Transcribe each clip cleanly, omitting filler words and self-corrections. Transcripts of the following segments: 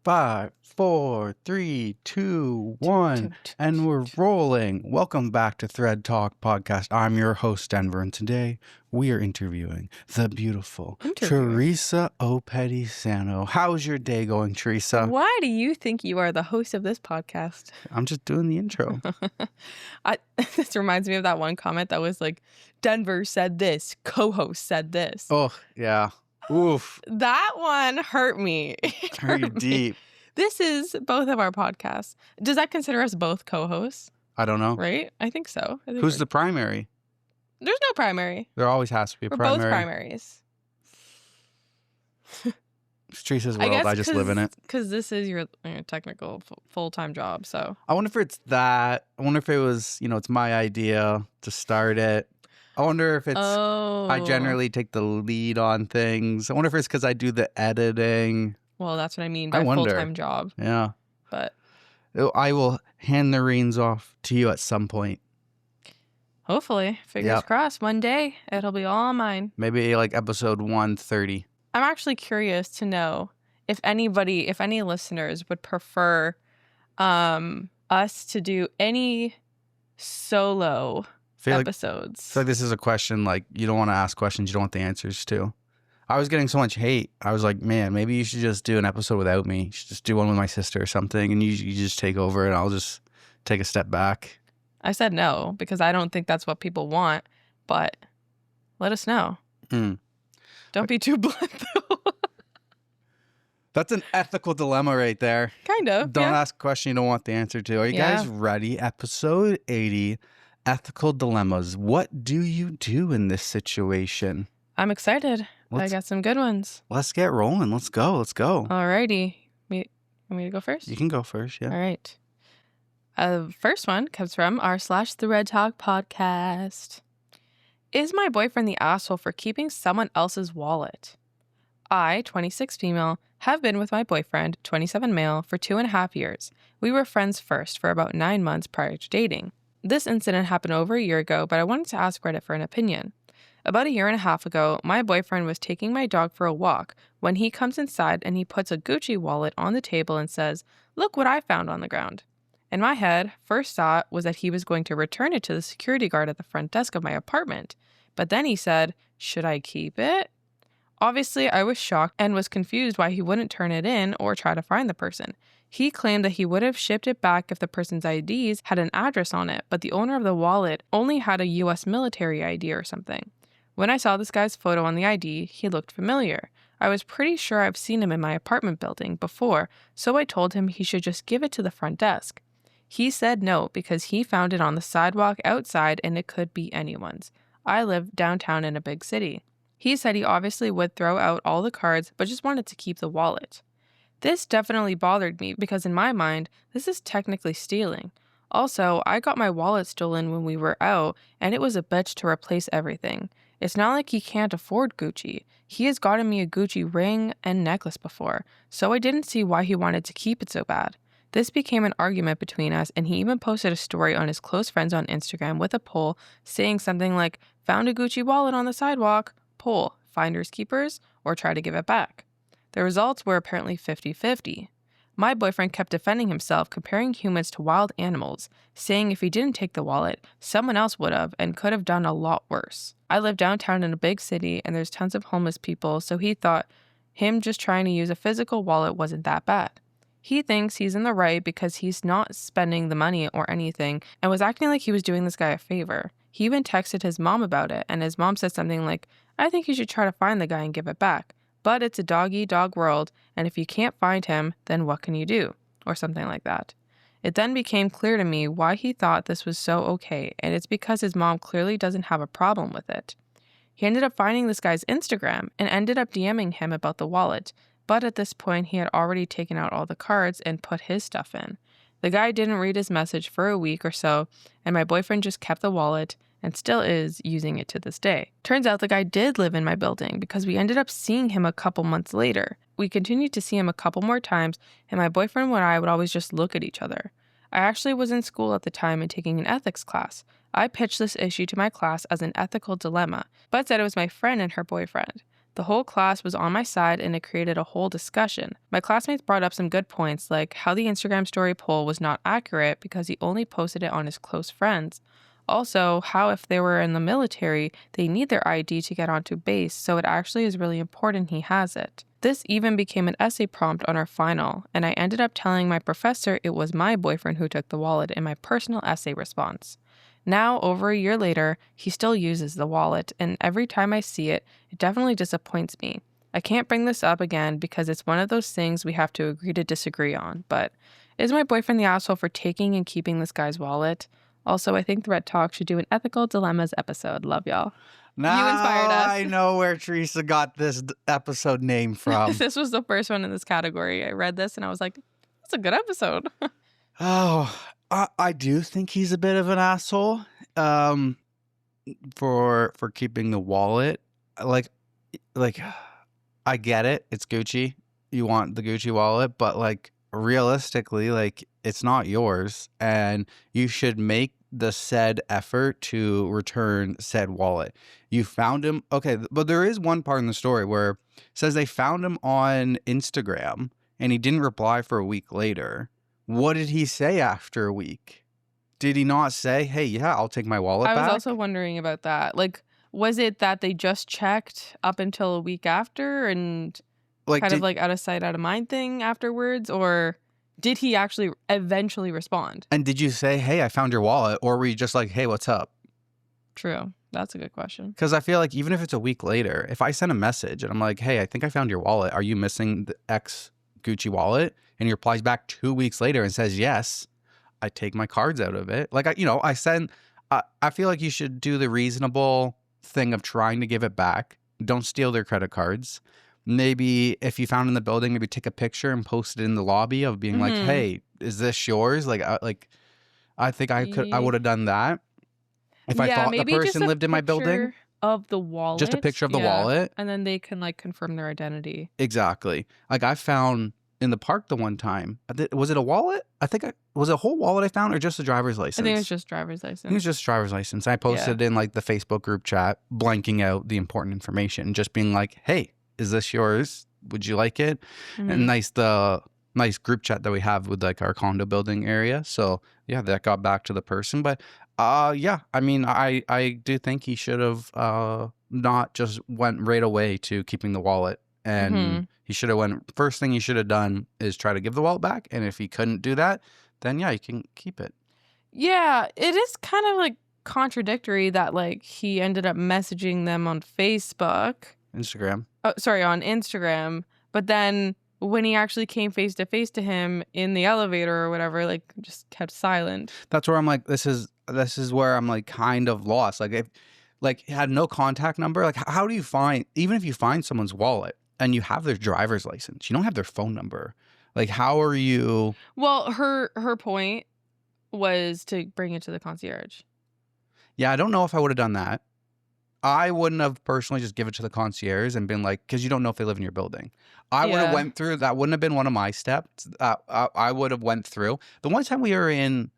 5, 4, 3, 2, 1, and we're rolling. Welcome back to ThreadTalk podcast. I'm your host, Denver, and today we are interviewing the beautiful Teresa Sano. How's your day going, Teresa? Why do you think you are the host of this podcast? I'm just doing the intro. This reminds me of that one comment that was like, Denver said this, co-host said this. Oh, yeah. Oof. That one hurt me. Hurt you deep. This is both of our podcasts. Does that consider us both co-hosts? I don't know. Right? I think so. Who's the primary? There's no primary. There always has to be a primary. We're both primaries. It's Teresa's world. I just live in it. Because this is your technical full-time job, so. I wonder if it's that. I wonder if it was, it's my idea to start it. I wonder if it's, I generally take the lead on things. I wonder if it's because I do the editing. Well, that's what I mean by full-time job. Yeah. But I will hand the reins off to you at some point. Hopefully. Fingers crossed. One day, it'll be all mine. Maybe like episode 130. I'm actually curious to know if any listeners would prefer us to do any solo episodes. I feel like this is a question like you don't want to ask questions you don't want the answers to. I was getting so much hate. I was like, man, maybe you should just do an episode without me. You should just do one with my sister or something, and you just take over, and I'll just take a step back. I said no because I don't think that's what people want, but let us know. Don't be too blunt, though. That's an ethical dilemma right there. Kind of. Don't ask a question you don't want the answer to. Are you guys ready? Episode 80, Ethical Dilemmas. What do you do in this situation? I'm excited. I got some good ones. Let's get rolling. Let's go. Alrighty. Want me to go first? You can go first, yeah. All right. First one comes from r/ThreadTalk podcast. Is my boyfriend the asshole for keeping someone else's wallet? I, 26 female, have been with my boyfriend, 27 male, for 2.5 years. We were friends first for about 9 months prior to dating. This incident happened over a year ago, but I wanted to ask Reddit for an opinion. About 1.5 years ago, my boyfriend was taking my dog for a walk when he comes inside and he puts a Gucci wallet on the table and says, "Look what I found on the ground." In my head, first thought was that he was going to return it to the security guard at the front desk of my apartment. But then he said, "Should I keep it?" Obviously, I was shocked and was confused why he wouldn't turn it in or try to find the person. He claimed that he would have shipped it back if the person's IDs had an address on it, but the owner of the wallet only had a U.S. military ID or something. When I saw this guy's photo on the ID, he looked familiar. I was pretty sure I've seen him in my apartment building before, so I told him he should just give it to the front desk. He said no because he found it on the sidewalk outside and it could be anyone's. I live downtown in a big city. He said he obviously would throw out all the cards, but just wanted to keep the wallet. This definitely bothered me because in my mind, this is technically stealing. Also, I got my wallet stolen when we were out, and it was a bitch to replace everything. It's not like he can't afford Gucci. He has gotten me a Gucci ring and necklace before, so I didn't see why he wanted to keep it so bad. This became an argument between us, and he even posted a story on his close friends on Instagram with a poll saying something like, "Found a Gucci wallet on the sidewalk. Poll, finders keepers, or try to give it back." The results were apparently 50-50. My boyfriend kept defending himself, comparing humans to wild animals, saying if he didn't take the wallet, someone else would have and could have done a lot worse. I live downtown in a big city and there's tons of homeless people, so he thought him just trying to use a physical wallet wasn't that bad. He thinks he's in the right because he's not spending the money or anything and was acting like he was doing this guy a favor. He even texted his mom about it, and his mom said something like, "I think you should try to find the guy and give it back. But it's a dog-eat-dog world, and if you can't find him, then what can you do?" Or something like that. It then became clear to me why he thought this was so okay, and it's because his mom clearly doesn't have a problem with it. He ended up finding this guy's Instagram and ended up DMing him about the wallet, but at this point he had already taken out all the cards and put his stuff in. The guy didn't read his message for a week or so, and my boyfriend just kept the wallet and still is using it to this day. Turns out the guy did live in my building because we ended up seeing him a couple months later. We continued to see him a couple more times, and my boyfriend and I would always just look at each other. I actually was in school at the time and taking an ethics class. I pitched this issue to my class as an ethical dilemma, but said it was my friend and her boyfriend. The whole class was on my side and it created a whole discussion. My classmates brought up some good points, like how the Instagram story poll was not accurate because he only posted it on his close friends. Also, how if they were in the military, they need their ID to get onto base, so it actually is really important he has it. This even became an essay prompt on our final, and I ended up telling my professor it was my boyfriend who took the wallet in my personal essay response. Now, over a year later, he still uses the wallet, and every time I see it, it definitely disappoints me. I can't bring this up again because it's one of those things we have to agree to disagree on, but is my boyfriend the asshole for taking and keeping this guy's wallet? Also, I think ThreadTalk should do an ethical dilemmas episode. Love y'all. Now You inspired us. I know where Teresa got this episode name from. This was the first one in this category. I read this and I was like, that's a good episode. Oh, I do think he's a bit of an asshole for keeping the wallet. Like I get it. It's Gucci. You want the Gucci wallet, but like realistically, like it's not yours, and you should make the said effort to return said wallet. You found him. Okay, but there is one part in the story where it says they found him on Instagram and he didn't reply for a week later. What did he say after a week? Did he not say, hey, yeah, I'll take my wallet back? I was also wondering about that. Like, was it that they just checked up until a week after and like, kind of like out of sight, out of mind thing afterwards? Or did he actually eventually respond? And did you say, hey, I found your wallet? Or were you just like, hey, what's up? True. That's a good question. Because I feel like even if it's a week later, if I send a message and I'm like, hey, I think I found your wallet. Are you missing the X Gucci wallet? And he replies back 2 weeks later and says, yes, I take my cards out of it. Like, I feel like you should do the reasonable thing of trying to give it back. Don't steal their credit cards. Maybe if you found it in the building, maybe take a picture and post it in the lobby of being like, hey, is this yours? I think I would have done that. If I thought the person lived in my building. Of the wallet. Just a picture of the wallet. And then they can like confirm their identity. Exactly. Like I found in the park the one time. Was it a wallet? Was it a whole wallet I found or just a driver's license? I think it was just driver's license. It was just driver's license. I posted in like the Facebook group chat, blanking out the important information, just being like, hey, is this yours? Would you like it? And nice group chat that we have with like our condo building area. So yeah, that got back to the person. But yeah, I mean, I do think he should have not just went right away to keeping the wallet. And he should have first thing he should have done is try to give the wallet back. And if he couldn't do that, then yeah, you can keep it. Yeah, it is kind of like contradictory that like he ended up messaging them on Facebook. Instagram. Oh, sorry, on Instagram. But then when he actually came face to face to him in the elevator or whatever, like just kept silent. That's where I'm like, this is where I'm like kind of lost. Like if like had no contact number, like how do you find, even if you find someone's wallet and you have their driver's license, you don't have their phone number. Like how are you? Well, her point was to bring it to the concierge. Yeah, I don't know if I would have done that. I wouldn't have personally just give it to the concierge and been like, because you don't know if they live in your building. I would have went through, that wouldn't have been one of my steps. I would have went through. The one time we were in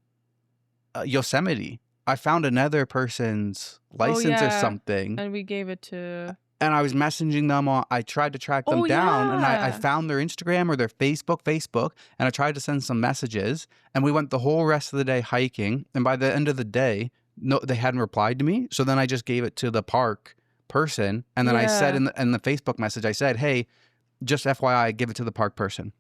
Yosemite, I found another person's license or something. And we gave it to... And I was messaging them. I tried to track them down. And I found their Instagram or their Facebook. And I tried to send some messages. And we went the whole rest of the day hiking. And by the end of the day, no, they hadn't replied to me. So then I just gave it to the park person. And then I said in the Facebook message, I said, hey, just FYI, give it to the park person.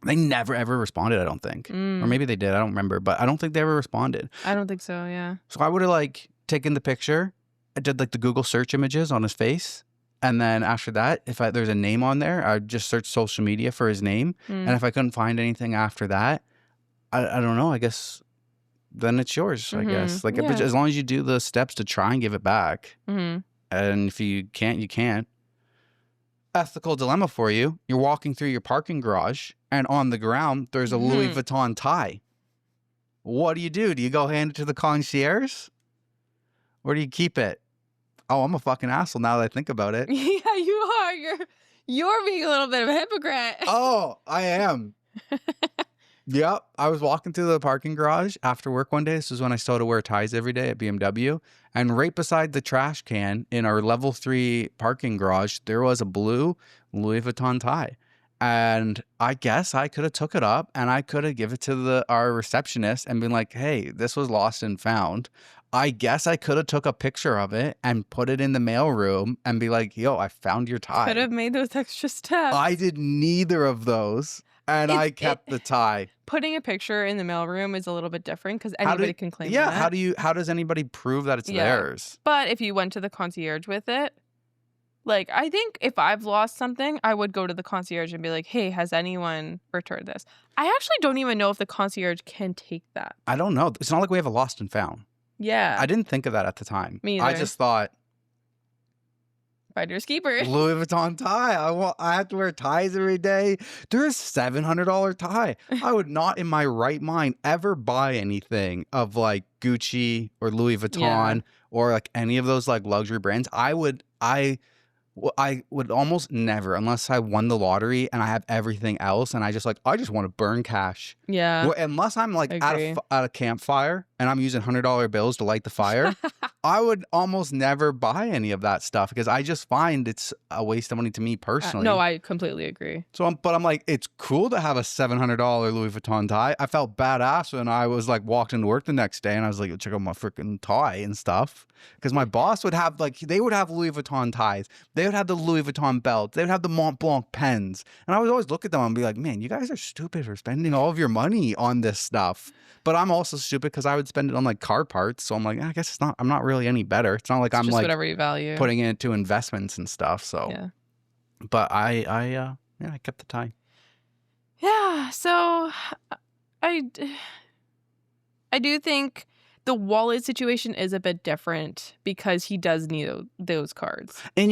They never, ever responded, I don't think. Or maybe they did. I don't remember. But I don't think they ever responded. I don't think so, yeah. So I would have like taken the picture. I did like the Google search images on his face. And then after that, if there's a name on there, I'd just search social media for his name. And if I couldn't find anything after that, I don't know. I guess then it's yours, I guess. Like as long as you do the steps to try and give it back. And if you can't, you can't. Ethical dilemma for you. You're walking through your parking garage and on the ground, there's a Louis Vuitton tie. What do? Do you go hand it to the concierge? Or do you keep it? Oh, I'm a fucking asshole now that I think about it. Yeah, you are. You're being a little bit of a hypocrite. Oh, I am. Yep. I was walking through the parking garage after work one day. This is when I still had to wear ties every day at BMW. And right beside the trash can in our level 3 parking garage, there was a blue Louis Vuitton tie. And I guess I could have took it up and I could have given it to our receptionist and been like, hey, this was lost and found. I guess I could have took a picture of it and put it in the mailroom and be like, yo, I found your tie. Could have made those extra steps. I did neither of those. And I kept the tie. Putting a picture in the mailroom is a little bit different because anybody can claim that. Yeah, how does anybody prove that it's theirs? But if you went to the concierge with it, like, I think if I've lost something, I would go to the concierge and be like, hey, has anyone returned this? I actually don't even know if the concierge can take that. I don't know. It's not like we have a lost and found. Yeah. I didn't think of that at the time. Me either. I just thought, finders keepers. Louis Vuitton tie. I have to wear ties every day. There's a $700 tie. I would not in my right mind ever buy anything of like Gucci or Louis Vuitton or like any of those like luxury brands. I would almost never, unless I won the lottery and I have everything else and I just want to burn cash. Yeah. Well, unless I'm like at a campfire and I'm using $100 bills to light the fire, I would almost never buy any of that stuff because I just find it's a waste of money to me personally. No, I completely agree. But I'm like, it's cool to have a $700 Louis Vuitton tie. I felt badass when I was like walked into work the next day and I was like, check out my freaking tie and stuff. Because my boss would have they would have Louis Vuitton ties. They would have the Louis Vuitton belts. They would have the Mont Blanc pens. And I would always look at them and be like, man, you guys are stupid for spending all of your money on this stuff. But I'm also stupid because I would spend it on like car parts. So I'm like, I guess I'm not really any better. It's not like I'm like whatever you value. Putting it into investments and stuff. So, yeah. But I kept the tie. Yeah. So I do think the wallet situation is a bit different because he does need those cards. And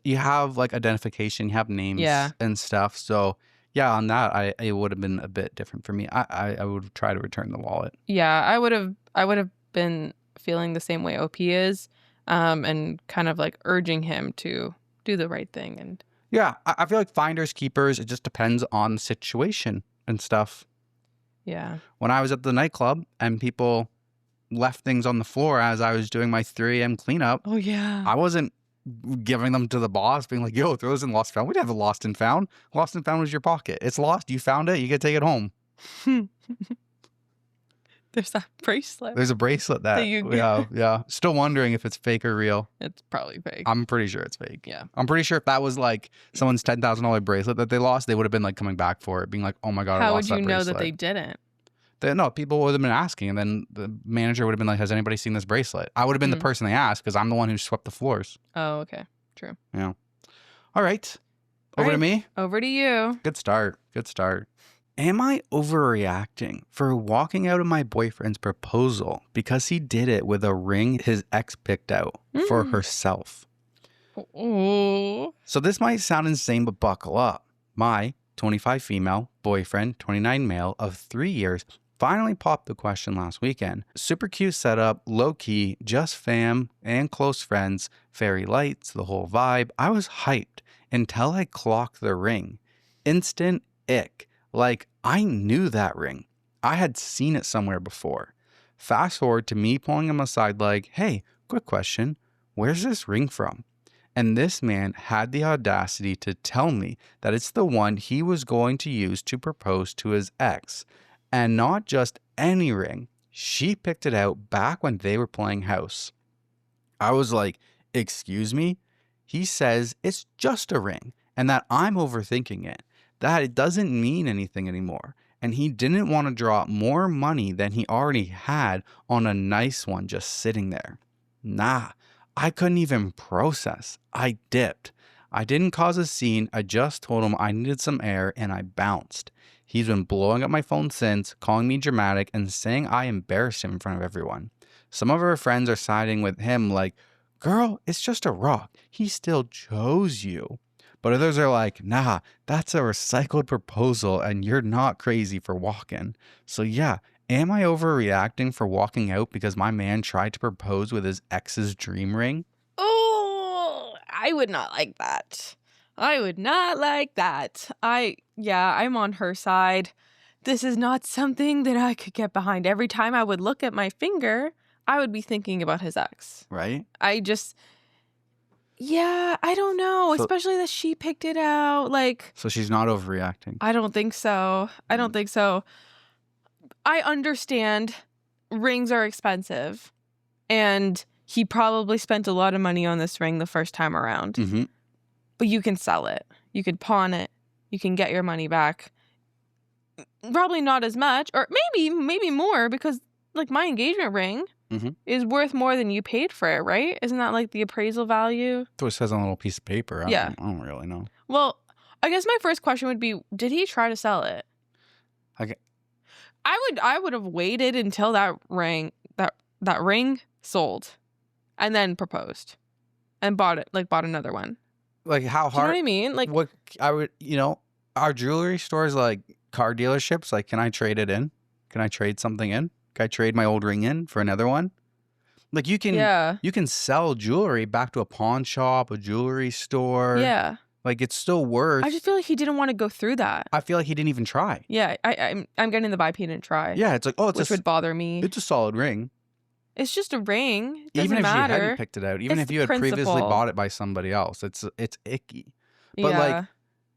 you have like identification, you have names and stuff. So yeah, on that, it would have been a bit different for me. I would try to return the wallet. Yeah, I would have been feeling the same way OP is, and kind of like urging him to do the right thing. And yeah, I feel like finders keepers. It just depends on the situation and stuff. Yeah. When I was at the nightclub and people left things on the floor as I was doing my 3 a.m. cleanup. Oh yeah. I wasn't giving them to the boss, being like, yo, throw those in lost and found. We didn't have a lost and found. Lost and found was your pocket. It's lost. You found it. You get to take it home. There's that bracelet. There's a bracelet that you yeah. Still wondering if it's fake or real. It's probably fake. I'm pretty sure it's fake. Yeah. I'm pretty sure if that was like someone's $10,000 bracelet that they lost, they would have been like coming back for it, being like, oh my God, I lost that bracelet. How would you know that they didn't? No, people would have been asking, and then the manager would have been like, has anybody seen this bracelet? I would have been the person they asked because I'm the one who swept the floors. Oh, okay. True. Yeah. All right. Over to me? Over to you. Good start. Am I overreacting for walking out of my boyfriend's proposal because he did it with a ring his ex picked out for herself? Oh. So this might sound insane, but buckle up. My 25 female boyfriend, 29 male of 3 years, finally popped the question last weekend. Super cute setup, low key, just fam and close friends, fairy lights, the whole vibe. I was hyped until I clocked the ring. Instant ick. Like, I knew that ring. I had seen it somewhere before. Fast forward to me pulling him aside like, hey, quick question. Where's this ring from? And this man had the audacity to tell me that it's the one he was going to use to propose to his ex. And not just any ring. She picked it out back when they were playing house. I was like, excuse me? He says it's just a ring and that I'm overthinking it, that it doesn't mean anything anymore. And he didn't want to drop more money than he already had on a nice one just sitting there. Nah, I couldn't even process. I dipped. I didn't cause a scene. I just told him I needed some air and I bounced. He's been blowing up my phone since, calling me dramatic and saying I embarrassed him in front of everyone. Some of our friends are siding with him like, girl, it's just a rock. He still chose you. But others are like, nah, that's a recycled proposal and you're not crazy for walking. So yeah, am I overreacting for walking out because my man tried to propose with his ex's dream ring? Oh, I would not like that. I'm on her side. this is not something that I could get behind. Every time I would look at my finger, I would be thinking about his ex. Right? I don't know. So- Especially that she picked it out. Like, So she's not overreacting. I don't think so. I don't think so. I understand rings are expensive, and he probably spent a lot of money on this ring the first time around. Mm-hmm. But you can sell it. You could pawn it. You can get your money back. Probably not as much, or maybe more, because like my engagement ring is worth more than you paid for it, right? Isn't that like the appraisal value? That's what it says on a little piece of paper. I don't really know. Well, I guess my first question would be, did he try to sell it? Okay. I would have waited until that ring sold, and then proposed, and bought another one. Like how hard? Do you know what I mean? Like what I would, our jewelry stores like car dealerships. Like, can I trade it in? Can I trade something in? Can I trade my old ring in for another one? Like you can sell jewelry back to a pawn shop, a jewelry store. Yeah. Like it's still worth. I just feel like he didn't want to go through that. I feel like he didn't even try. Yeah, I'm getting the vibe he didn't try. Yeah, it's like, which would bother me. It's a solid ring. It's just a ring. It Even if doesn't matter. you hadn't picked it out, even It's if you had the previously principle. bought it by somebody else, it's icky. But Yeah. like,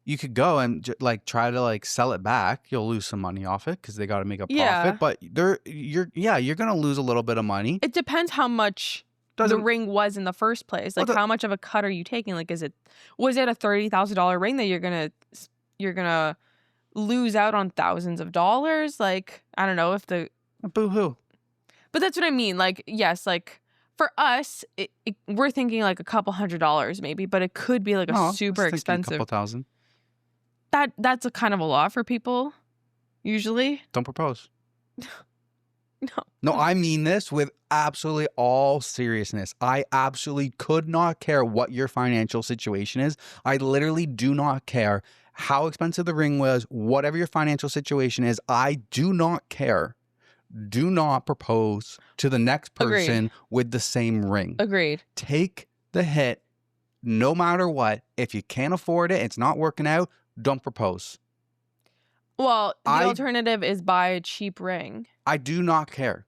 you could go and like try to like sell it back. You'll lose some money off it because they got to make a profit. Yeah. But you're gonna lose a little bit of money. It depends how much the ring was in the first place. Like, how much of a cut are you taking? Like, was it a $30,000 ring that you're gonna lose out on thousands of dollars? Like, I don't know if the boo-hoo. But that's what I mean. Like, yes, like for us, we're thinking like a couple $100 maybe, but it could be like a super expensive. A couple thousand. That's a kind of a lot for people, usually. Don't propose. No. No, I mean this with absolutely all seriousness. I absolutely could not care what your financial situation is. I literally do not care how expensive the ring was, whatever your financial situation is. I do not care. Do not propose to the next person with the same ring. Agreed. Take the hit no matter what. If you can't afford it, it's not working out, don't propose. Well, the alternative is buy a cheap ring. I do not care.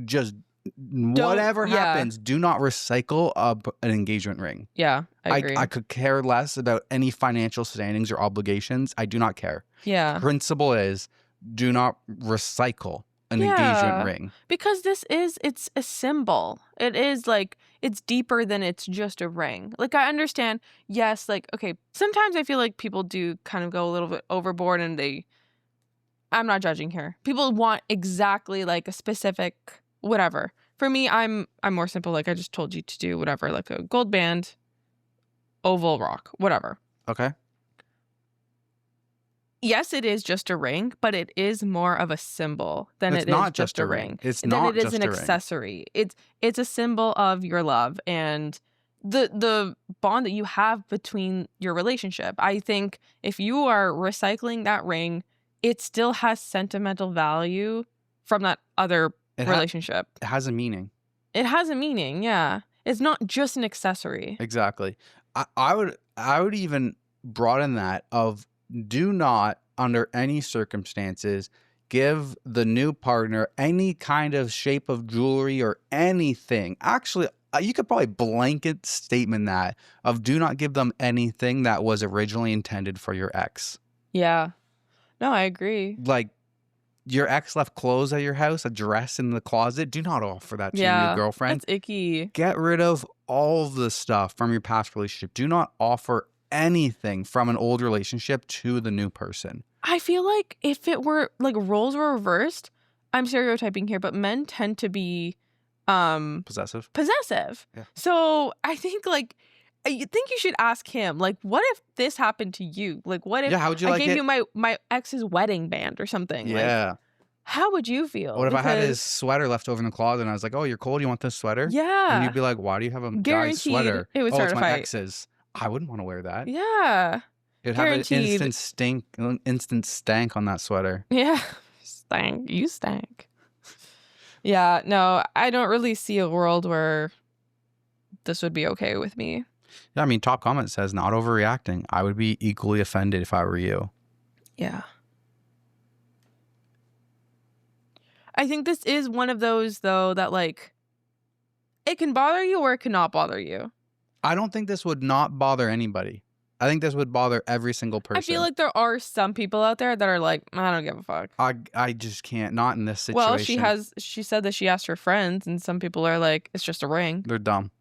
Just whatever happens, do not recycle an engagement ring. Yeah, I agree. I could care less about any financial standings or obligations. I do not care. Yeah. Principle is do not recycle an engagement ring. Because it's a symbol. It is like, it's deeper than it's just a ring. Like, I understand, yes, like, okay, sometimes I feel like people do kind of go a little bit overboard and I'm not judging here. People want exactly like a specific whatever. For me, I'm more simple. Like I just told you to do whatever, like a gold band, oval rock, whatever. Okay. Yes, it is just a ring, but it is more of a symbol than it is just a ring. It's not just a ring. Then it is an accessory. It's a symbol of your love and the bond that you have between your relationship. I think if you are recycling that ring, it still has sentimental value from that other relationship. It has a meaning. It has a meaning, yeah. It's not just an accessory. Exactly. I would even broaden that of do not, under any circumstances, give the new partner any kind of shape of jewelry or anything. Actually, you could probably blanket statement that of do not give them anything that was originally intended for your ex. Yeah. No, I agree. Like, your ex left clothes at your house, a dress in the closet. Do not offer that to your new girlfriend. That's icky. Get rid of all of the stuff from your past relationship. Do not offer anything from an old relationship to the new person. I feel like if it were like roles were reversed, I'm stereotyping here, but men tend to be possessive. Yeah. So I think like you think you should ask him, like, what if this happened to you? Like, what if how would you I gave you my ex's wedding band or something? Yeah. Like, how would you feel? What if I had his sweater left over in the closet and I was like, oh, you're cold, you want this sweater? Yeah. And you'd be like, why do you have a guy's sweater? It would start it's a my fight. ex's. I wouldn't want to wear that. Yeah. It'd have an instant stank on that sweater. Yeah. Stank. You stank. Yeah. No, I don't really see a world where this would be okay with me. Yeah, I mean, top comment says not overreacting. I would be equally offended if I were you. Yeah. I think this is one of those, though, that, like, it can bother you or it cannot bother you. I don't think this would not bother anybody. I think this would bother every single person. I feel like there are some people out there that are like, I don't give a fuck. I just can't. Not in this situation. Well, she said that she asked her friends, and some people are like, it's just a ring. They're dumb.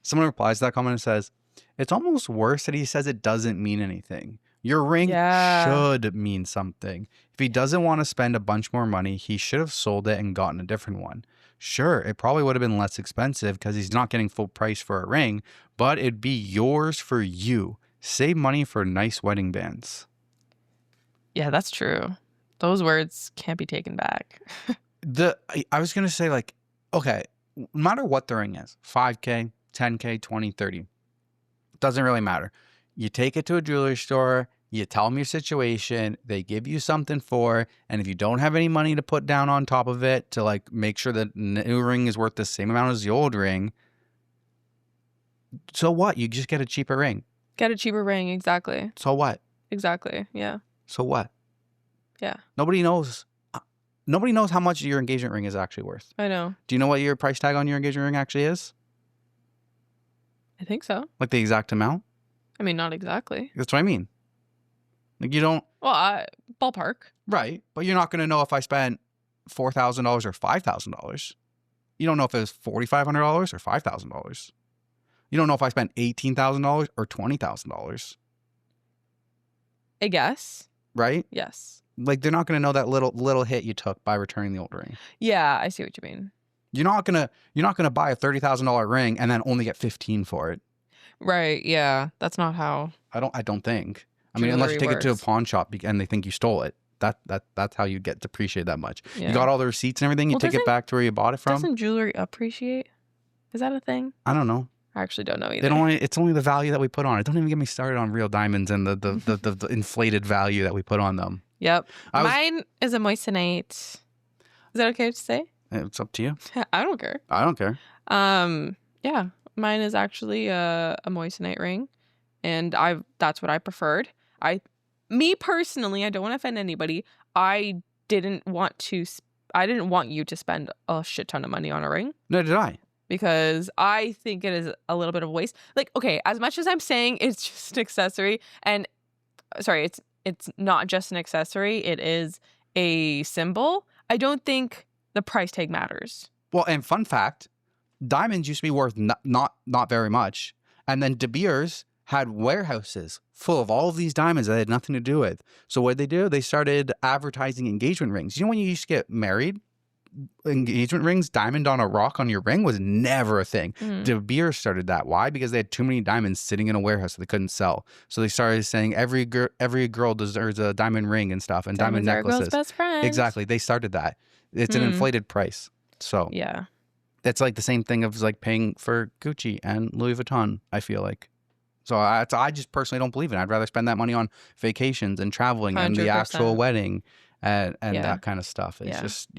Someone replies to that comment and says, it's almost worse that he says it doesn't mean anything. Your ring should mean something. If he doesn't want to spend a bunch more money, he should have sold it and gotten a different one. Sure, it probably would have been less expensive because he's not getting full price for a ring, but it'd be yours for you. Save money for nice wedding bands. Yeah, that's true. Those words can't be taken back. I was going to say, like, okay, no matter what the ring is, 5K, 10K, 20, 30, doesn't really matter. You take it to a jewelry store, you tell them your situation, they give you something for, and if you don't have any money to put down on top of it to like make sure the new ring is worth the same amount as the old ring, so what? You just get a cheaper ring. Get a cheaper ring, exactly. So what? Exactly, yeah. So what? Yeah. Nobody knows how much your engagement ring is actually worth. I know. Do you know what your price tag on your engagement ring actually is? I think so. Like the exact amount? I mean, not exactly. That's what I mean. Like you don't... Well, ballpark. Right. But you're not going to know if I spent $4,000 or $5,000. You don't know if it was $4,500 or $5,000. You don't know if I spent $18,000 or $20,000. I guess. Right? Yes. Like they're not going to know that little hit you took by returning the old ring. Yeah, I see what you mean. You're not gonna buy a $30,000 ring and then only get 15 for it. Right. Yeah. That's not how. I don't think. I mean, unless you take it to a pawn shop and they think you stole it. That's how you get depreciated that much. Yeah. You got all the receipts and everything. You take it back to where you bought it from. Doesn't jewelry appreciate? Is that a thing? I don't know. I actually don't know either. It's only the value that we put on it. Don't even get me started on real diamonds and the inflated value that we put on them. Yep. Mine is a moissanite. Is that okay to say? It's up to you. I don't care. I don't care. Yeah. Mine is actually a moissanite ring, and that's what I preferred. Me personally, I don't want to offend anybody. I didn't want you to spend a shit ton of money on a ring. No, did I? Because I think it is a little bit of a waste. Like, okay, as much as I'm saying it's just an accessory, and sorry, it's not just an accessory, it is a symbol. I don't think the price tag matters. Well, and fun fact, diamonds used to be worth not very much. And then De Beers had warehouses full of all of these diamonds that had nothing to do with. So what did they do? They started advertising engagement rings. You know when you used to get married? Engagement rings, diamond on a rock on your ring was never a thing. De Beers started that. Why? Because they had too many diamonds sitting in a warehouse that they couldn't sell. So they started saying every girl deserves a diamond ring and stuff, and diamond necklaces. Are a girl's best friend. Exactly. They started that. It's an inflated price. So yeah, it's like the same thing of like paying for Gucci and Louis Vuitton, I feel like. So I just personally don't believe it. I'd rather spend that money on vacations and traveling 100%. And the actual wedding and that kind of stuff. It's just,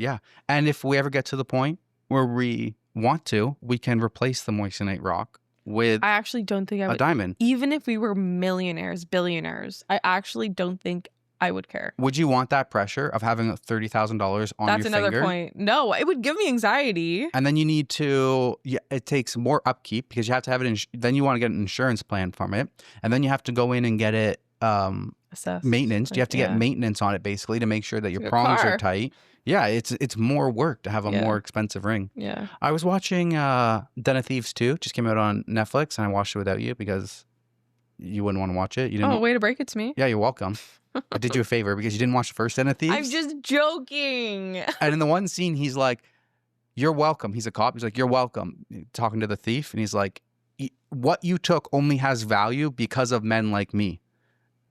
And if we ever get to the point where we want to, we can replace the moissanite rock with I actually don't think I would. A diamond. Even if we were millionaires, billionaires, I actually don't think I would care. Would you want that pressure of having $30,000 on your finger? That's another point. No, it would give me anxiety. And then you need to, it takes more upkeep because you have to have it. Then you want to get an insurance plan from it. And then you have to go in and get it assessed. Maintenance. You have to get maintenance on it basically to make sure that your prongs are tight. Yeah, it's more work to have a more expensive ring. Yeah. I was watching Den of Thieves 2. Just came out on Netflix and I watched it without you because you wouldn't want to watch it. You didn't. Oh, way to break it to me. Yeah, you're welcome. I did you a favor because you didn't watch the first Den of Thieves. I'm just joking. And in the one scene, he's like, "You're welcome." He's a cop. He's like, "You're welcome." Talking to the thief, and he's like, "What you took only has value because of men like me."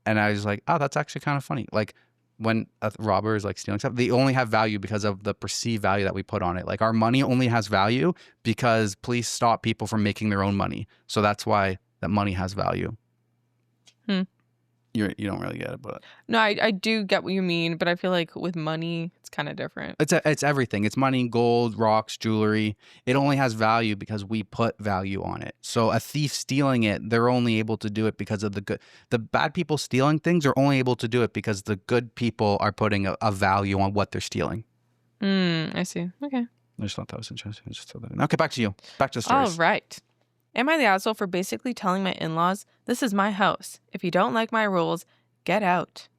And I was like, "Oh, that's actually kind of funny." Like when a robber is like stealing stuff, they only have value because of the perceived value that we put on it. Like our money only has value because police stop people from making their own money. So that's why that money has value. You don't really get it, but No, I do get what you mean, but I feel like with money, it's kind of different. it's everything. It's money, gold, rocks, jewelry. It only has value because we put value on it. So a thief stealing it, they're only able to do it because of the good. The bad people stealing things are only able to do it because the good people are putting a value on what they're stealing. I see. Okay. I just thought that was interesting. Okay, back to you. Back to the stories. All right. Am I the asshole for basically telling my in-laws, this is my house. If you don't like my rules, get out?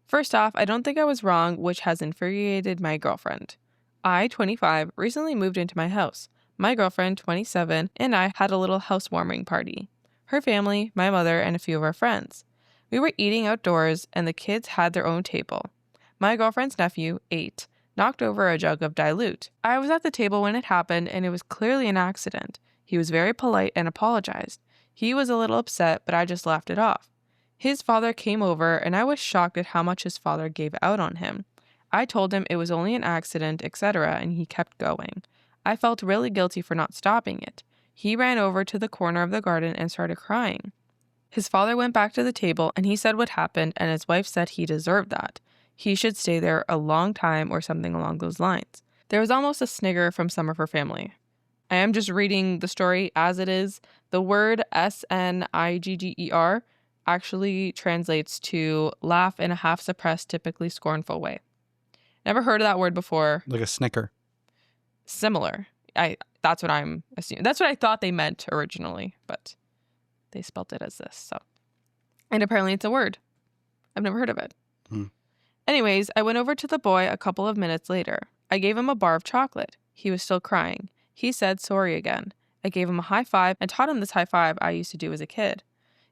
First off, I don't think I was wrong, which has infuriated my girlfriend. I, 25, recently moved into my house. My girlfriend, 27, and I had a little housewarming party. Her family, my mother, and a few of our friends. We were eating outdoors, and the kids had their own table. My girlfriend's nephew, 8, knocked over a jug of dilute. I was at the table when it happened, and it was clearly an accident. He was very polite and apologized. He was a little upset, but I just laughed it off. His father came over, and I was shocked at how much his father gave out on him. I told him it was only an accident, etc., and he kept going. I felt really guilty for not stopping it. He ran over to the corner of the garden and started crying. His father went back to the table, and he said what happened, and his wife said he deserved that. He should stay there a long time or something along those lines. There was almost a snigger from some of her family. I am just reading the story as it is. The word snigger actually translates to laugh in a half-suppressed, typically scornful way. Never heard of that word before. Like a snicker. Similar. That's what I'm assuming. That's what I thought they meant originally, but they spelt it as this. So, and apparently it's a word. I've never heard of it. Anyways, I went over to the boy a couple of minutes later. I gave him a bar of chocolate. He was still crying. He said sorry again. I gave him a high five and taught him this high five I used to do as a kid.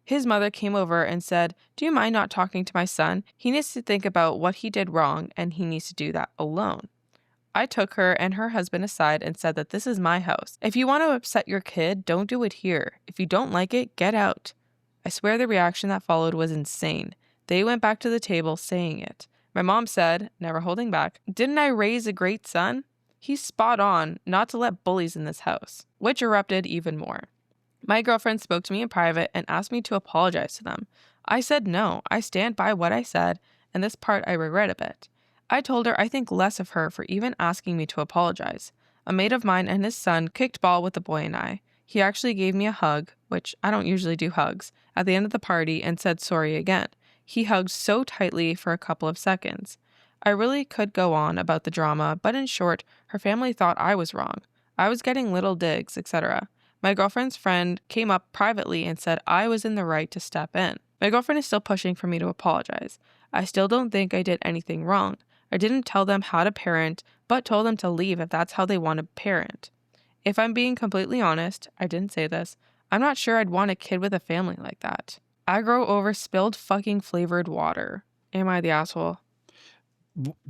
His mother came over and said, do you mind not talking to my son? He needs to think about what he did wrong and he needs to do that alone. I took her and her husband aside and said that this is my house. If you want to upset your kid, don't do it here. If you don't like it, get out. I swear the reaction that followed was insane. They went back to the table saying it. My mom said, never holding back, didn't I raise a great son? He's spot on not to let bullies in this house, which erupted even more. My girlfriend spoke to me in private and asked me to apologize to them. I said no, I stand by what I said, and this part I regret a bit. I told her I think less of her for even asking me to apologize. A mate of mine and his son kicked ball with the boy and I. He actually gave me a hug, which I don't usually do hugs, at the end of the party and said sorry again. He hugged so tightly for a couple of seconds. I really could go on about the drama, but in short, her family thought I was wrong. I was getting little digs, etc. My girlfriend's friend came up privately and said I was in the right to step in. My girlfriend is still pushing for me to apologize. I still don't think I did anything wrong. I didn't tell them how to parent, but told them to leave if that's how they want to parent. If I'm being completely honest, I didn't say this, I'm not sure I'd want a kid with a family like that. Aggro over spilled fucking flavored water. Am I the asshole?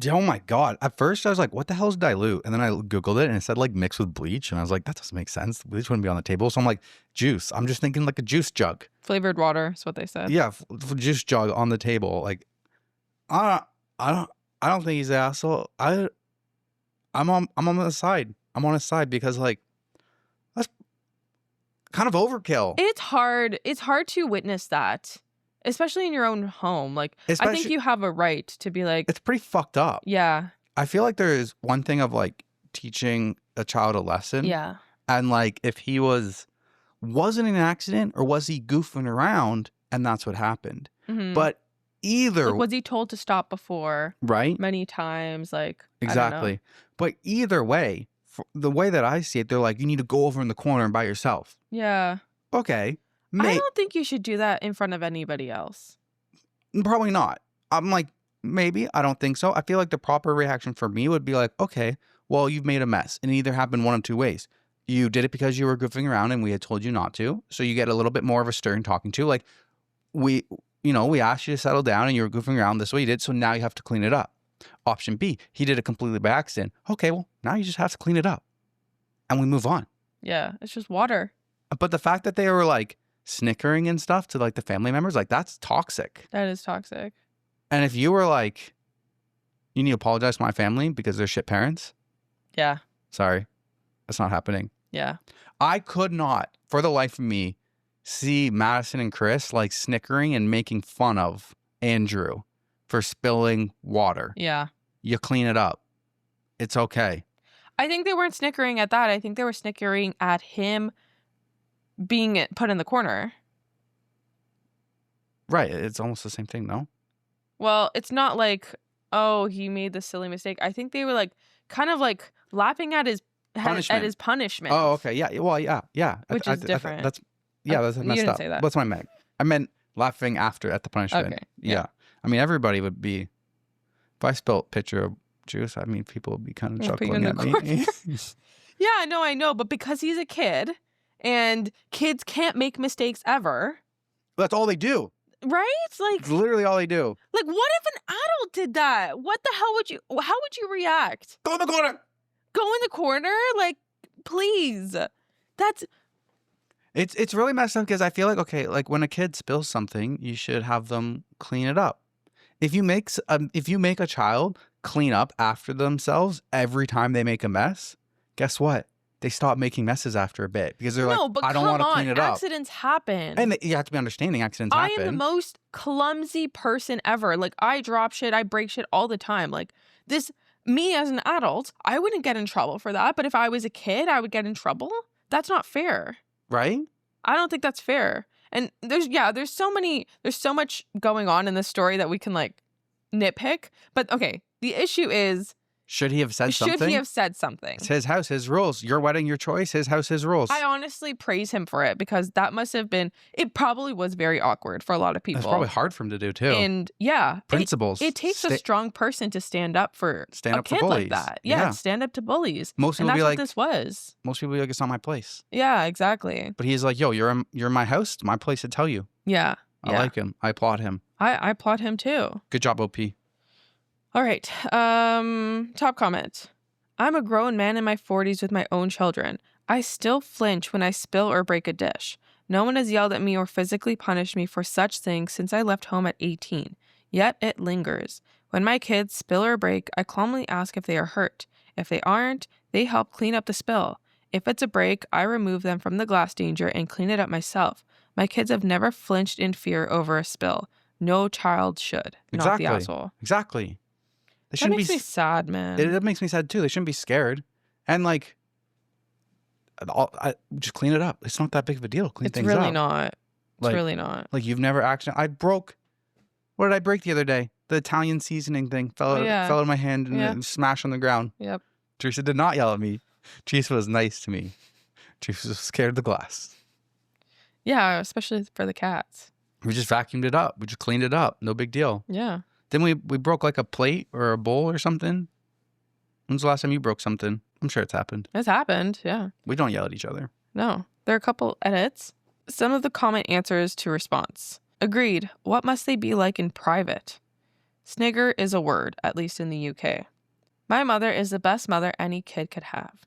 Oh my God. At first I was like, what the hell is dilute? And then I Googled it and it said like mixed with bleach. And I was like, that doesn't make sense. Bleach wouldn't be on the table. So I'm like, juice. I'm just thinking like a juice jug. Flavored water is what they said. Yeah. Juice jug on the table. Like, I don't think he's the asshole. I'm on the side. I'm on his side because like, that's kind of overkill. It's hard. It's hard to witness that. Especially in your own home. Like, I think you have a right to be like... It's pretty fucked up. Yeah. I feel like there is one thing of like teaching a child a lesson. Yeah. And like if he wasn't an accident or was he goofing around and that's what happened. Mm-hmm. But either... Like, was he told to stop before? Right? Many times. Like, exactly. But either way, the way that I see it, they're like, you need to go over in the corner and by yourself. Yeah. Okay. I don't think you should do that in front of anybody else. Probably not. I'm like, maybe. I don't think so. I feel like the proper reaction for me would be like, okay, well, you've made a mess. And it either happened one of two ways. You did it because you were goofing around and we had told you not to. So you get a little bit more of a stern talking to. Like, we asked you to settle down and you were goofing around this way you did. So now you have to clean it up. Option B, he did it completely by accident. Okay, well, now you just have to clean it up. And we move on. Yeah, it's just water. But the fact that they were like, snickering and stuff to like the family members, like that's toxic. That is toxic. And if you were like, you need to apologize to my family because they're shit parents. Yeah. Sorry. That's not happening. Yeah. I could not, for the life of me, see Madison and Chris like snickering and making fun of Andrew for spilling water. Yeah. You clean it up. It's okay. I think they weren't snickering at that. I think they were snickering at him being put in the corner. Right. It's almost the same thing, no? Well, it's not like, oh, he made this silly mistake. I think they were like kind of like laughing at his punishment. Oh, okay. Yeah. Well, yeah. Which is different. That's messed you didn't up. say that. That's what I meant. I meant laughing at the punishment. Okay. Yeah. I mean, everybody would be. If I spilt a pitcher of juice, I mean, people would be kind of chuckling at me. Yeah, I know. But because he's a kid and kids can't make mistakes ever. That's all they do. Right? Like, it's literally all they do. Like, what if an adult did that? What the hell how would you react? Go in the corner. Go in the corner? Like, please. It's really messed up because I feel like, okay, like when a kid spills something, you should have them clean it up. If you make a child clean up after themselves every time they make a mess, guess what? They stop making messes after a bit because they're but I don't want to clean it up. Accidents happen. And you have to be understanding accidents happen. I am the most clumsy person ever. Like, I drop shit, I break shit all the time. Like, me as an adult, I wouldn't get in trouble for that. But if I was a kid, I would get in trouble. That's not fair. Right? I don't think that's fair. And there's so much going on in this story that we can like nitpick. But okay, the issue is, should he have said something? Should he have said something? It's his house, his rules. Your wedding, your choice. His house, his rules. I honestly praise him for it because that must have been, it probably was very awkward for a lot of people. It's probably hard for him to do too. And yeah. Principles. It takes a strong person to stand up for a kid bullies. like that. Yeah, stand up to bullies. Most people and that's be what like, this was. Most people be like, it's not my place. Yeah, exactly. But he's like, yo, you're in my house. It's my place to tell you. Yeah. I like him. I applaud him. I applaud him too. Good job, OP. All right. Top comment. I'm a grown man in my 40s with my own children. I still flinch when I spill or break a dish. No one has yelled at me or physically punished me for such things since I left home at 18. Yet it lingers. When my kids spill or break, I calmly ask if they are hurt. If they aren't, they help clean up the spill. If it's a break, I remove them from the glass danger and clean it up myself. My kids have never flinched in fear over a spill. No child should. Not the asshole. Exactly. That makes me sad, man. It makes me sad too. They shouldn't be scared. And like, just clean it up. It's not that big of a deal. Clean things up. It's really not. It's really not. Like, you've never what did I break the other day? The Italian seasoning thing fell out of my hand and smashed on the ground. Yep. Teresa did not yell at me. Teresa was nice to me. Teresa was scared of the glass. Yeah, especially for the cats. We just vacuumed it up. We just cleaned it up. No big deal. Yeah. Then we broke like a plate or a bowl or something. When's the last time you broke something? I'm sure it's happened. It's happened, yeah. We don't yell at each other. No. There are a couple edits. Some of the comment answers to response. Agreed. What must they be like in private? Snigger is a word, at least in the UK. My mother is the best mother any kid could have.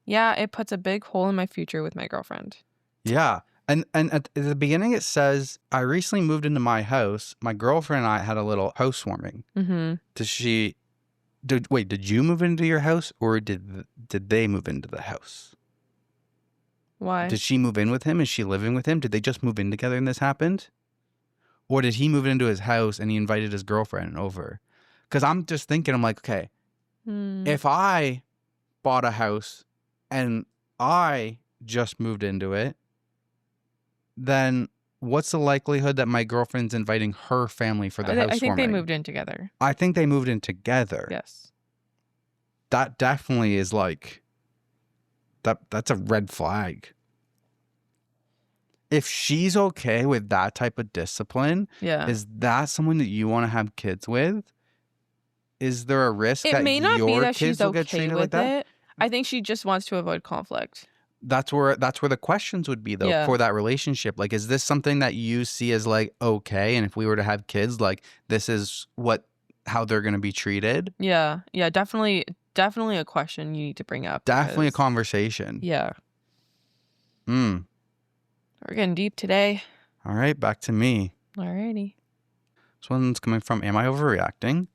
Yeah, it puts a big hole in my future with my girlfriend. Yeah. And at the beginning it says, I recently moved into my house. My girlfriend and I had a little housewarming. Mm-hmm. Did you move into your house or did they move into the house? Why? Did she move in with him? Is she living with him? Did they just move in together and this happened? Or did he move into his house and he invited his girlfriend over? Because I'm just thinking, I'm like, okay, if I bought a house and I just moved into it, then what's the likelihood that my girlfriend's inviting her family for the housewarming? I think they moved in together. I think they moved in together. Yes. That definitely is like, that's a red flag. If she's okay with that type of discipline, is that someone that you want to have kids with? Is there a risk that may not your be that kids she's will get okay treated with like that? it. I think she just wants to avoid conflict. That's where the questions would be though for that relationship. Like, is this something that you see as like okay? And if we were to have kids, like this is how they're going to be treated. Yeah, definitely a question you need to bring up. Definitely a conversation. Yeah. We're getting deep today. All right, back to me. Alrighty. This one's coming from, am I overreacting?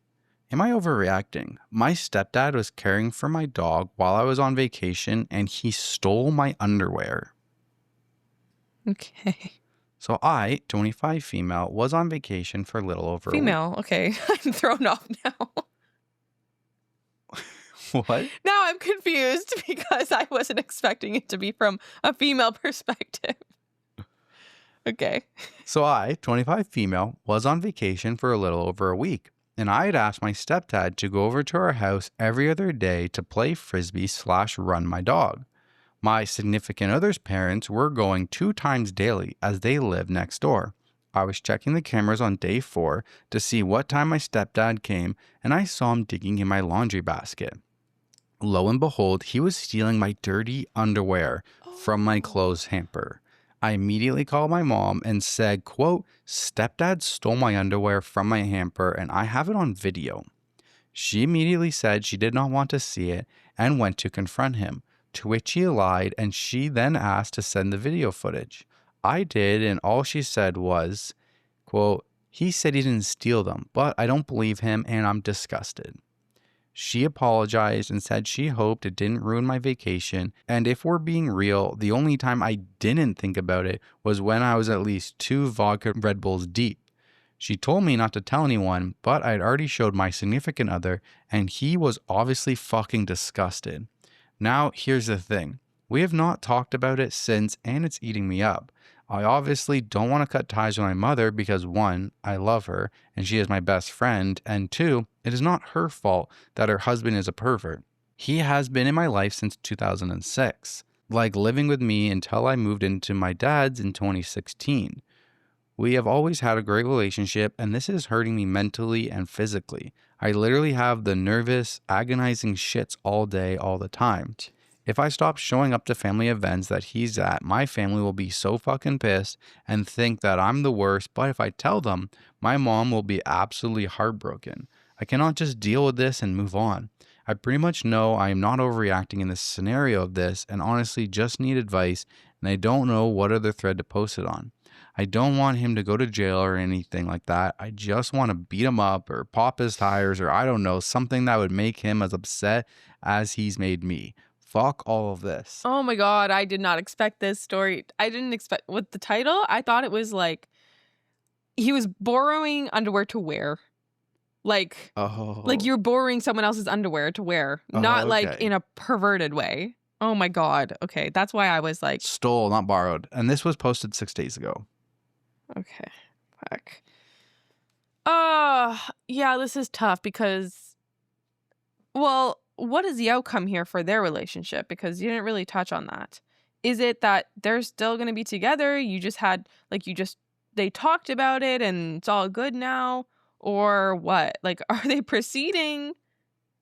Am I overreacting? My stepdad was caring for my dog while I was on vacation and he stole my underwear. Okay. So I, 25 female, was on vacation for a little over a Female. Okay. I'm thrown off now. week. What? Now I'm confused because I wasn't expecting it to be from a female perspective. Okay. So I, 25 female, was on vacation for a little over a week, and I had asked my stepdad to go over to our house every other day to play frisbee / run my dog. My significant other's parents were going 2 times daily as they lived next door. I was checking the cameras on day 4 to see what time my stepdad came, and I saw him digging in my laundry basket. Lo and behold, he was stealing my dirty underwear from my clothes hamper. I immediately called my mom and said, quote, "Stepdad stole my underwear from my hamper and I have it on video." She immediately said she did not want to see it and went to confront him, to which he lied, and she then asked to send the video footage. I did, and all she said was, quote, "He said he didn't steal them, but I don't believe him and I'm disgusted." She apologized and said she hoped it didn't ruin my vacation, and if we're being real, the only time I didn't think about it was when I was at least 2 vodka Red Bulls deep. She told me not to tell anyone, but I'd already showed my significant other, and he was obviously fucking disgusted. Now, here's the thing. We have not talked about it since, and it's eating me up. I obviously don't want to cut ties with my mother because 1, I love her, and she is my best friend, and 2, it is not her fault that her husband is a pervert. He has been in my life since 2006, like living with me until I moved into my dad's in 2016. We have always had a great relationship, and this is hurting me mentally and physically. I literally have the nervous, agonizing shits all day, all the time. If I stop showing up to family events that he's at, my family will be so fucking pissed and think that I'm the worst, but if I tell them, my mom will be absolutely heartbroken. I cannot just deal with this and move on. I pretty much know I am not overreacting in this scenario of this and honestly just need advice, and I don't know what other thread to post it on. I don't want him to go to jail or anything like that. I just want to beat him up or pop his tires or I don't know, something that would make him as upset as he's made me. Fuck all of this. Oh my God, I did not expect this story. I didn't expect with the title. I thought it was like he was borrowing underwear to wear. Like you're borrowing someone else's underwear to wear, not like in a perverted way. Oh my God. Okay, that's why I was like stole, not borrowed. And this was posted 6 days ago. Okay. Fuck. Yeah, this is tough because, well, what is the outcome here for their relationship? Because you didn't really touch on that. Is it that they're still going to be together? They talked about it and it's all good now? Or what? Like, are they proceeding?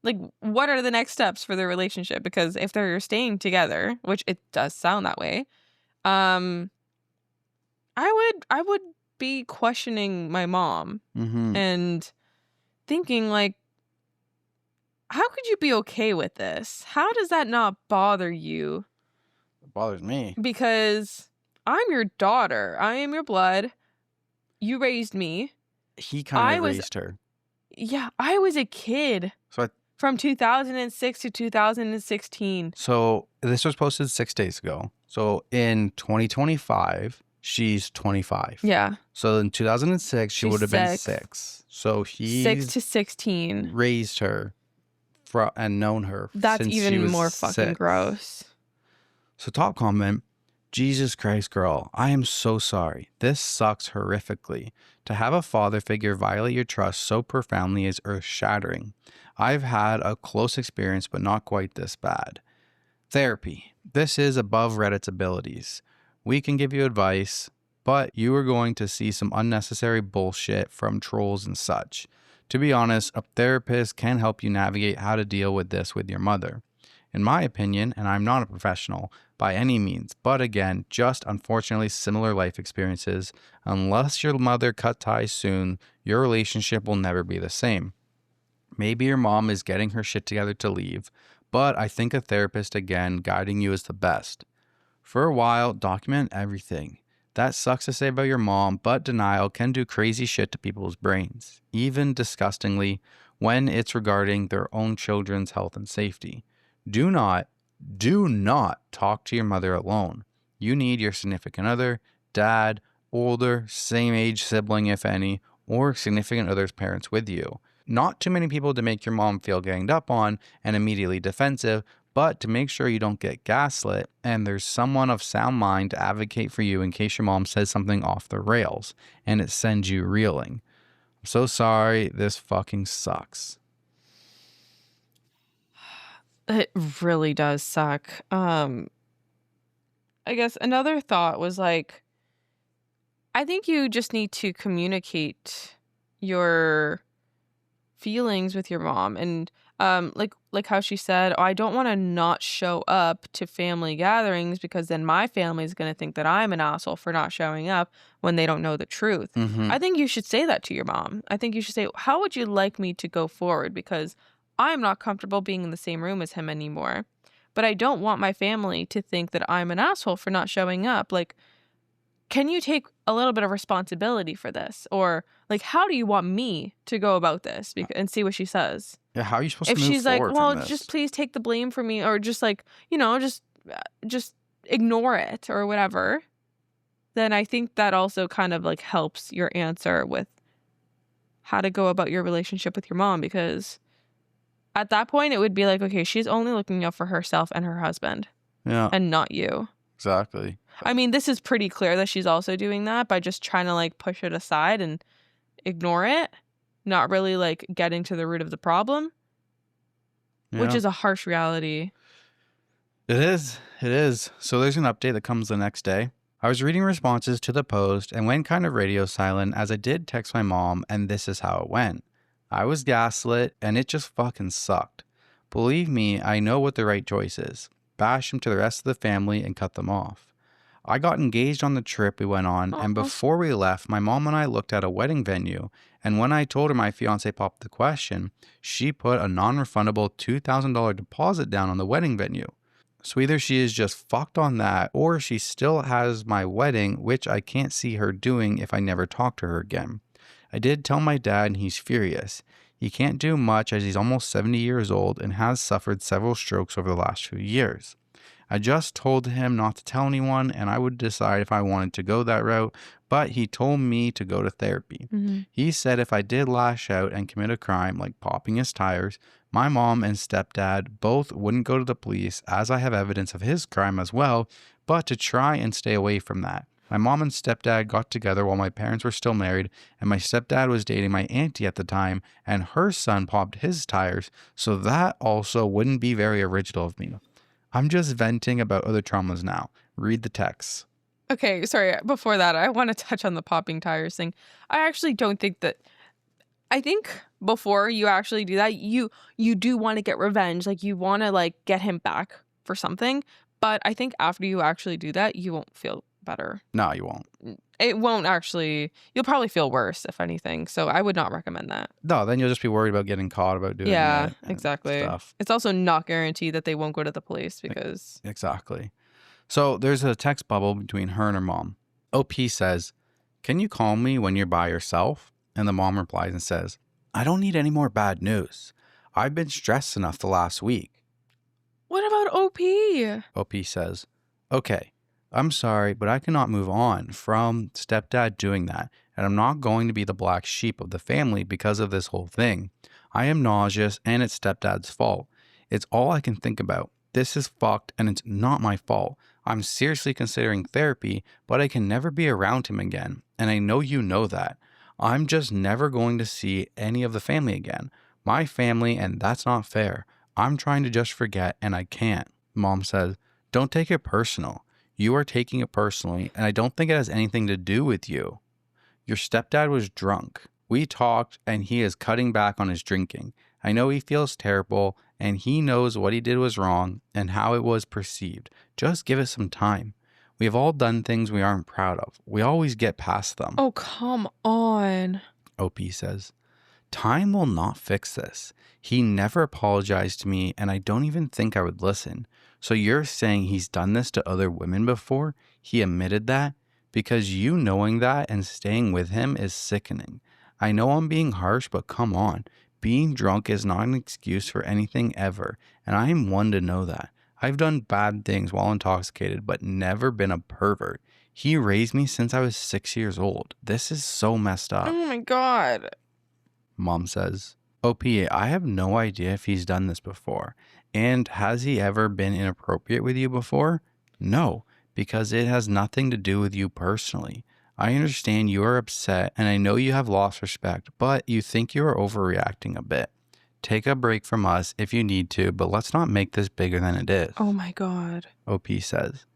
Like, what are the next steps for their relationship? Because if they're staying together, which it does sound that way, I would be questioning my mom and thinking like, how could you be okay with this? How does that not bother you? It bothers me. Because I'm your daughter. I am your blood. You raised me. He kind of raised her. Yeah, I was a kid. From 2006 to 2016. So this was posted 6 days ago. So in 2025, she's 25. Yeah. So in 2006, she would have been 6. So he 6 to 16 raised her and known her. That's since even she was more fucking 6. gross. So top comment, Jesus Christ, girl, I am so sorry. This sucks horrifically. To have a father figure violate your trust so profoundly is earth-shattering. I've had a close experience, but not quite this bad. Therapy. This is above Reddit's abilities. We can give you advice, but you are going to see some unnecessary bullshit from trolls and such. To be honest, a therapist can help you navigate how to deal with this with your mother. In my opinion, and I'm not a professional by any means, but again, just unfortunately similar life experiences, unless your mother cut ties soon, your relationship will never be the same. Maybe your mom is getting her shit together to leave, but I think a therapist, again, guiding you is the best. For a while, document everything. That sucks to say about your mom, but denial can do crazy shit to people's brains, even disgustingly when it's regarding their own children's health and safety. Do not talk to your mother alone. You need your significant other, dad, older, same age sibling if any, or significant other's parents with you. Not too many people to make your mom feel ganged up on and immediately defensive, but to make sure you don't get gaslit and there's someone of sound mind to advocate for you in case your mom says something off the rails and it sends you reeling. I'm so sorry, this fucking sucks. It really does suck. I guess another thought was like, I think you just need to communicate your feelings with your mom, and like how she said, oh, I don't want to not show up to family gatherings because then my family is going to think that I'm an asshole for not showing up when they don't know the truth. I think you should say that to your mom. I think you should say, how would you like me to go forward, because I'm not comfortable being in the same room as him anymore, but I don't want my family to think that I'm an asshole for not showing up. Like, can you take a little bit of responsibility for this? Or like, how do you want me to go about this? And see what she says. Yeah, how are you supposed If to move she's like, forward well, from this? just please take the blame for me, or just like, just ignore it or whatever, then I think that also kind of like helps your answer with how to go about your relationship with your mom, because at that point it would be like, okay, she's only looking out for herself and her husband. Yeah. And not you. Exactly. I mean, this is pretty clear that she's also doing that by just trying to like push it aside and ignore it, not really like getting to the root of the problem, which is a harsh reality. It is. So there's an update that comes the next day. I was reading responses to the post and went kind of radio silent as I did text my mom, and this is how it went. I was gaslit and it just fucking sucked. Believe me, I know what the right choice is. Bash them to the rest of the family and cut them off. I got engaged on the trip we went on, and before we left, my mom and I looked at a wedding venue, and when I told her my fiance popped the question, she put a non-refundable $2,000 deposit down on the wedding venue. So either she is just fucked on that, or she still has my wedding, which I can't see her doing if I never talk to her again. I did tell my dad, and he's furious. He can't do much as he's almost 70 years old and has suffered several strokes over the last few years. I just told him not to tell anyone and I would decide if I wanted to go that route, but he told me to go to therapy. He said if I did lash out and commit a crime like popping his tires, my mom and stepdad both wouldn't go to the police, as I have evidence of his crime as well, but to try and stay away from that. My mom and stepdad got together while my parents were still married, and my stepdad was dating my auntie at the time, and her son popped his tires, so that also wouldn't be very original of me. I'm just venting about other traumas now. Read the text. Okay, sorry. Before that, I want to touch on the popping tires thing. I actually don't think that... I think before you actually do that, you do want to get revenge. Like, you want to, like, get him back for something. But I think after you actually do that, you won't feel better. No, you won't. It won't actually... You'll probably feel worse, if anything. So I would not recommend that. No, then you'll just be worried about getting caught about doing Yeah, exactly. stuff. It's also not guaranteed that they won't go to the police because... Exactly. So there's a text bubble between her and her mom. OP says, "Can you call me when you're by yourself?" And the mom replies and says, "I don't need any more bad news. I've been stressed enough the last week." What about OP? OP says, "Okay, I'm sorry, but I cannot move on from stepdad doing that, and I'm not going to be the black sheep of the family because of this whole thing. I am nauseous, and it's stepdad's fault. It's all I can think about. This is fucked, and it's not my fault. I'm seriously considering therapy, but I can never be around him again, and I know you know that. I'm just never going to see any of the family again. My family, and that's not fair. I'm trying to just forget, and I can't." Mom says, "Don't take it personal. You are taking it personally, and I don't think it has anything to do with you. Your stepdad was drunk. We talked, and he is cutting back on his drinking. I know he feels terrible, and he knows what he did was wrong and how it was perceived. Just give it some time. We have all done things we aren't proud of. We always get past them." Oh, come on. OP says, "Time will not fix this. He never apologized to me, and I don't even think I would listen. So you're saying he's done this to other women before? He admitted that? Because you knowing that and staying with him is sickening. I know I'm being harsh, but come on. Being drunk is not an excuse for anything ever, and I am one to know that. I've done bad things while intoxicated, but never been a pervert. He raised me since I was 6 years old. This is so messed up. Oh my God. Mom says, OP, I have no idea if he's done this before. And has he ever been inappropriate with you before? No, because it has nothing to do with you personally. I understand you are upset and I know you have lost respect, but you think you are overreacting a bit. Take a break from us if you need to, but let's not make this bigger than it is. Oh my God. OP says,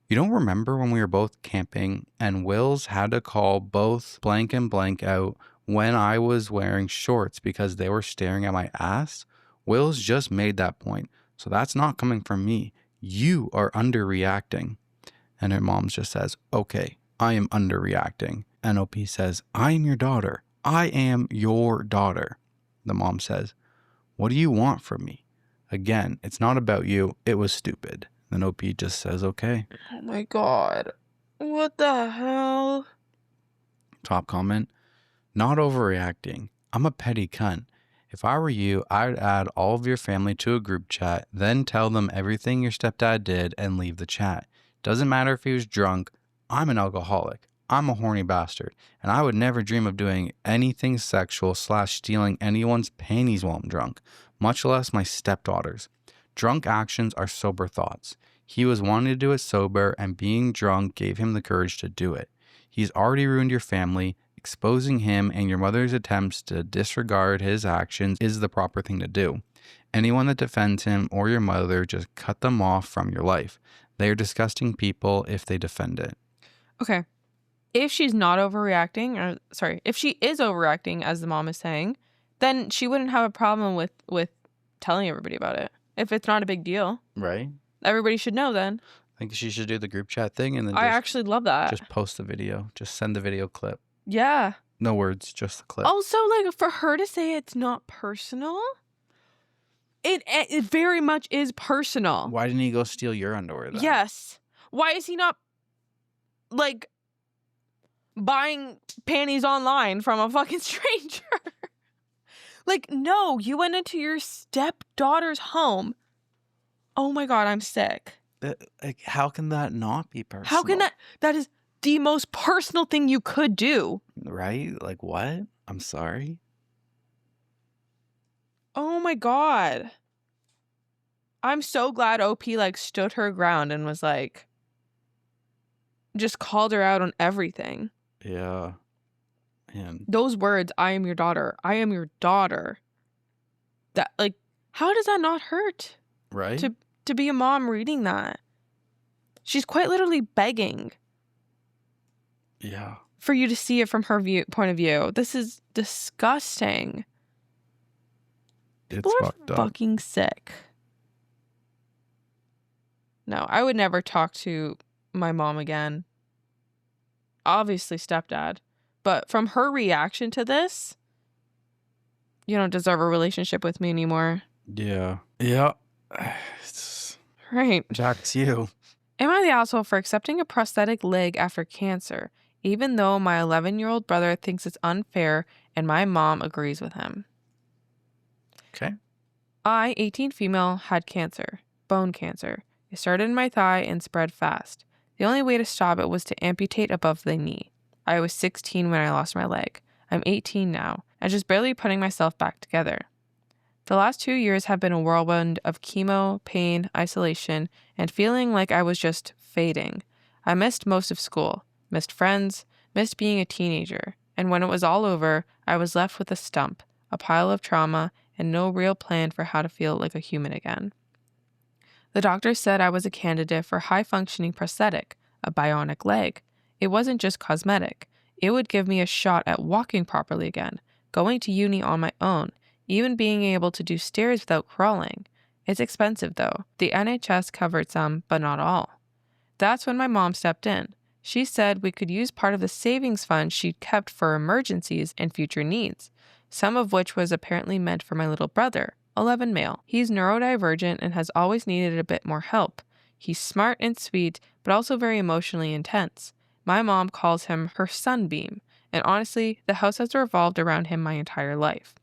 you don't remember when we were both camping and Wills had to call both blank and blank out when I was wearing shorts because they were staring at my ass? Wills just made that point, so that's not coming from me. You are underreacting. And her mom just says, okay, I am underreacting. And OP says, I am your daughter. I am your daughter. The mom says, what do you want from me? Again, it's not about you. It was stupid. Then OP just says, okay. Oh my God. What the hell? Top comment, not overreacting. I'm a petty cunt. If I were you, I'd add all of your family to a group chat, then tell them everything your stepdad did and leave the chat. Doesn't matter if he was drunk. I'm an alcoholic. I'm a horny bastard. And I would never dream of doing anything sexual / stealing anyone's panties while I'm drunk, much less my stepdaughter's. Drunk actions are sober thoughts. He was wanting to do it sober, and being drunk gave him the courage to do it. He's already ruined your family. Exposing him and your mother's attempts to disregard his actions is the proper thing to do. Anyone that defends him or your mother, just cut them off from your life. They are disgusting people if they defend it. Okay. If she's not overreacting, if she is overreacting, as the mom is saying, then she wouldn't have a problem with telling everybody about it. If it's not a big deal. Right? Everybody should know then. I think she should do the group chat thing and then I actually love that. Just post the video. Just send the video clip. Yeah. No words, just the clip. Also, like, for her to say it's not personal, it very much is personal. Why didn't he go steal your underwear then? Yes. Why is he not, like, buying panties online from a fucking stranger? Like, no, you went into your stepdaughter's home. Oh my God, I'm sick. Like, how can that not be personal? How can that is the most personal thing you could do. Right? Like, what? I'm sorry. Oh my God. I'm so glad OP like stood her ground and was like, just called her out on everything. Yeah. Man. Those words, I am your daughter. I am your daughter. That, like, how does that not hurt? Right? To be a mom reading that. She's quite literally begging. Yeah. For you to see it from her point of view. This is disgusting. It's fucked up. Fucking sick. No, I would never talk to my mom again. Obviously stepdad. But from her reaction to this, you don't deserve a relationship with me anymore. Yeah. Yeah. Right. Jack's you. Am I the asshole for accepting a prosthetic leg after cancer, even though my 11-year-old brother thinks it's unfair and my mom agrees with him? Okay. I, 18 female, had cancer, bone cancer. It started in my thigh and spread fast. The only way to stop it was to amputate above the knee. I was 16 when I lost my leg. I'm 18 now, and just barely putting myself back together. The last 2 years have been a whirlwind of chemo, pain, isolation, and feeling like I was just fading. I missed most of school, missed friends, missed being a teenager, and when it was all over, I was left with a stump, a pile of trauma, and no real plan for how to feel like a human again. The doctor said I was a candidate for high-functioning prosthetic, a bionic leg. It wasn't just cosmetic. It would give me a shot at walking properly again, going to uni on my own, even being able to do stairs without crawling. It's expensive though. The NHS covered some, but not all. That's when my mom stepped in. She said we could use part of the savings fund she'd kept for emergencies and future needs, some of which was apparently meant for my little brother, 11 male. He's neurodivergent and has always needed a bit more help. He's smart and sweet, but also very emotionally intense. My mom calls him her sunbeam, and honestly, the house has revolved around him my entire life.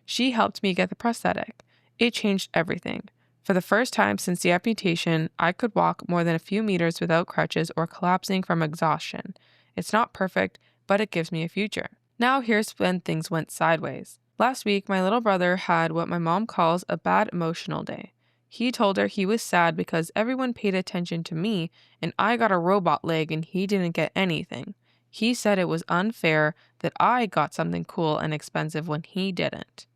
She helped me get the prosthetic. It changed everything. For the first time since the amputation, I could walk more than a few meters without crutches or collapsing from exhaustion. It's not perfect, but it gives me a future. Now here's when things went sideways. Last week, my little brother had what my mom calls a bad emotional day. He told her he was sad because everyone paid attention to me and I got a robot leg and he didn't get anything. He said it was unfair that I got something cool and expensive when he didn't.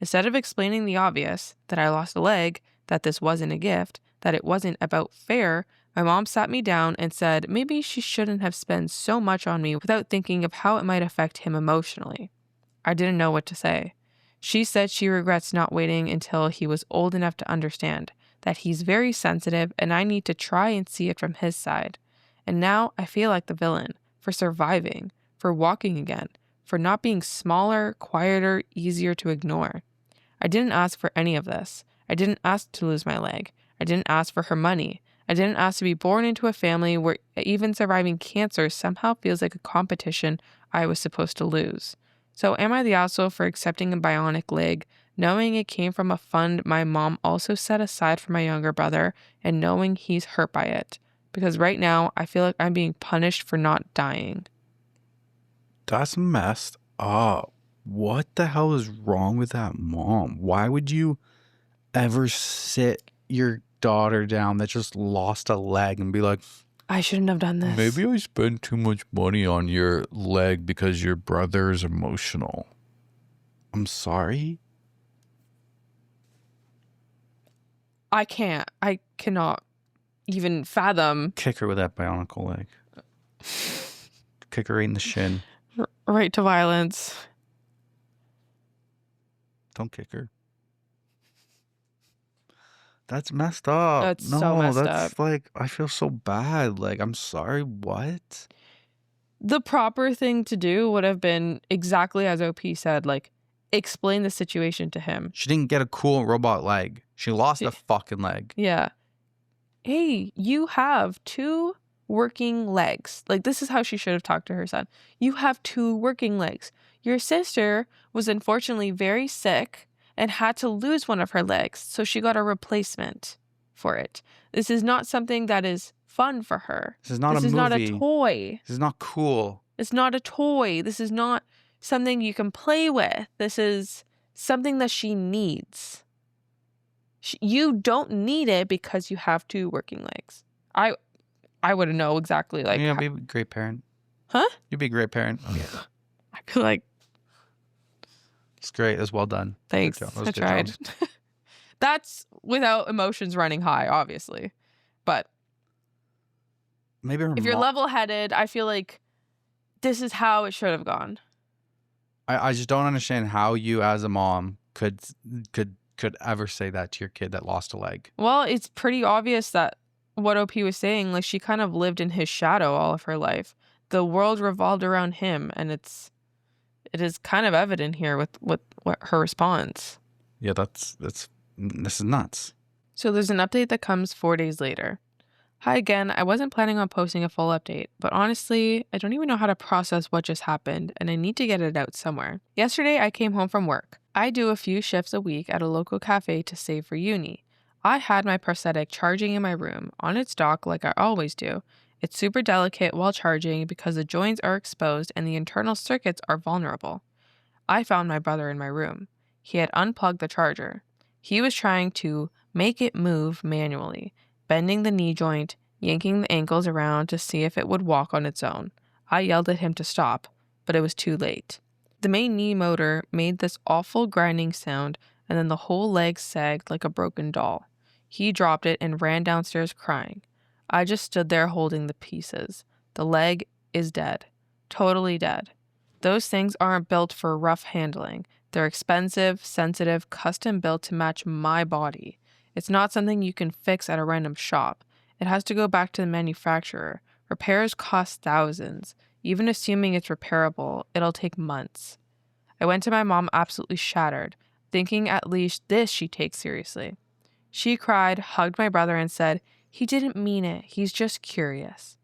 Instead of explaining the obvious, that I lost a leg, that this wasn't a gift, that it wasn't about fair, my mom sat me down and said maybe she shouldn't have spent so much on me without thinking of how it might affect him emotionally. I didn't know what to say. She said she regrets not waiting until he was old enough to understand, that he's very sensitive and I need to try and see it from his side. And now I feel like the villain, for surviving, for walking again, for not being smaller, quieter, easier to ignore. I didn't ask for any of this. I didn't ask to lose my leg. I didn't ask for her money. I didn't ask to be born into a family where even surviving cancer somehow feels like a competition I was supposed to lose. So am I the asshole for accepting a bionic leg, knowing it came from a fund my mom also set aside for my younger brother, and knowing he's hurt by it? Because right now, I feel like I'm being punished for not dying. That's messed up. What the hell is wrong with that mom? Why would you ever sit your daughter down that just lost a leg and be like, I shouldn't have done this. maybe I spent too much money on your leg because your brother is emotional. I'm sorry? I cannot even fathom. Kick her with that bionicle leg. Kick her right in the shin. Right to violence. Don't kick her. That's messed up. That's so messed up. Like, I feel so bad. Like, I'm sorry. What? The proper thing to do would have been exactly as OP said, like, explain the situation to him. She didn't get a cool robot leg. She lost a fucking leg. Yeah. Hey, you have 2 working legs. Like, this is how she should have talked to her son. You have 2 working legs. Your sister was unfortunately very sick and had to lose one of her legs, so she got a replacement for it. This is not something that is fun for her. This is not a movie. This is not a toy. This is not cool. It's not a toy. This is not something you can play with. This is something that she needs. You don't need it because you have 2 working legs. I wouldn't know exactly like. Yeah, be a great parent. Huh? You'd be a great parent. I'd be like, it's great. It's well done. thanks. I tried. That's without emotions running high, obviously. But maybe if you're level-headed, I feel like this is how it should have gone. I just don't understand how you as a mom could ever say that to your kid that lost a leg. Well, it's pretty obvious that what OP was saying, like, she kind of lived in his shadow all of her life. The world revolved around him, and it is kind of evident here with what her response. Yeah, this is nuts. So there's an update that comes 4 days later. Hi again, I wasn't planning on posting a full update, but honestly, I don't even know how to process what just happened, and I need to get it out somewhere. Yesterday, I came home from work. I do a few shifts a week at a local cafe to save for uni. I had my prosthetic charging in my room, on its dock like I always do. It's super delicate while charging because the joints are exposed and the internal circuits are vulnerable. I found my brother in my room. He had unplugged the charger. He was trying to make it move manually, bending the knee joint, yanking the ankles around to see if it would walk on its own. I yelled at him to stop, but it was too late. The main knee motor made this awful grinding sound, and then the whole leg sagged like a broken doll. He dropped it and ran downstairs crying. I just stood there holding the pieces. The leg is dead. Totally dead. Those things aren't built for rough handling. They're expensive, sensitive, custom built to match my body. It's not something you can fix at a random shop. It has to go back to the manufacturer. Repairs cost thousands. Even assuming it's repairable, it'll take months. I went to my mom absolutely shattered, thinking at least this she'd take seriously. She cried, hugged my brother, and said, "He didn't mean it. He's just curious."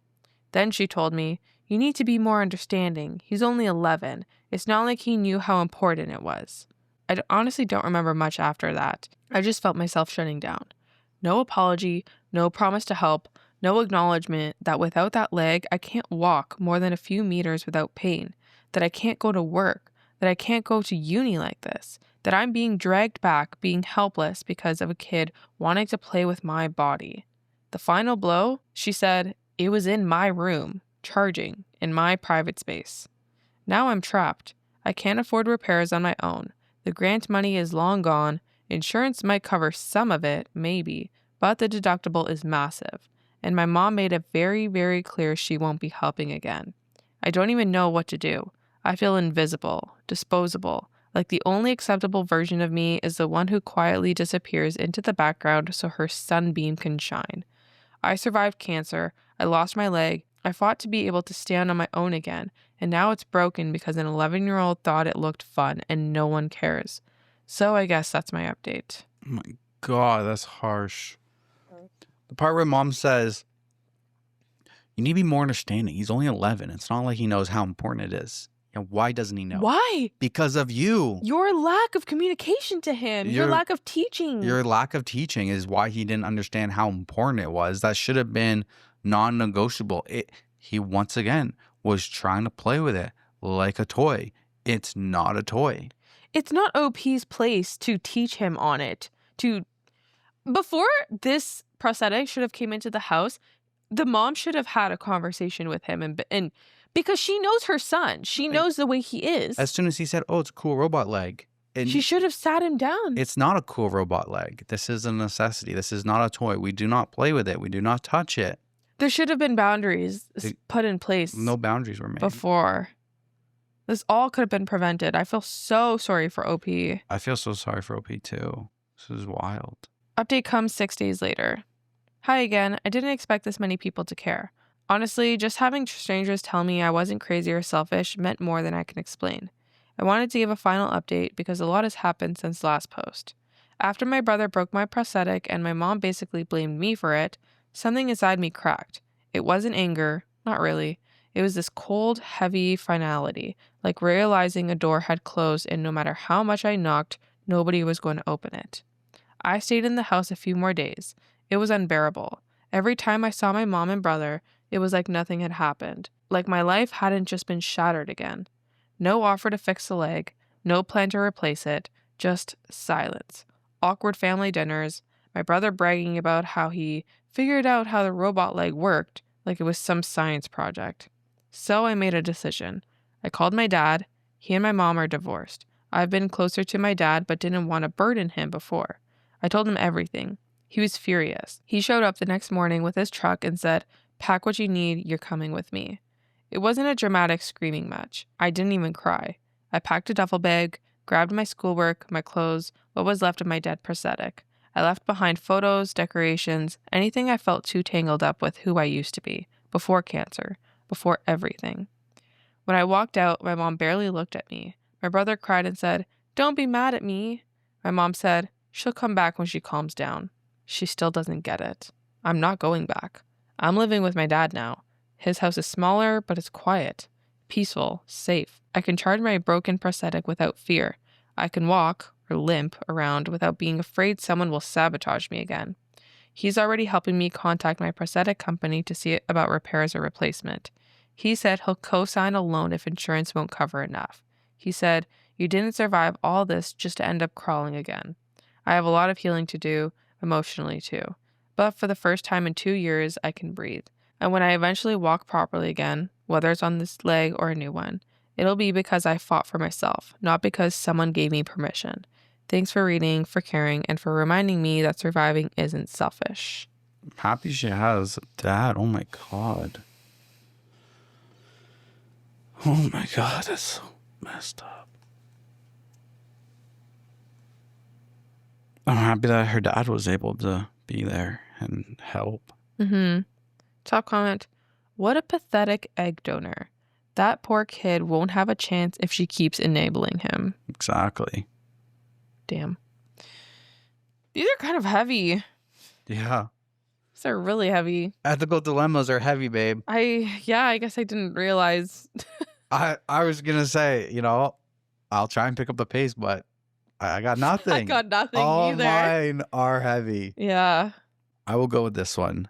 Then she told me, "You need to be more understanding. He's only 11. It's not like he knew how important it was." I honestly don't remember much after that. I just felt myself shutting down. No apology, no promise to help, no acknowledgement that without that leg, I can't walk more than a few meters without pain, that I can't go to work, that I can't go to uni like this, that I'm being dragged back, being helpless because of a kid wanting to play with my body. The final blow, she said, it was in my room, charging, in my private space. Now I'm trapped. I can't afford repairs on my own. The grant money is long gone. Insurance might cover some of it, maybe, but the deductible is massive. And my mom made it very, very clear she won't be helping again. I don't even know what to do. I feel invisible, disposable, like the only acceptable version of me is the one who quietly disappears into the background so her sunbeam can shine. I survived cancer. I lost my leg. I fought to be able to stand on my own again, and now it's broken because an 11-year-old thought it looked fun and no one cares. So I guess that's my update. Oh my God, that's harsh. The part where mom says, you need to be more understanding. He's only 11. It's not like he knows how important it is. You know, why doesn't he know? Why? Because of you. Your lack of communication to him. Your lack of teaching. Your lack of teaching is why he didn't understand how important it was. That should have been non-negotiable. He, once again, was trying to play with it like a toy. It's not a toy. It's not OP's place to teach him on it. Before this prosthetic should have came into the house, the mom should have had a conversation with him and because she knows her son. She knows the way he is. As soon as he said, oh, it's a cool robot leg. And she should have sat him down. It's not a cool robot leg. This is a necessity. This is not a toy. We do not play with it. We do not touch it. There should have been boundaries put in place. No boundaries were made. Before. This all could have been prevented. I feel so sorry for OP. I feel so sorry for OP too. This is wild. Update comes 6 days later. Hi again. I didn't expect this many people to care. Honestly, just having strangers tell me I wasn't crazy or selfish meant more than I can explain. I wanted to give a final update because a lot has happened since last post. After my brother broke my prosthetic and my mom basically blamed me for it, something inside me cracked. It wasn't anger, not really. It was this cold, heavy finality, like realizing a door had closed and no matter how much I knocked, nobody was going to open it. I stayed in the house a few more days. It was unbearable. Every time I saw my mom and brother, it was like nothing had happened, like my life hadn't just been shattered again. No offer to fix the leg, no plan to replace it, just silence. Awkward family dinners, my brother bragging about how he figured out how the robot leg worked, like it was some science project. So I made a decision. I called my dad. He and my mom are divorced. I've been closer to my dad but didn't want to burden him before. I told him everything. He was furious. He showed up the next morning with his truck and said, "Pack what you need, you're coming with me." It wasn't a dramatic screaming match. I didn't even cry. I packed a duffel bag, grabbed my schoolwork, my clothes, what was left of my dead prosthetic. I left behind photos, decorations, anything I felt too tangled up with who I used to be, before cancer, before everything. When I walked out, my mom barely looked at me. My brother cried and said, "Don't be mad at me." My mom said, "She'll come back when she calms down." She still doesn't get it. I'm not going back. I'm living with my dad now. His house is smaller, but it's quiet, peaceful, safe. I can charge my broken prosthetic without fear. I can walk, or limp, around without being afraid someone will sabotage me again. He's already helping me contact my prosthetic company to see about repairs or replacement. He said he'll co-sign a loan if insurance won't cover enough. He said, "You didn't survive all this just to end up crawling again." I have a lot of healing to do, emotionally too. But for the first time in 2 years, I can breathe. And when I eventually walk properly again, whether it's on this leg or a new one, it'll be because I fought for myself, not because someone gave me permission. Thanks for reading, for caring, and for reminding me that surviving isn't selfish. I'm happy she has a dad. Oh my God. Oh my God, that's so messed up. I'm happy that her dad was able to be there and help. Top comment, what a pathetic egg donor. That poor kid won't have a chance if she keeps enabling him. Exactly. Damn. These are kind of heavy. Yeah. These are really heavy. Ethical dilemmas are heavy, babe. I guess I didn't realize. I was going to say, I'll try and pick up the pace, but I got nothing. I got nothing All either. mine are heavy. Yeah. I will go with this one.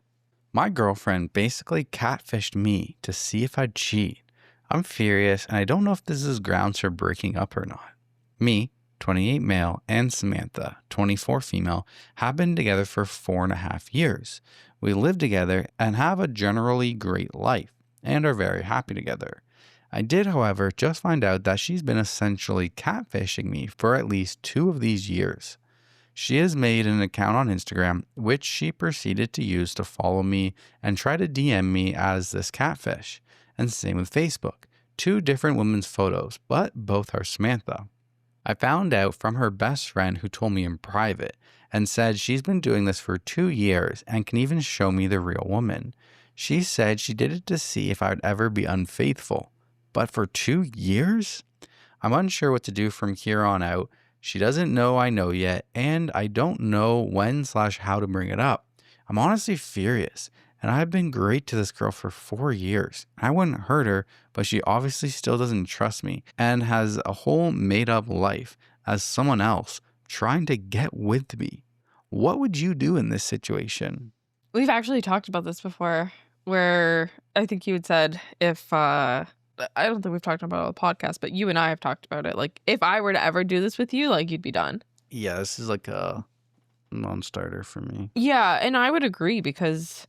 My girlfriend basically catfished me to see if I'd cheat. I'm furious, and I don't know if this is grounds for breaking up or not. Me, 28 male, and Samantha, 24 female, have been together for 4.5 years. We live together and have a generally great life, and are very happy together. I did, however, just find out that she's been essentially catfishing me for at least 2 of these years. She has made an account on Instagram, which she proceeded to use to follow me and try to DM me as this catfish. And same with Facebook. 2 different women's photos, but both are Samantha. I found out from her best friend who told me in private and said she's been doing this for 2 years and can even show me the real woman. She said she did it to see if I would ever be unfaithful. But for 2 years? I'm unsure what to do from here on out. She doesn't know I know yet, and I don't know when/how to bring it up. I'm honestly furious, and I've been great to this girl for 4 years. I wouldn't hurt her, but she obviously still doesn't trust me and has a whole made-up life as someone else trying to get with me. What would you do in this situation? We've actually talked about this before, where I think you had said if... I don't think we've talked about it on the podcast, but you and I have talked about it. Like, if I were to ever do this with you, like, you'd be done. Yeah, this is like a non-starter for me. Yeah, and I would agree because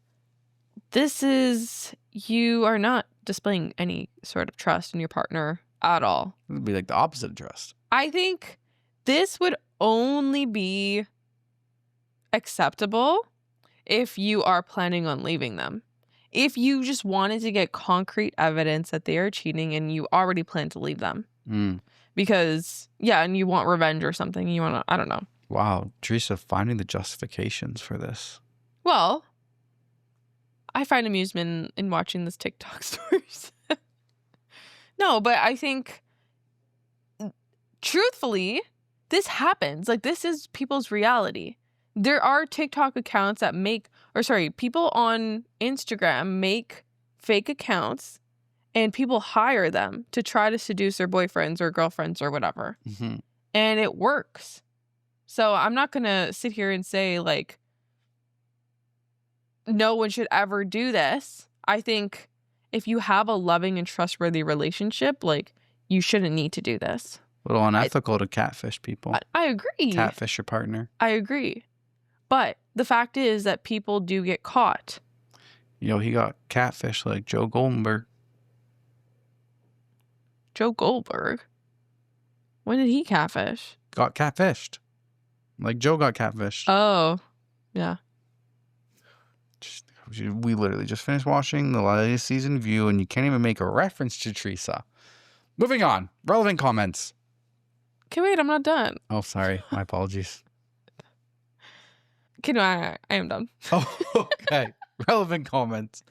you are not displaying any sort of trust in your partner at all. It would be like the opposite of trust. I think this would only be acceptable if you are planning on leaving them. If you just wanted to get concrete evidence that they are cheating and you already plan to leave them. Because, yeah, and you want revenge or something. You want to, I don't know. Wow, Teresa finding the justifications for this. Well, I find amusement in watching this TikTok stories. No, but I think, truthfully, this happens. Like, this is people's reality. There are TikTok accounts that people on Instagram make fake accounts and people hire them to try to seduce their boyfriends or girlfriends or whatever. Mm-hmm. And it works. So I'm not going to sit here and say, like, no one should ever do this. I think if you have a loving and trustworthy relationship, like, you shouldn't need to do this. A little unethical to catfish people. I agree. Catfish your partner. I agree. But the fact is that people do get caught. He got catfished like Joe Goldberg. Joe Goldberg? When did he catfish? Got catfished. Like Joe got catfished. Oh, yeah. We literally just finished watching the latest season of You, and you can't even make a reference to Teresa. Moving on. Relevant comments. Okay, wait, I'm not done. Oh, sorry. My apologies. Okay, no, I am done. Oh, okay. Relevant comments.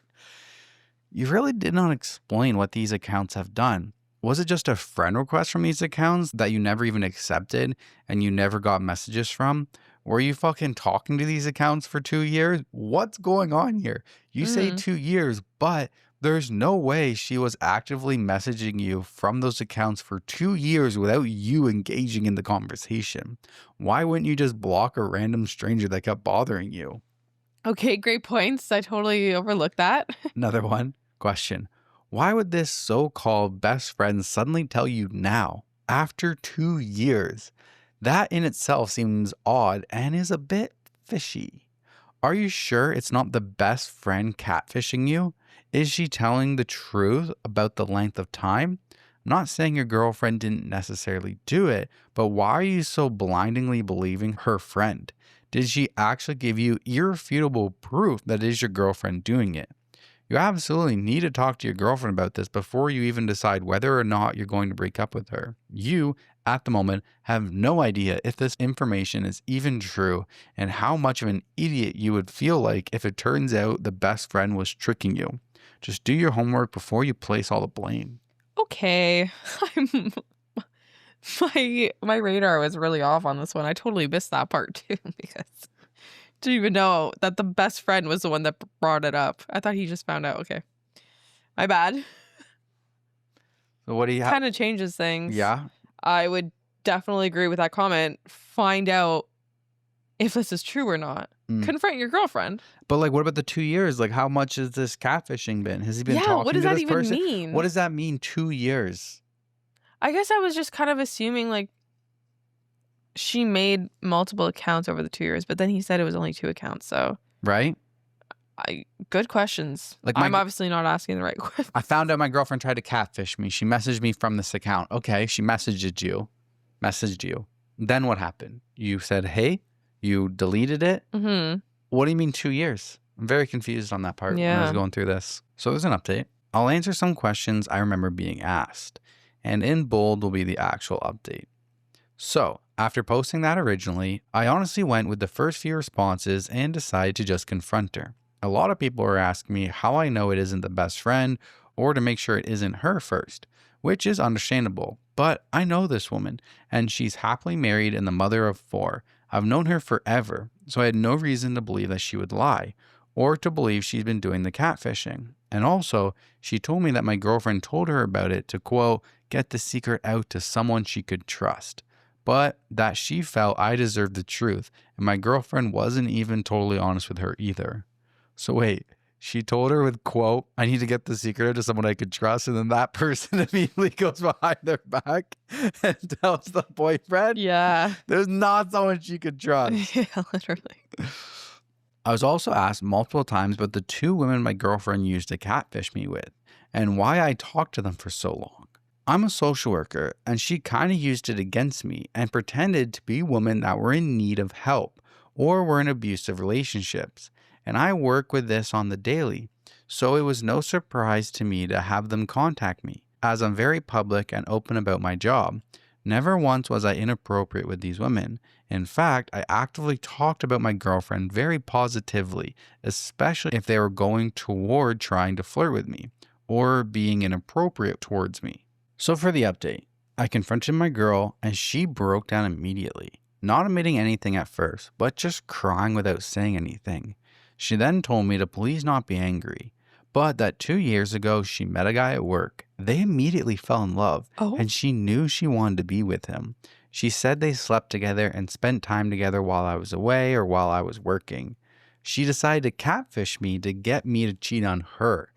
You really did not explain what these accounts have done. Was it just a friend request from these accounts that you never even accepted and you never got messages from? Were you fucking talking to these accounts for 2 years? What's going on here? You say 2 years, but there's no way she was actively messaging you from those accounts for 2 years without you engaging in the conversation. Why wouldn't you just block a random stranger that kept bothering you? Okay, great points. I totally overlooked that. Another one. Question. Why would this so-called best friend suddenly tell you now, after 2 years? That in itself seems odd and is a bit fishy. Are you sure it's not the best friend catfishing you? Is she telling the truth about the length of time? I'm not saying your girlfriend didn't necessarily do it, but why are you so blindingly believing her friend? Did she actually give you irrefutable proof that it is your girlfriend doing it? You absolutely need to talk to your girlfriend about this before you even decide whether or not you're going to break up with her. You, at the moment, have no idea if this information is even true and how much of an idiot you would feel like if it turns out the best friend was tricking you. Just do your homework before you place all the blame. Okay. My radar was really off on this one. I totally missed that part too because I didn't even know that the best friend was the one that brought it up. I thought he just found out. Okay. My bad. So what do you have? Kind of changes things. Yeah. I would definitely agree with that comment. Find out if this is true or not. Confront your girlfriend. But like, what about the 2 years? Like, how much has this catfishing been? Has he been talking what does to that this even person? mean? What does that mean, 2 years? I guess I was just kind of assuming like she made multiple accounts over the 2 years, but then he said it was only 2 accounts. So right. Good questions. Like I'm obviously not asking the right questions. I found out my girlfriend tried to catfish me. She messaged me from this account. Okay, she messaged you. Then what happened? You said, hey, you deleted it? Mm-hmm. What do you mean 2 years? I'm very confused on that part when I was going through this. So there's an update. I'll answer some questions I remember being asked. And in bold will be the actual update. So after posting that originally, I honestly went with the first few responses and decided to just confront her. A lot of people are asking me how I know it isn't the best friend or to make sure it isn't her first, which is understandable. But I know this woman, and she's happily married and the mother of 4. I've known her forever, so I had no reason to believe that she would lie or to believe she's been doing the catfishing. And also, she told me that my girlfriend told her about it to, quote, get the secret out to someone she could trust. But that she felt I deserved the truth, and my girlfriend wasn't even totally honest with her either. So wait, she told her with, quote, I need to get the secret out to someone I could trust, and then that person immediately goes behind their back and tells the boyfriend? Yeah. There's not someone she could trust. Yeah, literally. I was also asked multiple times about the 2 women my girlfriend used to catfish me with, and why I talked to them for so long. I'm a social worker, and she kind of used it against me and pretended to be women that were in need of help or were in abusive relationships. And I work with this on the daily, so it was no surprise to me to have them contact me, as I'm very public and open about my job. Never once was I inappropriate with these women. In fact, I actively talked about my girlfriend very positively, especially if they were going toward trying to flirt with me or being inappropriate towards me. So for the update, I confronted my girl and she broke down immediately, not admitting anything at first, but just crying without saying anything. She then told me to please not be angry, but that 2 years ago she met a guy at work. They immediately fell in love, and she knew she wanted to be with him. She said they slept together and spent time together while I was away or while I was working. She decided to catfish me to get me to cheat on her,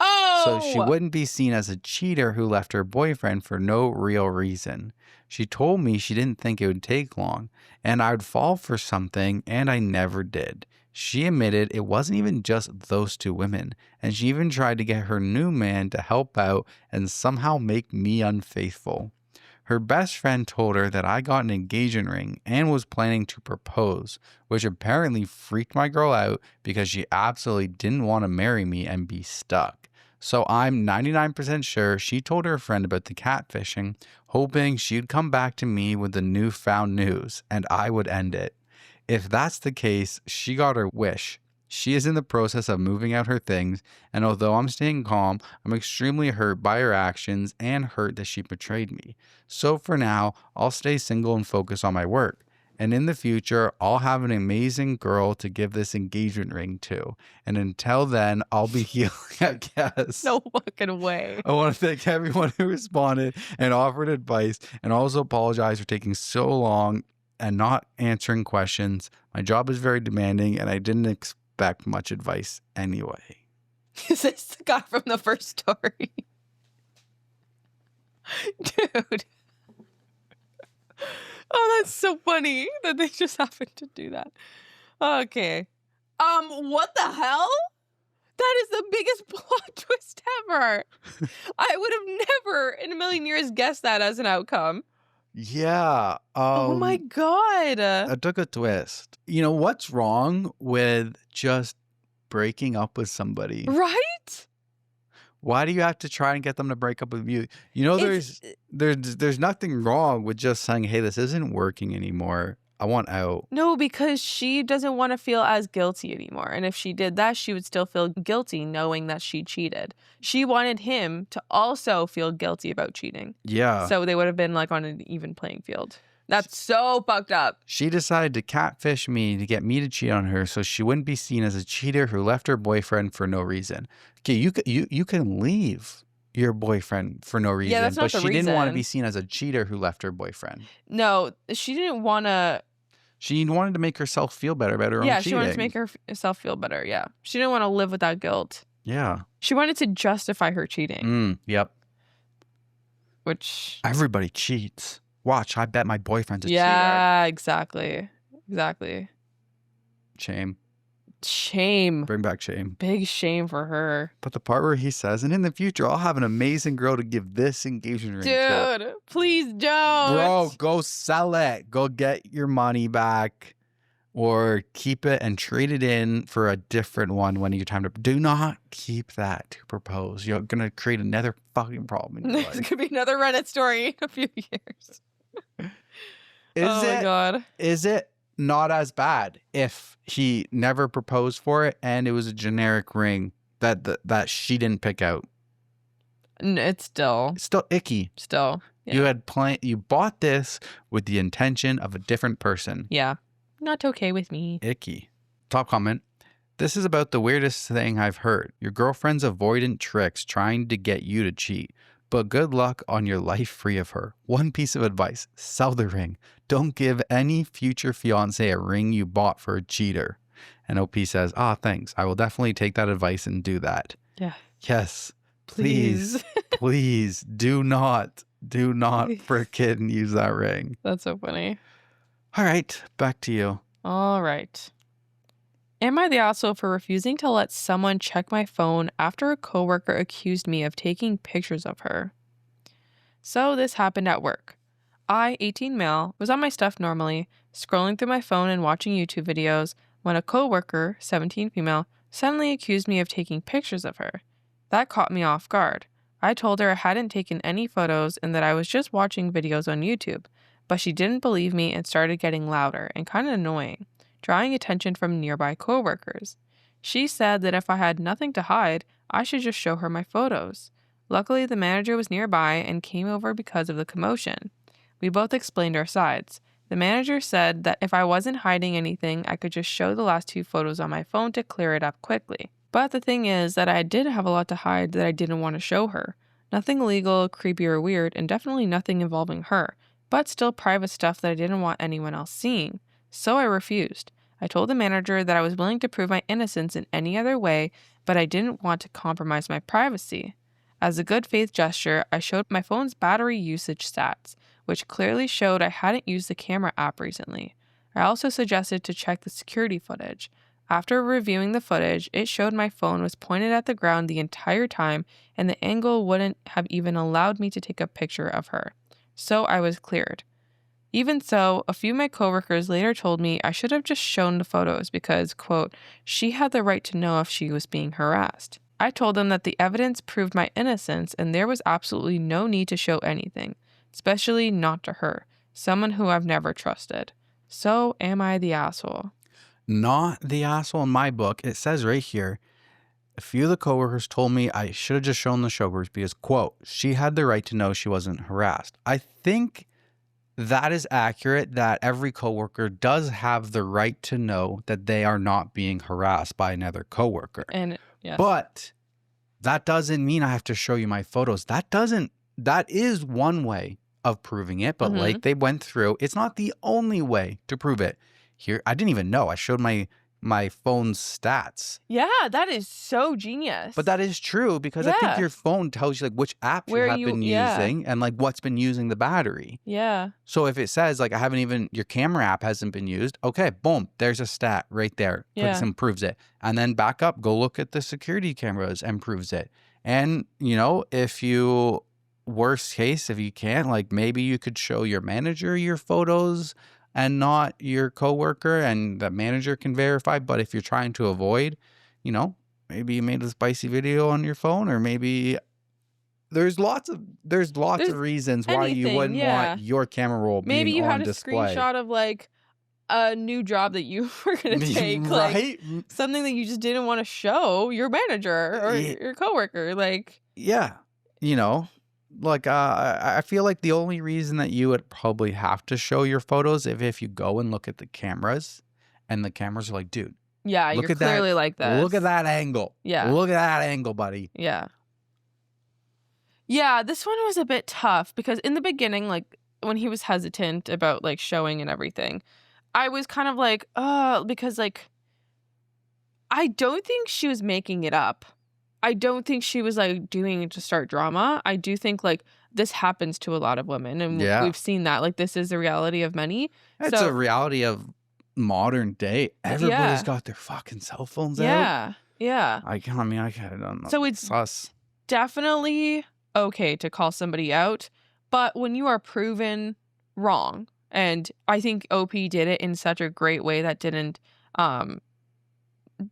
so she wouldn't be seen as a cheater who left her boyfriend for no real reason. She told me she didn't think it would take long, and I would fall for something, and I never did. She admitted it wasn't even just those 2 women, and she even tried to get her new man to help out and somehow make me unfaithful. Her best friend told her that I got an engagement ring and was planning to propose, which apparently freaked my girl out because she absolutely didn't want to marry me and be stuck. So I'm 99% sure she told her friend about the catfishing, hoping she'd come back to me with the newfound news and I would end it. If that's the case, she got her wish. She is in the process of moving out her things, and although I'm staying calm, I'm extremely hurt by her actions and hurt that she betrayed me. So for now, I'll stay single and focus on my work. And in the future, I'll have an amazing girl to give this engagement ring to. And until then, I'll be healing, I guess. No fucking way. I want to thank everyone who responded and offered advice, and also apologize for taking so long and not answering questions. My job is very demanding, and I didn't expect much advice anyway. Is this the guy from the first story? Dude. Oh, that's so funny that they just happened to do that. Okay. What the hell? That is the biggest plot twist ever. I would have never in a million years guessed that as an outcome. Yeah. Oh my God. It took a twist. You know, what's wrong with just breaking up with somebody? Right? Why do you have to try and get them to break up with you? You know, there's nothing wrong with just saying, hey, this isn't working anymore. I want out. No, because she doesn't want to feel as guilty anymore. And if she did that, she would still feel guilty knowing that she cheated. She wanted him to also feel guilty about cheating. Yeah. So they would have been like on an even playing field. That's so fucked up. She decided to catfish me to get me to cheat on her so she wouldn't be seen as a cheater who left her boyfriend for no reason. Okay, you can leave your boyfriend for no reason. Yeah, that's not but the she didn't want to reason. be seen as a cheater who left her boyfriend. No, she didn't want to She wanted to make herself feel better about her own cheating. She wanted to make herself feel better. Yeah. She didn't want to live with that guilt. Yeah. She wanted to justify her cheating. Yep. Which... Everybody cheats. Watch, I bet my boyfriend's a cheater. Yeah, exactly. Exactly. Shame. Shame. Bring back shame. Big shame for her. But the part where he says, and in the future, I'll have an amazing girl to give this engagement ring to. Dude, please don't. Bro, go sell it. Go get your money back or keep it and trade it in for a different one when you time to. Do not keep that to propose. You're going to create another fucking problem in your life. There's going to be another Reddit story in a few years. My God. Is it not as bad if he never proposed for it and it was a generic ring that she didn't pick out? It's still icky. Still. Yeah. You bought this with the intention of a different person. Yeah. Not okay with me. Icky. Top comment. This is about the weirdest thing I've heard. Your girlfriend's avoidant tricks trying to get you to cheat. But good luck on your life free of her. One piece of advice. Sell the ring. Don't give any future fiance a ring you bought for a cheater. And OP says, thanks. I will definitely take that advice and do that. Yeah. Yes. Please. Please do not frickin' use that ring. That's so funny. All right. Back to you. All right. Am I the asshole for refusing to let someone check my phone after a coworker accused me of taking pictures of her? So this happened at work. I, 18 male, was on my stuff normally, scrolling through my phone and watching YouTube videos when a coworker, 17 female, suddenly accused me of taking pictures of her. That caught me off guard. I told her I hadn't taken any photos and that I was just watching videos on YouTube, but she didn't believe me and started getting louder and kind of annoying, drawing attention from nearby coworkers. She said that if I had nothing to hide, I should just show her my photos. Luckily, the manager was nearby and came over because of the commotion. We both explained our sides. The manager said that if I wasn't hiding anything, I could just show the last 2 photos on my phone to clear it up quickly. But the thing is that I did have a lot to hide that I didn't want to show her. Nothing illegal, creepy, or weird, and definitely nothing involving her, but still private stuff that I didn't want anyone else seeing. So I refused. I told the manager that I was willing to prove my innocence in any other way, but I didn't want to compromise my privacy. As a good faith gesture, I showed my phone's battery usage stats, which clearly showed I hadn't used the camera app recently. I also suggested to check the security footage. After reviewing the footage, it showed my phone was pointed at the ground the entire time and the angle wouldn't have even allowed me to take a picture of her. So I was cleared. Even so, a few of my coworkers later told me I should have just shown the photos because, quote, she had the right to know if she was being harassed. I told them that the evidence proved my innocence and there was absolutely no need to show anything, especially not to her, someone who I've never trusted. So am I the asshole? Not the asshole in my book. It says right here, a few of the coworkers told me I should have just shown the showers because, quote, she had the right to know she wasn't harassed. I think that is accurate, that every coworker does have the right to know that they are not being harassed by another coworker. And yes. But that doesn't mean I have to show you my photos. That is one way of proving it, but like they went through, it's not the only way to prove it. Here, I didn't even know. I showed my phone's stats. Yeah, that is so genius. But that is true because I think your phone tells you like which apps you have been using and like what's been using the battery. Yeah. So if it says like your camera app hasn't been used, okay, boom, there's a stat right there. Clicks and proves it. And then back up, go look at the security cameras and proves it. And worst case, if you can't, like maybe you could show your manager your photos and not your coworker, and the manager can verify. But if you're trying to avoid, maybe you made a spicy video on your phone, or maybe there's lots of reasons why you wouldn't want your camera roll being on display. Maybe you had a screenshot of like a new job that you were going to take, right? Like something that you just didn't want to show your manager or your coworker, like Like, I feel like the only reason that you would probably have to show your photos if you go and look at the cameras and the cameras are like, dude. Yeah, you're clearly like this. Look at that angle. Yeah. Look at that angle, buddy. Yeah. Yeah, this one was a bit tough because in the beginning, like when he was hesitant about like showing and everything, I was kind of like, because like, I don't think she was making it up. I don't think she was like doing it to start drama. I do think like this happens to a lot of women, and we've seen that. Like, this is the reality of many. It's a reality of modern day. Everybody's got their fucking cell phones out. Yeah. I don't know. So it's sus. Definitely okay to call somebody out, but when you are proven wrong, and I think OP did it in such a great way that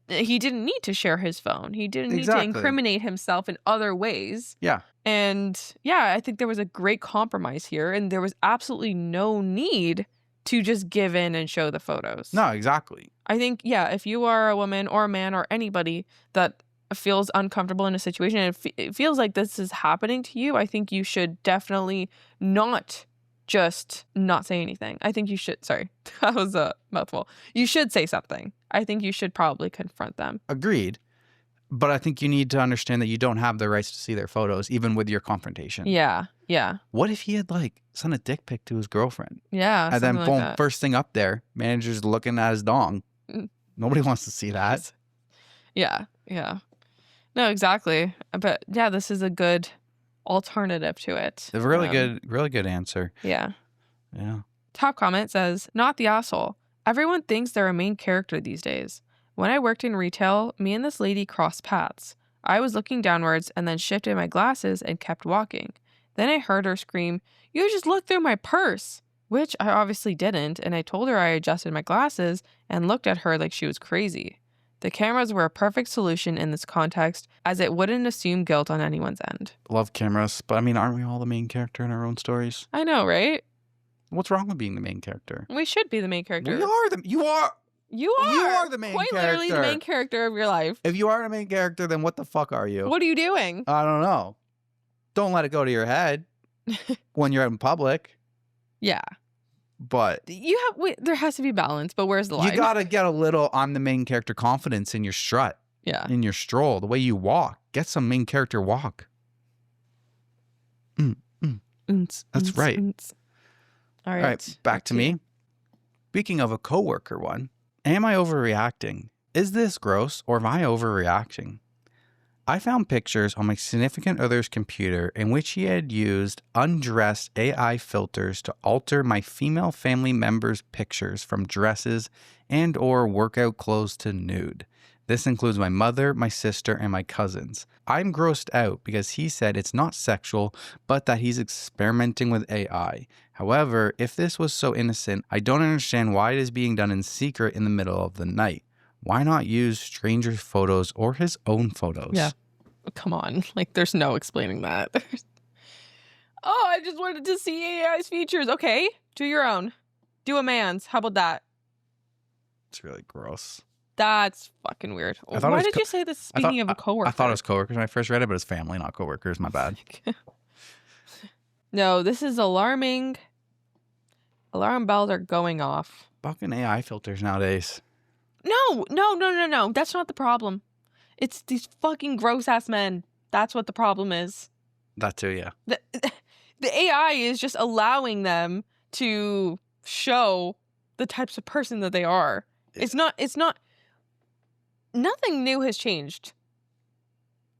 he didn't need to share his phone. He didn't need to incriminate himself in other ways. Yeah. And yeah, I think there was a great compromise here, and there was absolutely no need to just give in and show the photos. No, exactly. I think, yeah, if you are a woman or a man or anybody that feels uncomfortable in a situation and it feels like this is happening to you, I think you should definitely not just not say anything. I think you should, sorry, that was a mouthful. You should say something. I think you should probably confront them. Agreed. But I think you need to understand that you don't have the rights to see their photos, even with your confrontation. Yeah. What if he had like sent a dick pic to his girlfriend? Yeah. And then boom, first thing up there, manager's looking at his dong. Nobody wants to see that. Yeah. No, exactly. But yeah, this is a good alternative to it. A really good answer. Yeah. Yeah. Top comment says, not the asshole. Everyone thinks they're a main character these days. When I worked in retail, me and this lady crossed paths. I was looking downwards and then shifted my glasses and kept walking. Then I heard her scream, "You just looked through my purse," which I obviously didn't, and I told her I adjusted my glasses and looked at her like she was crazy. The cameras were a perfect solution in this context, as it wouldn't assume guilt on anyone's end. Love cameras, but I mean, aren't we all the main character in our own stories? I know, right? What's wrong with being the main character? We should be the main character. You are the main quite character. literally the main character of your life. If you are the main character, then what the fuck are you? What are you doing? I don't know. Don't let it go to your head when you're out in public. Yeah. But there has to be balance, but where's the line? You gotta get a little I'm the main character confidence in your strut. Yeah. In your stroll, the way you walk. Get some main character walk. That's right. All right, back to me. Speaking of a coworker one, am I overreacting? Is this gross or am I overreacting? I found pictures on my significant other's computer in which he had used undressed AI filters to alter my female family members' pictures from dresses and or workout clothes to nude. This includes my mother, my sister, and my cousins. I'm grossed out because he said it's not sexual, but that he's experimenting with AI. However, if this was so innocent, I don't understand why it is being done in secret in the middle of the night. Why not use strangers' photos or his own photos? Yeah. Come on. Like, there's no explaining that. I just wanted to see AI's features. Okay, do your own. Do a man's. How about that? It's really gross. That's fucking weird. Why did you say this speaking of a coworker? I thought it was coworkers when I first read it, but it's family, not coworkers. My bad. No, this is alarming. Alarm bells are going off. Fucking AI filters nowadays. No. That's not the problem. It's these fucking gross-ass men. That's what the problem is. That too, yeah. The AI is just allowing them to show the types of person that they are. Yeah. It's not... Nothing new has changed.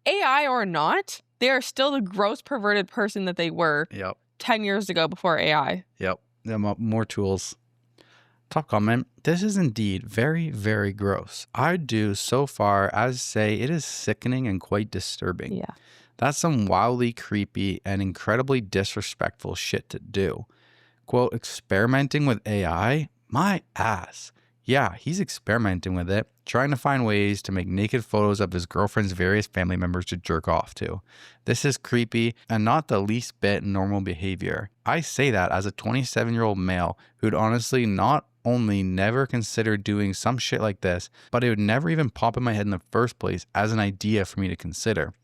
AI or not, they are still the gross, perverted person that they were 10 years ago before AI. Yep. More tools. Top comment. This is indeed very, very gross. I'd do so far as say it is sickening and quite disturbing. Yeah. That's some wildly creepy and incredibly disrespectful shit to do. Quote, experimenting with AI? My ass. Yeah, he's experimenting with it, trying to find ways to make naked photos of his girlfriend's various family members to jerk off to. This is creepy and not the least bit normal behavior. I say that as a 27-year-old male who'd honestly not only never considered doing some shit like this, but it would never even pop in my head in the first place as an idea for me to consider.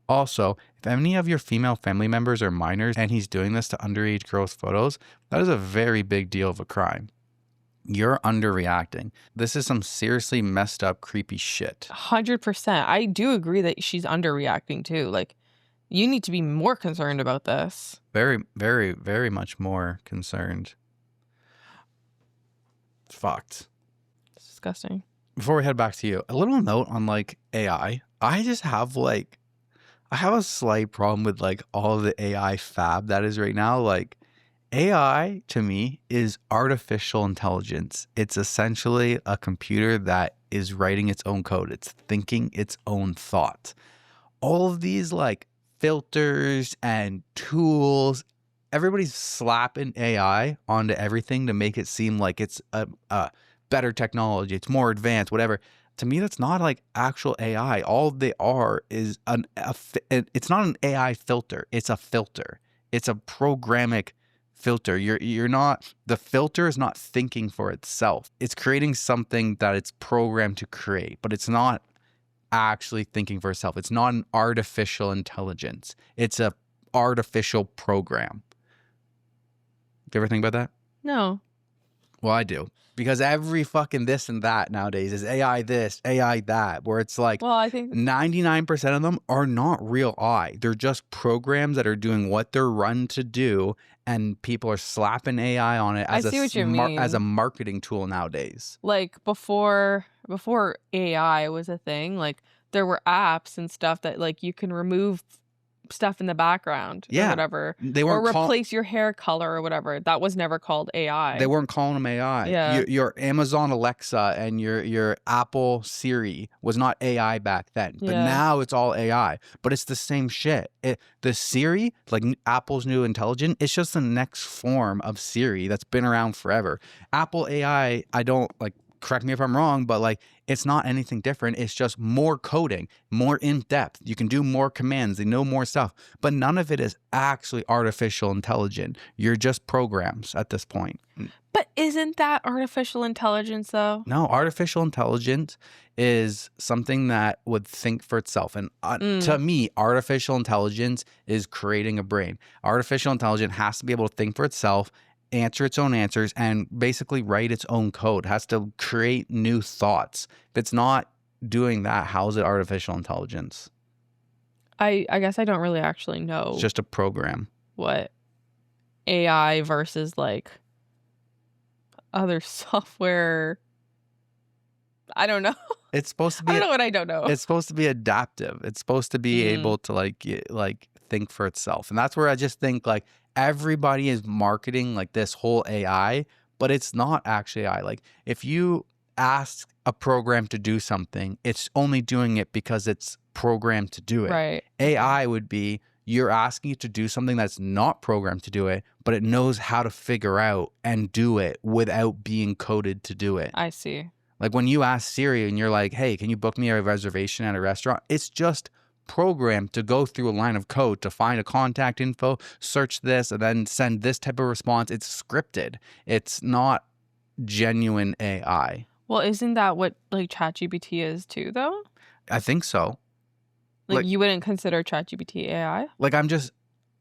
Also, if any of your female family members are minors and he's doing this to underage girls' photos, that is a very big deal of a crime. You're underreacting. This is some seriously messed up, creepy shit. 100%. I do agree that she's underreacting too. Like, you need to be more concerned about this. Very, very, very much more concerned. It's fucked. It's disgusting. Before we head back to you, a little note on like AI. I just have like, I have a slight problem with like all of the AI fab that is right now. Like AI to me is artificial intelligence. It's essentially a computer that is writing its own code. It's thinking its own thoughts. All of these like filters and tools, everybody's slapping AI onto everything to make it seem like it's a better technology. It's more advanced, whatever. To me, that's not like actual AI. All they are is it's not an AI filter. It's a filter. It's a programmatic filter. You're not, the filter is not thinking for itself. It's creating something that it's programmed to create, but it's not actually thinking for itself. It's not an artificial intelligence. It's a artificial program. Do you ever think about that? No. Well, I do. Because every fucking this and that nowadays is AI this, AI that, where it's like, well, I think 99% of them are not real AI. They're just programs that are doing what they're run to do, and people are slapping AI on it as as a marketing tool nowadays. Like before AI was a thing, like there were apps and stuff that like you can remove stuff in the background or whatever, they weren't or replace your hair color or whatever. That was never called AI. They weren't calling them AI. Yeah. Your Amazon Alexa and your Apple Siri was not AI back then, but now it's all AI. But it's the same shit. The Siri, like Apple's new intelligent, it's just the next form of Siri that's been around forever. Apple AI, I don't like. Correct me if I'm wrong, but like it's not anything different. It's just more coding, more in depth. You can do more commands. They know more stuff, but none of it is actually artificial intelligence. You're just programs at this point. But isn't that artificial intelligence though? No, artificial intelligence is something that would think for itself. And to me, artificial intelligence is creating a brain. Artificial intelligence has to be able to think for itself, answer its own answers, and basically write its own code. It has to create new thoughts. If it's not doing that, how is it artificial intelligence? I guess I don't really actually know. It's just a program. What AI versus like other software. I don't know. It's supposed to be. I don't know what I don't know. It's supposed to be adaptive. It's supposed to be able to like think for itself, and that's where I just think like everybody is marketing like this whole AI, but it's not actually AI. Like if you ask a program to do something, it's only doing it because it's programmed to do it. Right. AI would be you're asking it to do something that's not programmed to do it, but it knows how to figure out and do it without being coded to do it. I see. Like when you ask Siri and you're like, hey, can you book me a reservation at a restaurant? It's just programmed to go through a line of code to find a contact info, search this, and then send this type of response. It's scripted. It's not genuine AI. Well, isn't that what like ChatGPT is too, though? I think so. Like you wouldn't consider ChatGPT AI? Like I'm just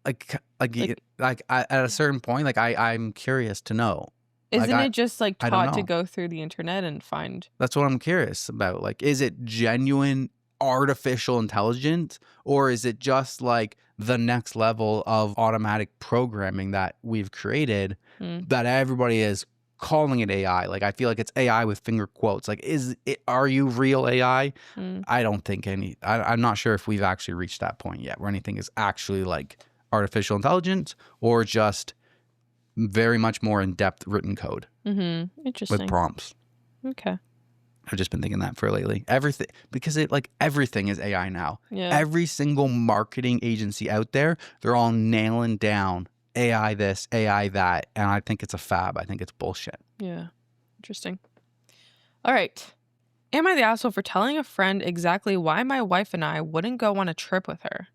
like at a certain point, like I'm curious to know. Isn't it just like taught to go through the internet and find? That's what I'm curious about. Like, is it genuine artificial intelligence, or is it just like the next level of automatic programming that we've created that everybody is calling it AI? Like I feel like it's AI with finger quotes. Like are you real AI? I don't think I'm not sure if we've actually reached that point yet where anything is actually like artificial intelligence or just very much more in-depth written code. Interesting. With prompts. Okay. I've just been thinking that for lately. Everything, because everything is AI now. Yeah. Every single marketing agency out there, they're all nailing down AI this, AI that, and I think it's a fab. I think it's bullshit. Yeah. Interesting. All right. Am I the asshole for telling a friend exactly why my wife and I wouldn't go on a trip with her?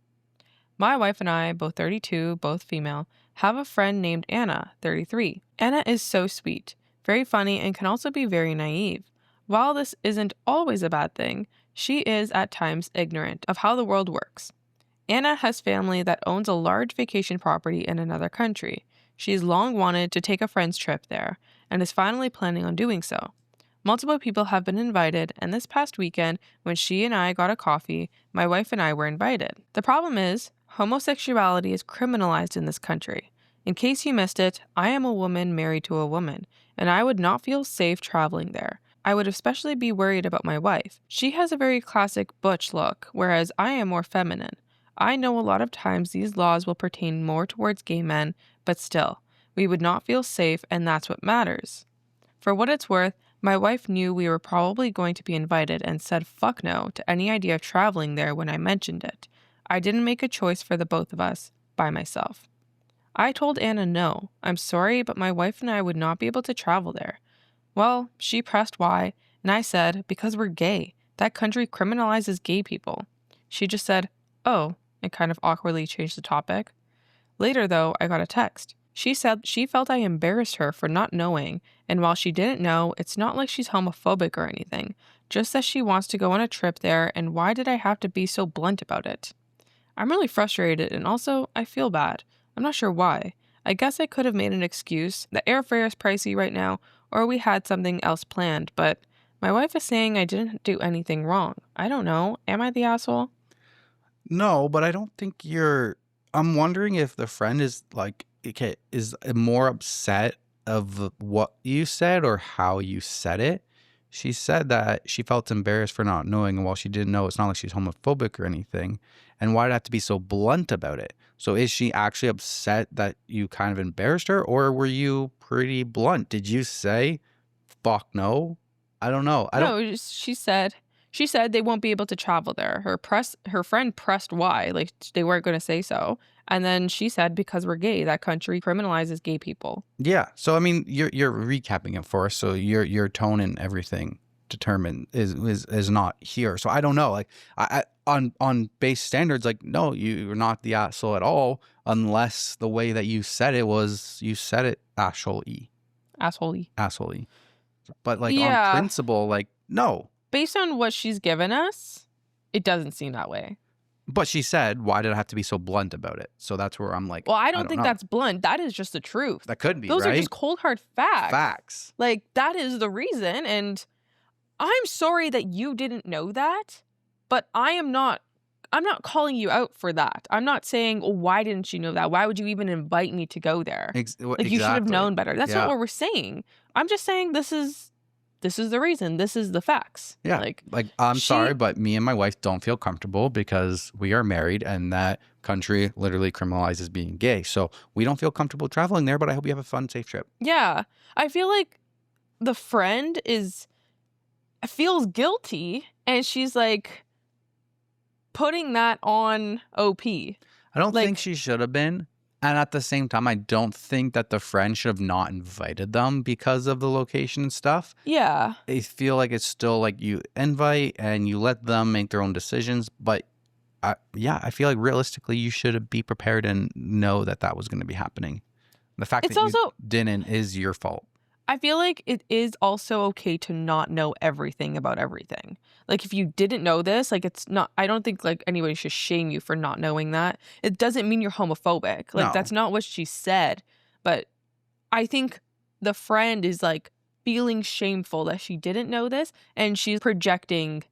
My wife and I, both 32, both female, have a friend named Anna, 33. Anna is so sweet, very funny, and can also be very naive. While this isn't always a bad thing, she is at times ignorant of how the world works. Anna has family that owns a large vacation property in another country. She's long wanted to take a friend's trip there and is finally planning on doing so. Multiple people have been invited, and this past weekend, when she and I got a coffee, my wife and I were invited. The problem is, homosexuality is criminalized in this country. In case you missed it, I am a woman married to a woman, and I would not feel safe traveling there. I would especially be worried about my wife. She has a very classic butch look, whereas I am more feminine. I know a lot of times these laws will pertain more towards gay men, but still, we would not feel safe, and that's what matters. For what it's worth, my wife knew we were probably going to be invited and said fuck no to any idea of traveling there when I mentioned it. I didn't make a choice for the both of us by myself. I told Anna no, I'm sorry, but my wife and I would not be able to travel there. Well, she pressed why, and I said, because we're gay. That country criminalizes gay people. She just said, oh, and kind of awkwardly changed the topic. Later, though, I got a text. She said she felt I embarrassed her for not knowing, and while she didn't know, it's not like she's homophobic or anything, just that she wants to go on a trip there, and why did I have to be so blunt about it? I'm really frustrated, and also, I feel bad. I'm not sure why. I guess I could have made an excuse. The airfare is pricey right now, or we had something else planned, but my wife is saying I didn't do anything wrong. I don't know. Am I the asshole? No, but I don't think you're... I'm wondering if the friend is like, okay, is more upset of what you said or how you said it. She said that she felt embarrassed for not knowing, and while she didn't know, it's not like she's homophobic or anything. And why did I have to be so blunt about it? So is she actually upset that you kind of embarrassed her, or were you pretty blunt? Did you say, fuck no? I don't know. No, she said they won't be able to travel there. Her friend pressed why, like they weren't going to say so. And then she said, because we're gay, that country criminalizes gay people. Yeah. So, I mean, you're recapping it for us. So your tone and everything determined is not here. So I don't know. Like I on base standards, like, no, you're not the asshole at all, unless the way that you said it was, you said it asshole-y. Asshole-y. But like on principle, like, no. Based on what she's given us, it doesn't seem that way. But she said, why did I have to be so blunt about it? So that's where I'm like, well, I don't think that's blunt. That is just the truth. That could be, Those right? are just cold, hard facts. Facts. Like, that is the reason. And I'm sorry that you didn't know that, but I'm not calling you out for that. I'm not saying, oh, why didn't you know that? Why would you even invite me to go there? Like, you should have known better. That's not what we're saying. I'm just saying this is the reason. This is the facts. Yeah. Like I'm sorry, but me and my wife don't feel comfortable because we are married and that country literally criminalizes being gay. So we don't feel comfortable traveling there, but I hope you have a fun, safe trip. Yeah. I feel like the friend feels guilty and she's like putting that on OP. I don't think she should have been. And at the same time, I don't think that the friend should have not invited them because of the location and stuff. Yeah. I feel like it's still like you invite and you let them make their own decisions. But I feel like realistically, you should be prepared and know that was going to be happening. The fact that you didn't is your fault. I feel like it is also okay to not know everything about everything. Like, if you didn't know this, like, it's not, I don't think, like, anybody should shame you for not knowing that. It doesn't mean you're homophobic. Like, that's not what she said. But I think the friend is, like, feeling shameful that she didn't know this, and she's projecting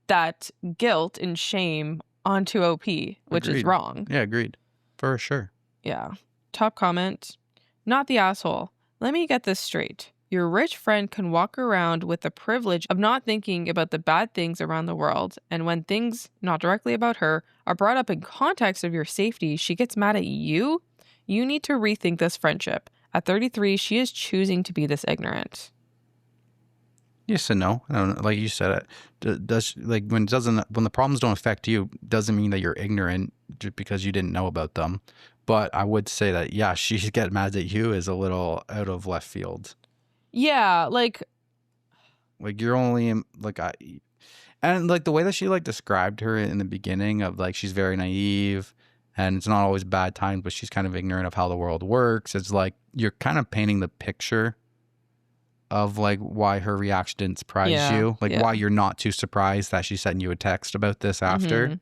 that guilt and shame onto OP, which is wrong. Yeah, agreed. For sure. Yeah. Top comment. Not the asshole. Let me get this straight. Your rich friend can walk around with the privilege of not thinking about the bad things around the world, and when things, not directly about her, are brought up in context of your safety, she gets mad at you? You need to rethink this friendship. At 33, she is choosing to be this ignorant. Yes and no. I don't know. Like you said, does like when the problems don't affect you, doesn't mean that you're ignorant just because you didn't know about them. But I would say that, yeah, she get mad at you is a little out of left field. Yeah, like you're only like and like the way that she like described her in the beginning of like she's very naive and it's not always bad times, but she's kind of ignorant of how the world works. It's like you're kind of painting the picture of like why her reaction didn't surprise you, like why you're not too surprised that she sent you a text about this after.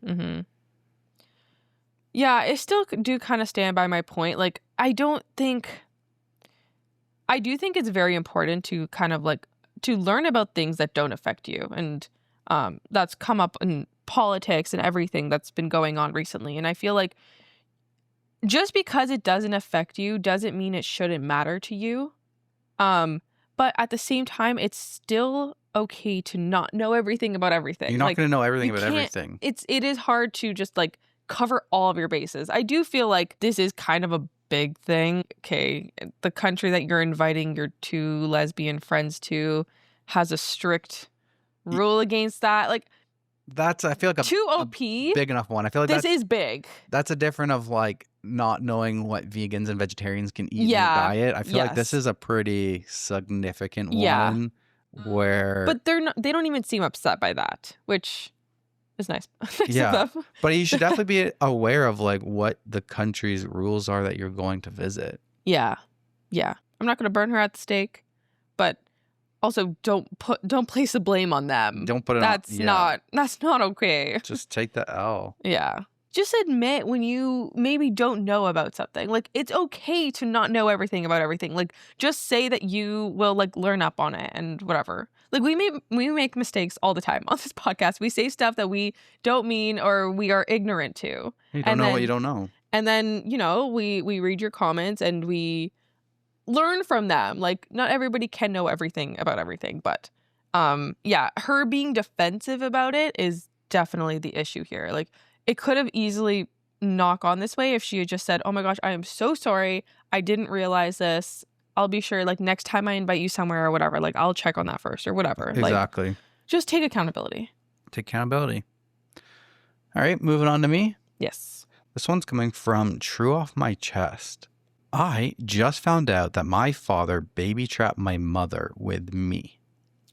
Yeah, I still do kind of stand by my point. Like, I do think it's very important to kind of like to learn about things that don't affect you. And that's come up in politics and everything that's been going on recently. And I feel like just because it doesn't affect you doesn't mean it shouldn't matter to you. But at the same time, it's still okay to not know everything about everything. You're not going to know everything you about can't- everything. It is hard to just like cover all of your bases. I do feel like this is kind of a big thing. Okay, the country that you're inviting your 2 lesbian friends to has a strict rule against that. Like, That's, I feel like too a OP. big enough one. I feel like This is big. that's a different of like not knowing what vegans and vegetarians can eat in Yeah. their diet. I feel like this Yes. is a pretty significant Yeah. one where. But they don't even seem upset by that, which is nice. Nice of Yeah. them. But you should definitely be aware of like what the country's rules are that you're going to visit. Yeah. Yeah. I'm not going to burn her at the stake, but also don't place the blame on them. Don't put it That's on. that's not okay. Just take the L. Yeah. Just admit when you maybe don't know about something. Like, it's okay to not know everything about everything. Like, just say that you will like learn up on it and whatever. Like, we make mistakes all the time on this podcast. We say stuff that we don't mean or we are ignorant to. You don't know what you don't know. And then, we read your comments and we learn from them. Like, not everybody can know everything about everything, but yeah, her being defensive about it is definitely the issue here. Like, it could have easily not gone this way if she had just said, "Oh my gosh, I am so sorry. I didn't realize this. I'll be sure, like, next time I invite you somewhere or whatever, like, I'll check on that first or whatever." Exactly. Like, just take accountability. Take accountability. All right, moving on to me. Yes. This one's coming from True Off My Chest. I just found out that my father baby trapped my mother with me.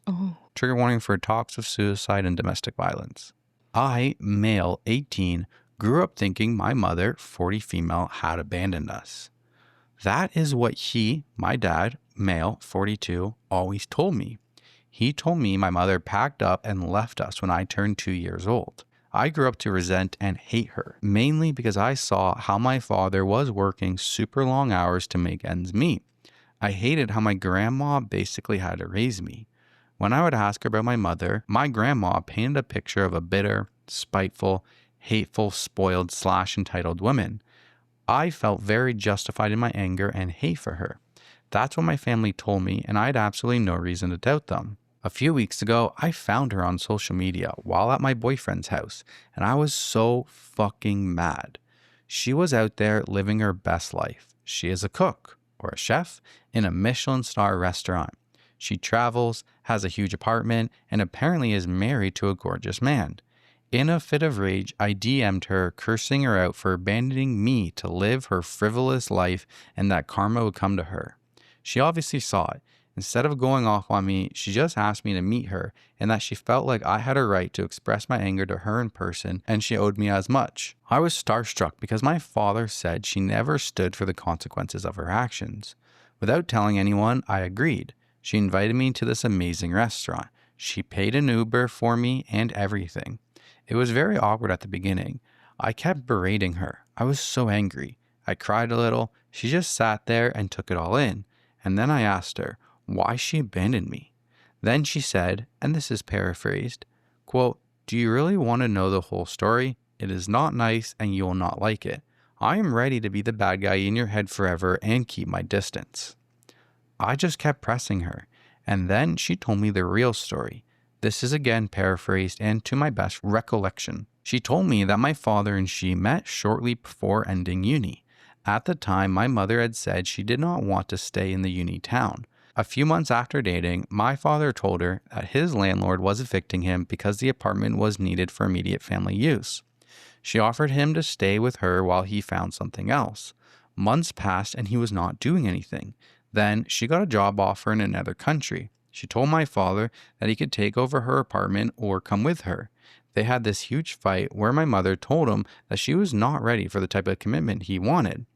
Oh. Trigger warning for talks of suicide and domestic violence. I, male, 18, grew up thinking my mother, 40 female, had abandoned us. That is what he, my dad, male, 42, always told me. He told me my mother packed up and left us when I turned 2 years old. I grew up to resent and hate her, mainly because I saw how my father was working super long hours to make ends meet. I hated how my grandma basically had to raise me. When I would ask her about my mother, my grandma painted a picture of a bitter, spiteful, hateful, spoiled / entitled woman. I felt very justified in my anger and hate for her. That's what my family told me, and I had absolutely no reason to doubt them. A few weeks ago, I found her on social media while at my boyfriend's house, and I was so fucking mad. She was out there living her best life. She is a cook, or a chef, in a Michelin star restaurant. She travels, has a huge apartment, and apparently is married to a gorgeous man. In a fit of rage, I DM'd her, cursing her out for abandoning me to live her frivolous life and that karma would come to her. She obviously saw it. Instead of going off on me, she just asked me to meet her and that she felt like I had a right to express my anger to her in person and she owed me as much. I was starstruck because my father said she never stood for the consequences of her actions. Without telling anyone, I agreed. She invited me to this amazing restaurant. She paid an Uber for me and everything. It was very awkward at the beginning. I kept berating her. I was so angry. I cried a little. She just sat there and took it all in. And then I asked her why she abandoned me. Then she said, and this is paraphrased, quote, "Do you really want to know the whole story? It is not nice and you will not like it. I am ready to be the bad guy in your head forever and keep my distance." I just kept pressing her, and then she told me the real story. This is again paraphrased and to my best recollection. She told me that my father and she met shortly before ending uni. At the time, my mother had said she did not want to stay in the uni town. A few months after dating, my father told her that his landlord was evicting him because the apartment was needed for immediate family use. She offered him to stay with her while he found something else. Months passed and he was not doing anything. Then she got a job offer in another country. She told my father that he could take over her apartment or come with her. They had this huge fight where my mother told him that she was not ready for the type of commitment he wanted.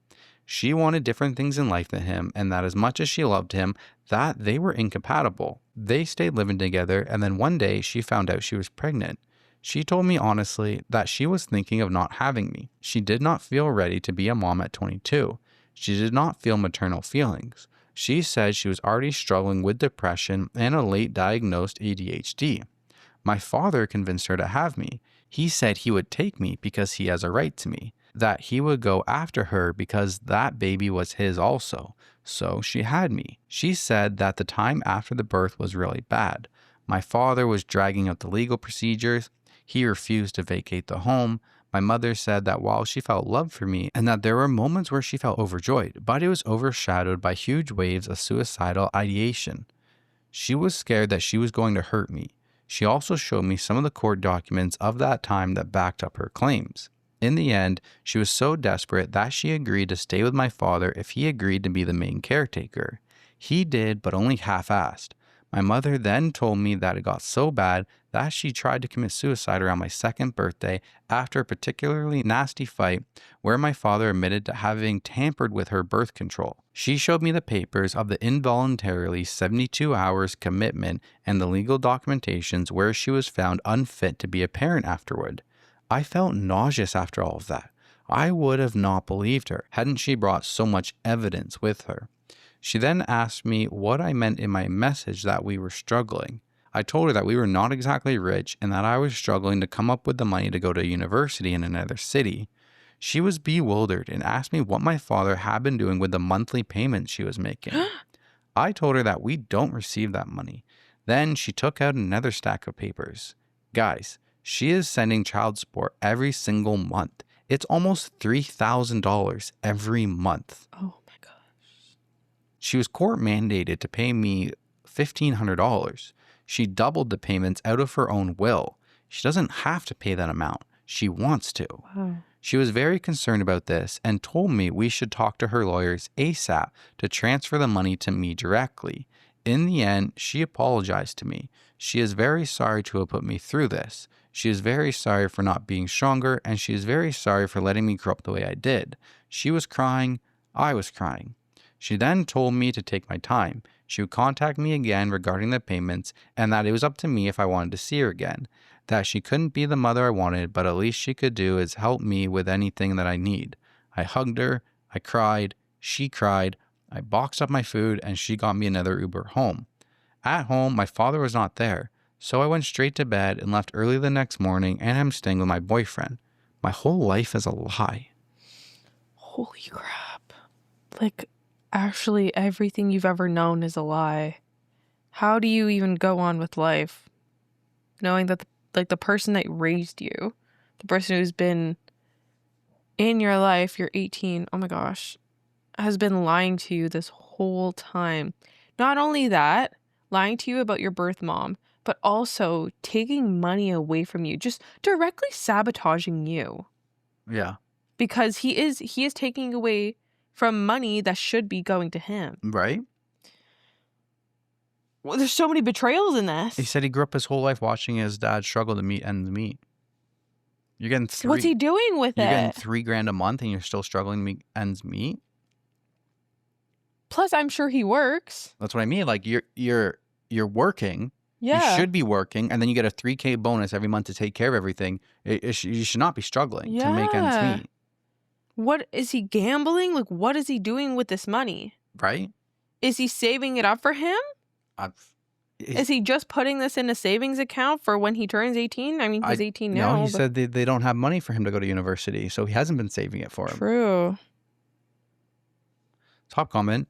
She wanted different things in life than him, and that as much as she loved him, that they were incompatible. They stayed living together, and then one day she found out she was pregnant. She told me honestly that she was thinking of not having me. She did not feel ready to be a mom at 22. She did not feel maternal feelings. She said she was already struggling with depression and a late diagnosed ADHD. My father convinced her to have me. He said he would take me because he has a right to me. that he would go after her because that baby was his also. So she had me. She said that the time after the birth was really bad. My father was dragging out the legal procedures. He refused to vacate the home. My mother said that while she felt love for me and that there were moments where she felt overjoyed, but it was overshadowed by huge waves of suicidal ideation. She was scared that she was going to hurt me. She also showed me some of the court documents of that time that backed up her claims. In the end, she was so desperate that she agreed to stay with my father if he agreed to be the main caretaker. He did, but only half-assed. My mother then told me that it got so bad that she tried to commit suicide around my 2nd birthday after a particularly nasty fight where my father admitted to having tampered with her birth control. She showed me the papers of the involuntarily 72 hours commitment and the legal documentations where she was found unfit to be a parent afterward. I felt nauseous after all of that. I would have not believed her hadn't she brought so much evidence with her. She then asked me what I meant in my message that we were struggling. I told her that we were not exactly rich and that I was struggling to come up with the money to go to university in another city. She was bewildered and asked me what my father had been doing with the monthly payments she was making. I told her that we don't receive that money. Then she took out another stack of papers. Guys, she is sending child support every single month. It's almost $3,000 every month. Oh my gosh. She was court mandated to pay me $1,500. She doubled the payments out of her own will. She doesn't have to pay that amount. She wants to. Wow. She was very concerned about this and told me we should talk to her lawyers ASAP to transfer the money to me directly. In the end, she apologized to me. She is very sorry to have put me through this. She is very sorry for not being stronger, and she is very sorry for letting me grow up the way I did. She was crying. I was crying. She then told me to take my time. She would contact me again regarding the payments and that it was up to me if I wanted to see her again. That she couldn't be the mother I wanted, but at least she could do is help me with anything that I need. I hugged her. I cried. She cried. I boxed up my food and she got me another Uber home. At home, my father was not there, so I went straight to bed and left early the next morning and I'm staying with my boyfriend. My whole life is a lie. Holy crap. Like, actually, everything you've ever known is a lie. How do you even go on with life knowing that the person that raised you, the person who's been in your life, you're 18, oh my gosh, has been lying to you this whole time? Not only that, lying to you about your birth mom, but also taking money away from you, just directly sabotaging you. Yeah. Because he is taking away from money that should be going to him. Right? Well, there's so many betrayals in this. He said he grew up his whole life watching his dad struggle to meet ends meet. You're getting What's he doing with You're getting it? $3,000 a month and you're still struggling to meet ends meet? Plus, I'm sure he works. That's what I mean. Like you're working. Yeah. You should be working, and then you get a $3,000 bonus every month to take care of everything. You should not be struggling to make ends Yeah. meet. What is he gambling? Like, what is he doing with this money? Right? Is he saving it up for him? Is he just putting this in a savings account for when he turns 18? I mean, he's 18 now. No, he said they don't have money for him to go to university, so he hasn't been saving it for him. True. Top comment.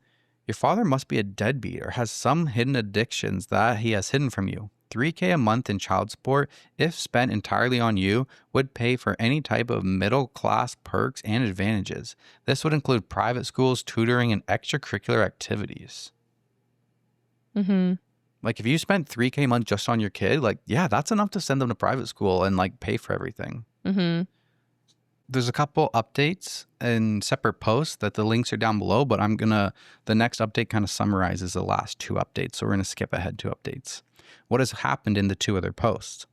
Your father must be a deadbeat or has some hidden addictions that he has hidden from you. $3,000 a month in child support, if spent entirely on you, would pay for any type of middle-class perks and advantages. This would include private schools, tutoring, and extracurricular activities. Mm-hmm. Like, if you spent $3,000 a month just on your kid, like, yeah, that's enough to send them to private school and, like, pay for everything. Mm-hmm. There's a couple updates in separate posts that the links are down below, but the next update kind of summarizes the last 2 updates, so we're going to skip ahead 2 updates. What has happened in the 2 other posts?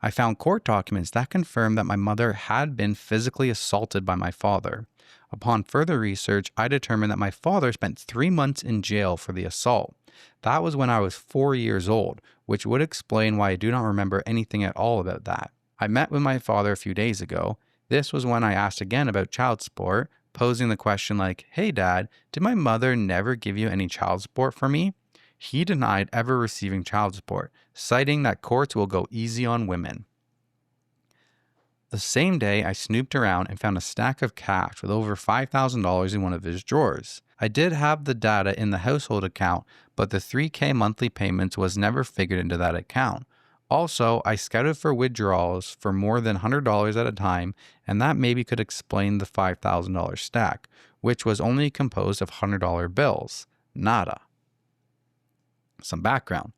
I found court documents that confirm that my mother had been physically assaulted by my father. Upon further research, I determined that my father spent 3 months in jail for the assault. That was when I was 4 years old, which would explain why I do not remember anything at all about that. I met with my father a few days ago. This was when I asked again about child support, posing the question like, "Hey dad, did my mother never give you any child support for me?" He denied ever receiving child support, citing that courts will go easy on women. The same day, I snooped around and found a stack of cash with over $5,000 in one of his drawers. I did have the data in the household account, but the $3,000 monthly payments was never figured into that account. Also, I scouted for withdrawals for more than $100 at a time, and that maybe could explain the $5,000 stack, which was only composed of $100 bills. Nada. Some background.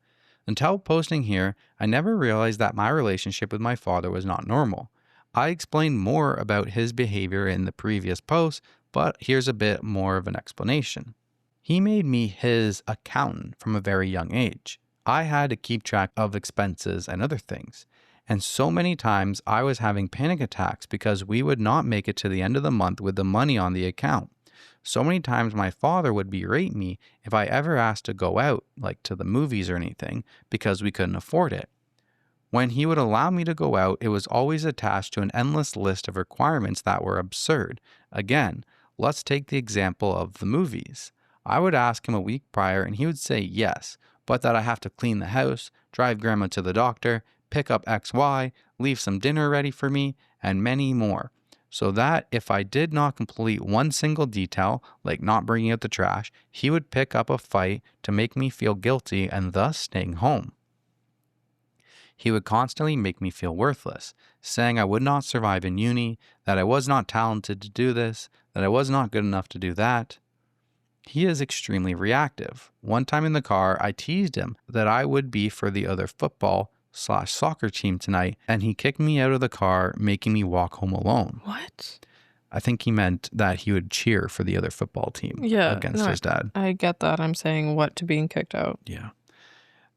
Until posting here, I never realized that my relationship with my father was not normal. I explained more about his behavior in the previous post, but here's a bit more of an explanation. He made me his accountant from a very young age. I had to keep track of expenses and other things. And so many times I was having panic attacks because we would not make it to the end of the month with the money on the account. So many times my father would berate me if I ever asked to go out, like to the movies or anything, because we couldn't afford it. When he would allow me to go out, it was always attached to an endless list of requirements that were absurd. Again, let's take the example of the movies. I would ask him a week prior and he would say yes, but that I have to clean the house, drive grandma to the doctor, pick up XY, leave some dinner ready for me, and many more. So that if I did not complete one single detail, like not bringing out the trash, he would pick up a fight to make me feel guilty and thus staying home. He would constantly make me feel worthless, saying I would not survive in uni, that I was not talented to do this, that I was not good enough to do that. He is extremely reactive. One time in the car, I teased him that I would be for the other football/soccer team tonight, and he kicked me out of the car, making me walk home alone. What? I think he meant that he would cheer for the other football team against his dad. I get that. I'm saying what to being kicked out. Yeah.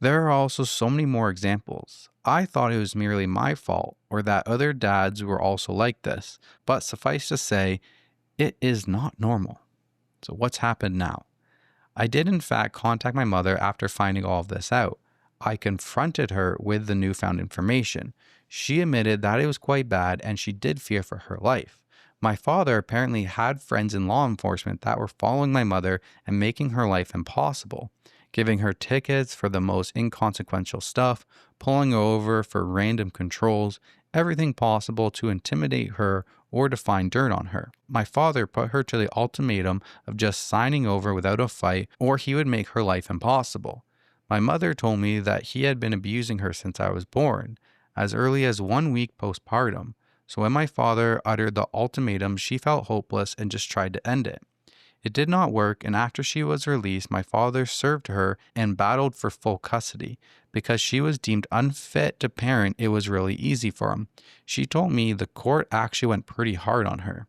There are also so many more examples. I thought it was merely my fault or that other dads were also like this, but suffice to say, it is not normal. So what's happened now? I did in fact contact my mother after finding all of this out. I confronted her with the newfound information. She admitted that it was quite bad and she did fear for her life. My father apparently had friends in law enforcement that were following my mother and making her life impossible, giving her tickets for the most inconsequential stuff, pulling her over for random controls, everything possible to intimidate her or to find dirt on her. My father put her to the ultimatum of just signing over without a fight or he would make her life impossible. My mother told me that he had been abusing her since I was born, as early as 1 week postpartum. So when my father uttered the ultimatum, she felt hopeless and just tried to end it. It did not work, and after she was released, my father served her and battled for full custody. Because she was deemed unfit to parent, it was really easy for him. She told me the court actually went pretty hard on her.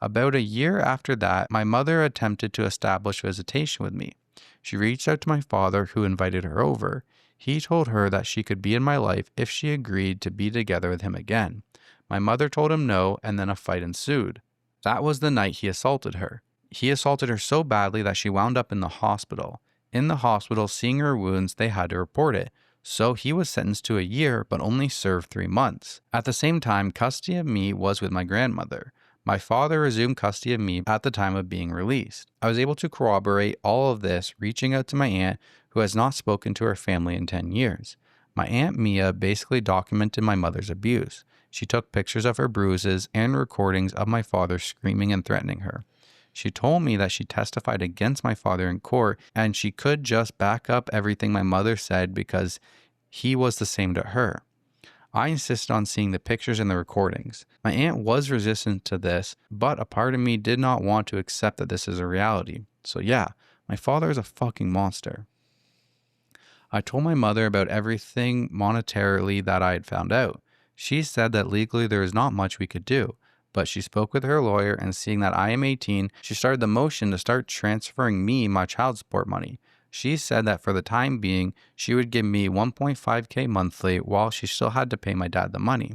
About a year after that, my mother attempted to establish visitation with me. She reached out to my father, who invited her over. He told her that she could be in my life if she agreed to be together with him again. My mother told him no, and then a fight ensued. That was the night he assaulted her. He assaulted her so badly that she wound up in the hospital. In the hospital, seeing her wounds, they had to report it. So he was sentenced to a year, but only served 3 months. At the same time, custody of me was with my grandmother. My father resumed custody of me at the time of being released. I was able to corroborate all of this, reaching out to my aunt, who has not spoken to her family in 10 years. My Aunt Mia basically documented my mother's abuse. She took pictures of her bruises and recordings of my father screaming and threatening her. She told me that she testified against my father in court and she could just back up everything my mother said because he was the same to her. I insisted on seeing the pictures and the recordings. My aunt was resistant to this, but a part of me did not want to accept that this is a reality. So yeah, my father is a fucking monster. I told my mother about everything monetarily that I had found out. She said that legally there is not much we could do, but she spoke with her lawyer and seeing that I am 18, she started the motion to start transferring me my child support money. She said that for the time being, she would give me $1.5K monthly while she still had to pay my dad the money.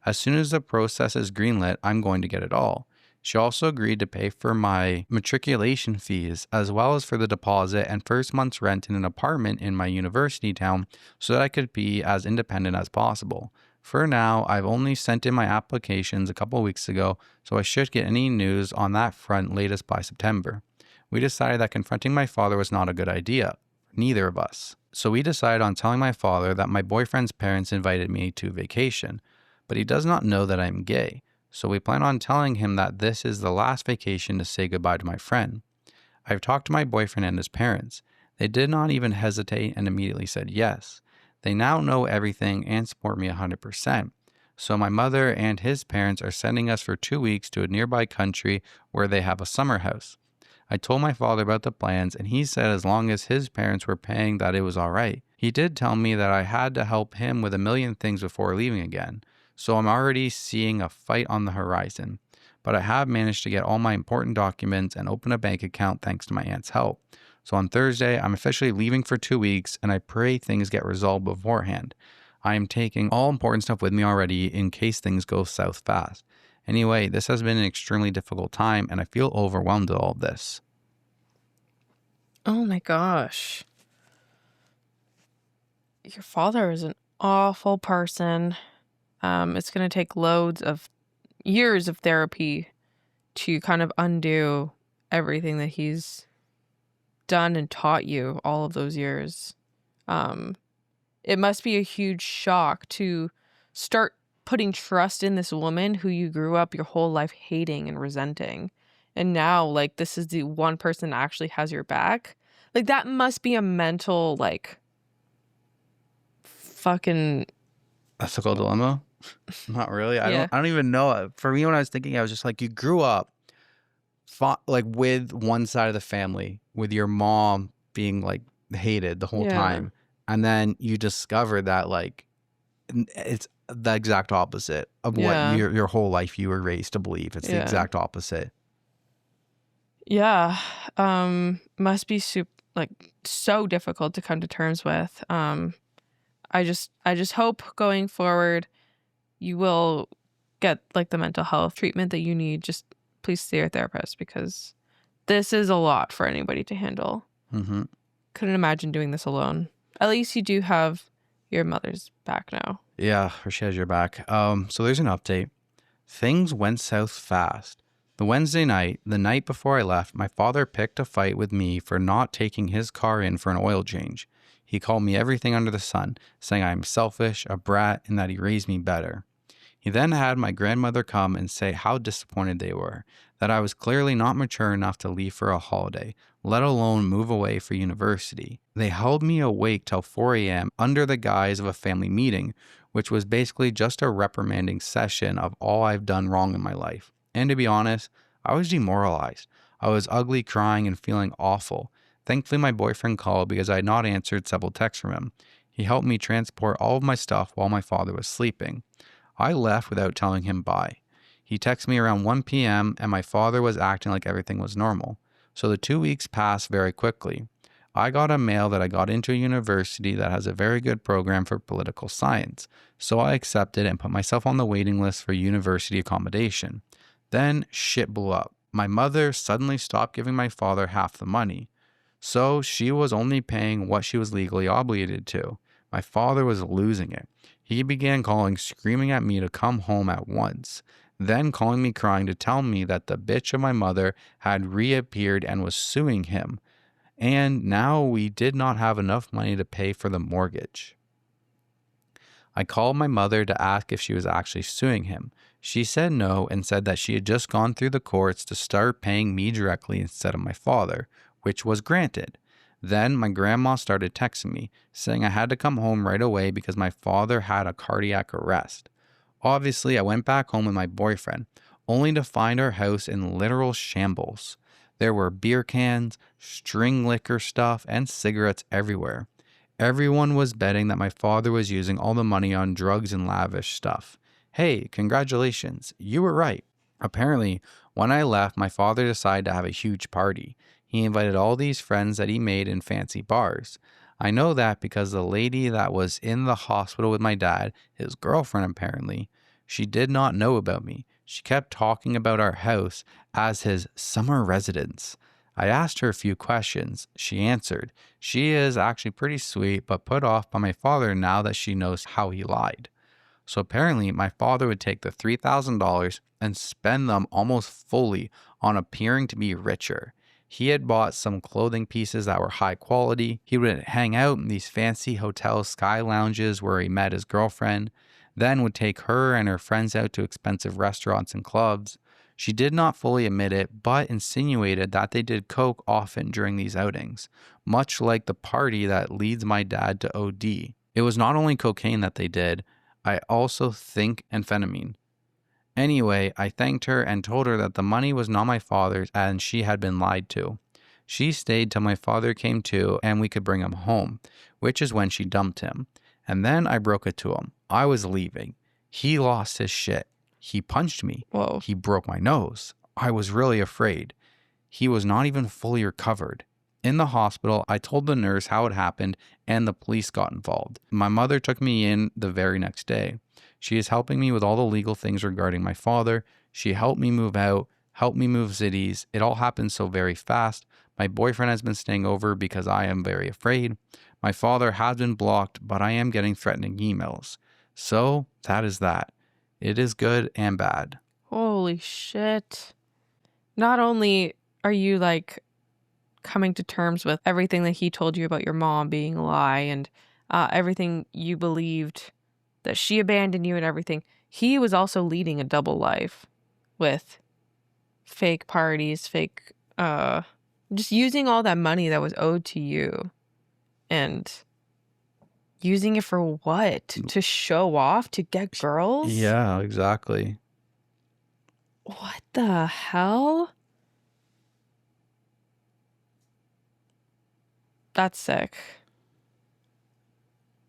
As soon as the process is greenlit, I'm going to get it all. She also agreed to pay for my matriculation fees as well as for the deposit and first month's rent in an apartment in my university town so that I could be as independent as possible. For now, I've only sent in my applications a couple weeks ago, so I should get any news on that front latest by September. We decided that confronting my father was not a good idea, neither of us. So we decided on telling my father that my boyfriend's parents invited me to vacation. but he does not know that I'm gay. So we plan on telling him that this is the last vacation to say goodbye to my friend. I've talked to my boyfriend and his parents. They did not even hesitate and immediately said yes. They now know everything and support me 100%. So my mother and his parents are sending us for 2 weeks to a nearby country where they have a summer house. I told my father about the plans, and he said as long as his parents were paying that it was all right. He did tell me that I had to help him with a million things before leaving again. So I'm already seeing a fight on the horizon. But I have managed to get all my important documents and open a bank account thanks to my aunt's help. So on Thursday, I'm officially leaving for 2 weeks, and I pray things get resolved beforehand. I am taking all important stuff with me already in case things go south fast. Anyway, this has been an extremely difficult time, and I feel overwhelmed with all this. Oh my gosh. Your father is an awful person. It's going to take loads of years of therapy to kind of undo everything that he's done and taught you all of those years. It must be a huge shock to start putting trust in this woman who you grew up your whole life hating and resenting. And now, like, this is the one person that actually has your back. Like, that must be a mental, like, fucking Ethical dilemma? Not really. Yeah. I don't even know. For me, when I was thinking, I was just like, you grew up like with one side of the family, with your mom being like hated the whole time. And then you discover that like it's the exact opposite of what your whole life you were raised to believe. It's the exact opposite. Yeah. Must be so difficult to come to terms with. I just hope going forward you will get like the mental health treatment that you need. Just please see your therapist, because this is a lot for anybody to handle. Mm-hmm. Couldn't imagine doing this alone. At least you do have your mother's back now. Yeah, she has your back. So there's an update. Things went south fast. The Wednesday night, the night before I left, my father picked a fight with me for not taking his car in for an oil change. He called me everything under the sun, saying I am selfish, a brat, and that he raised me better. He then had my grandmother come and say how disappointed they were, that I was clearly not mature enough to leave for a holiday, let alone move away for university. They held me awake till 4 a.m. under the guise of a family meeting, which was basically just a reprimanding session of all I've done wrong in my life. And to be honest, I was demoralized. I was ugly, crying, and feeling awful. Thankfully, my boyfriend called because I had not answered several texts from him. He helped me transport all of my stuff while my father was sleeping. I left without telling him bye. He texted me around 1 p.m. and my father was acting like everything was normal. So the 2 weeks passed very quickly. I got a mail that I got into a university that has a very good program for political science. So I accepted and put myself on the waiting list for university accommodation. Then shit blew up. My mother suddenly stopped giving my father half the money. So she was only paying what she was legally obligated to. My father was losing it. He began calling, screaming at me to come home at once, then calling me crying to tell me that the bitch of my mother had reappeared and was suing him, and now we did not have enough money to pay for the mortgage. I called my mother to ask if she was actually suing him. She said no and said that she had just gone through the courts to start paying me directly instead of my father, which was granted. Then my grandma started texting me, saying I had to come home right away because my father had a cardiac arrest. Obviously, I went back home with my boyfriend, only to find our house in literal shambles. There were beer cans, string liquor stuff, and cigarettes everywhere. Everyone was betting that my father was using all the money on drugs and lavish stuff. Hey, congratulations, you were right. Apparently, when I left, my father decided to have a huge party. He invited all these friends that he made in fancy bars. I know that because the lady that was in the hospital with my dad, his girlfriend apparently, she did not know about me. She kept talking about our house as his summer residence. I asked her a few questions. She answered. She is actually pretty sweet, but put off by my father now that she knows how he lied. So apparently my father would take the $3,000 and spend them almost fully on appearing to be richer. He had bought some clothing pieces that were high quality. He would hang out in these fancy hotel sky lounges where he met his girlfriend. then would take her and her friends out to expensive restaurants and clubs. She did not fully admit it, but insinuated that they did coke often during these outings, much like the party that leads my dad to OD. It was not only cocaine that they did, I also think amphetamine. Anyway, I thanked her and told her that the money was not my father's and she had been lied to. She stayed till my father came to and we could bring him home, which is when she dumped him. And then I broke it to him. I was leaving. He lost his shit. He punched me. Whoa. He broke my nose. I was really afraid. He was not even fully recovered. In the hospital, I told the nurse how it happened and the police got involved. My mother took me in the very next day. She is helping me with all the legal things regarding my father. She helped me move out, helped me move cities. It all happened so very fast. My boyfriend has been staying over because I am very afraid. My father has been blocked, but I am getting threatening emails. So that is that. It is good and bad. Holy shit. Not only are you like coming to terms with everything that he told you about your mom being a lie and everything you believed that she abandoned you and everything, he was also leading a double life with fake parties, fake, just using all that money that was owed to you and using it for what? To show off? To get girls? Yeah, exactly. What the hell? That's sick.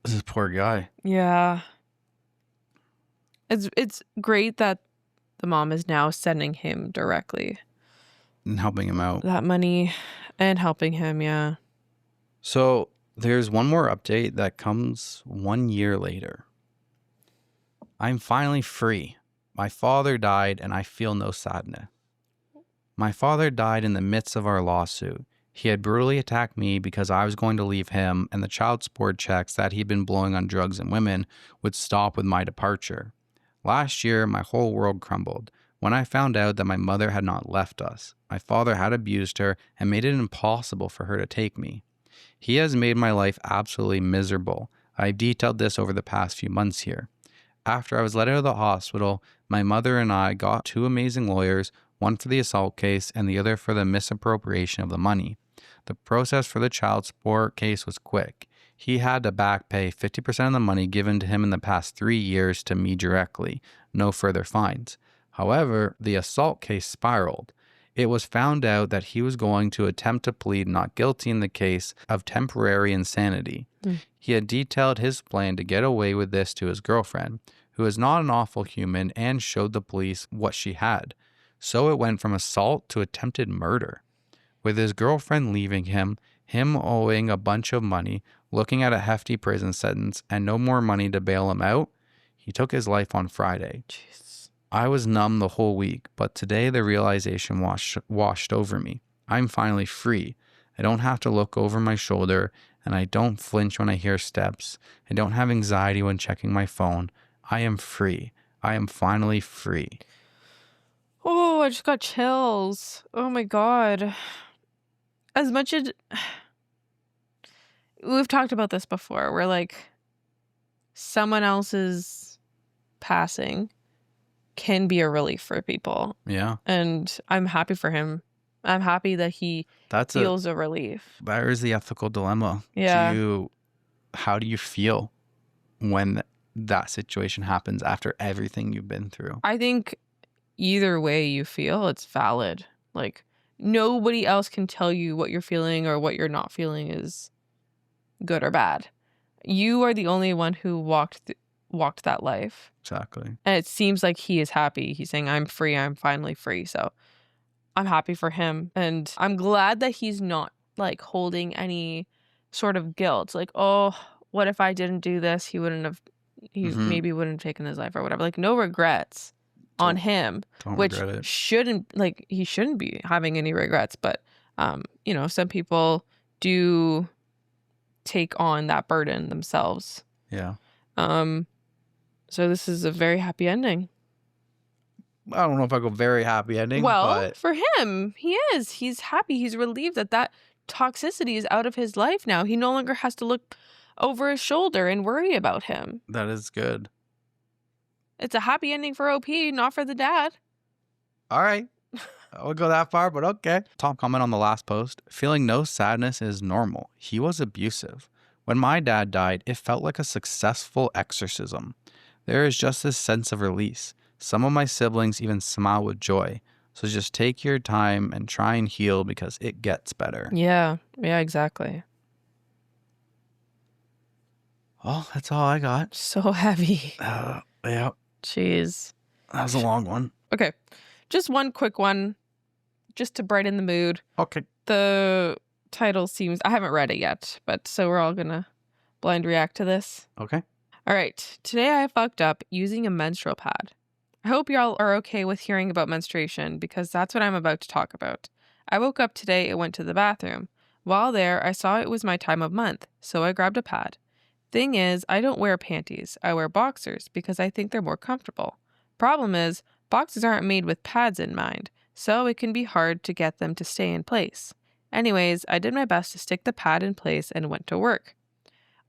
This is poor guy. Yeah. It's great that the mom is now sending him directly And helping him out. that money and helping him, yeah. So there's one more update that comes 1 year later. I'm finally free. My father died and I feel no sadness. My father died in the midst of our lawsuit. He had brutally attacked me because I was going to leave him, and the child support checks that he'd been blowing on drugs and women would stop with my departure. Last year, my whole world crumbled when I found out that my mother had not left us. My father had abused her and made it impossible for her to take me. He has made my life absolutely miserable. I've detailed this over the past few months here. After I was let out of the hospital, my mother and I got 2 amazing lawyers, one for the assault case and the other for the misappropriation of the money. The process for the child support case was quick. He had to back pay 50% of the money given to him in the past 3 years to me directly, no further fines. However, the assault case spiraled. It was found out that he was going to attempt to plead not guilty in the case of temporary insanity. He had detailed his plan to get away with this to his girlfriend, who is not an awful human and showed the police what she had. So it went from assault to attempted murder. With his girlfriend leaving him, him owing a bunch of money, looking at a hefty prison sentence, and no more money to bail him out, he took his life on Friday. Jeez. I was numb the whole week, but today the realization washed over me. I'm finally free. I don't have to look over my shoulder, and I don't flinch when I hear steps. I don't have anxiety when checking my phone. I am free. I am finally free. Oh, I just got chills. Oh my God. As much as we've talked about this before, where like someone else's passing can be a relief for people. Yeah. And I'm happy for him. I'm happy that he feels a relief. There's the ethical dilemma. Yeah. How do you feel when that situation happens after everything you've been through? I think either way you feel, it's valid. Like, nobody else can tell you what you're feeling or what you're not feeling is good or bad. You are the only one who walked that life. Exactly. And it seems like he is happy. He's saying, I'm free. I'm finally free. So I'm happy for him. And I'm glad that he's not like holding any sort of guilt. Like, oh, what if I didn't do this? He maybe wouldn't have taken his life or whatever. Like, no regrets on him, which he shouldn't be having any regrets. But, some people do take on that burden themselves. Yeah. So this is a very happy ending. I don't know if I go very happy ending. Well, but for him, he is. He's happy. He's relieved that toxicity is out of his life now. He no longer has to look over his shoulder and worry about him. That is good. It's a happy ending for OP, not for the dad. All right. I would go that far, but okay. Top comment on the last post. Feeling no sadness is normal. He was abusive. When my dad died, it felt like a successful exorcism. There is just this sense of release. Some of my siblings even smile with joy. So just take your time and try and heal because it gets better. Yeah, exactly. Well, that's all I got. So heavy. Yeah. Jeez. That was a long one. Okay. Just one quick one, just to brighten the mood. Okay. The title seems, I haven't read it yet, but so we're all gonna blind react to this. Okay. All right. Today I fucked up using a menstrual pad. I hope y'all are okay with hearing about menstruation because that's what I'm about to talk about. I woke up today and went to the bathroom. While there, I saw it was my time of month, so I grabbed a pad. Thing is, I don't wear panties. I wear boxers because I think they're more comfortable. Problem is, boxers aren't made with pads in mind, so it can be hard to get them to stay in place. Anyways, I did my best to stick the pad in place and went to work.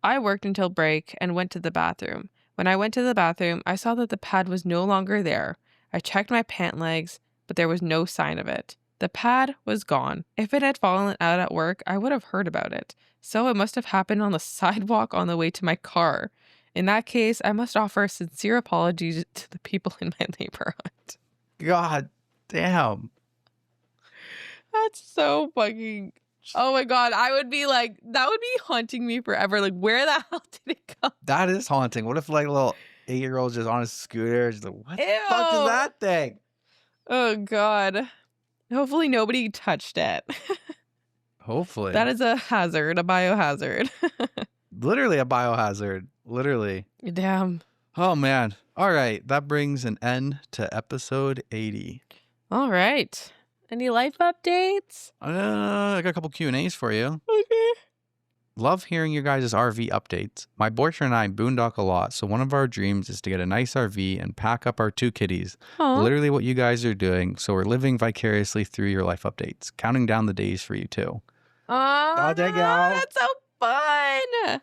I worked until break and went to the bathroom. When I went to the bathroom, I saw that the pad was no longer there. I checked my pant legs, but there was no sign of it. The pad was gone. If it had fallen out at work, I would have heard about it. So it must have happened on the sidewalk on the way to my car. In that case, I must offer a sincere apology to the people in my neighborhood. God damn. That's so fucking... Oh my God, I would be like, that would be haunting me forever. Like, where the hell did it go? That is haunting. What if like a little 8-year-old just on a scooter, just like, what Ew. the fuck is that thing? Oh God. Hopefully nobody touched it. Hopefully. That is a hazard, a biohazard. Literally a biohazard. Literally. Damn. Oh man. All right. That brings an end to episode 80. All right. Any life updates? I got a couple Q&As for you. Okay. Love hearing your guys' RV updates. My boyfriend and I boondock a lot, so one of our dreams is to get a nice RV and pack up our 2 kitties. Aww. Literally what you guys are doing, so we're living vicariously through your life updates. Counting down the days for you too. Oh, there you go. that's so fun.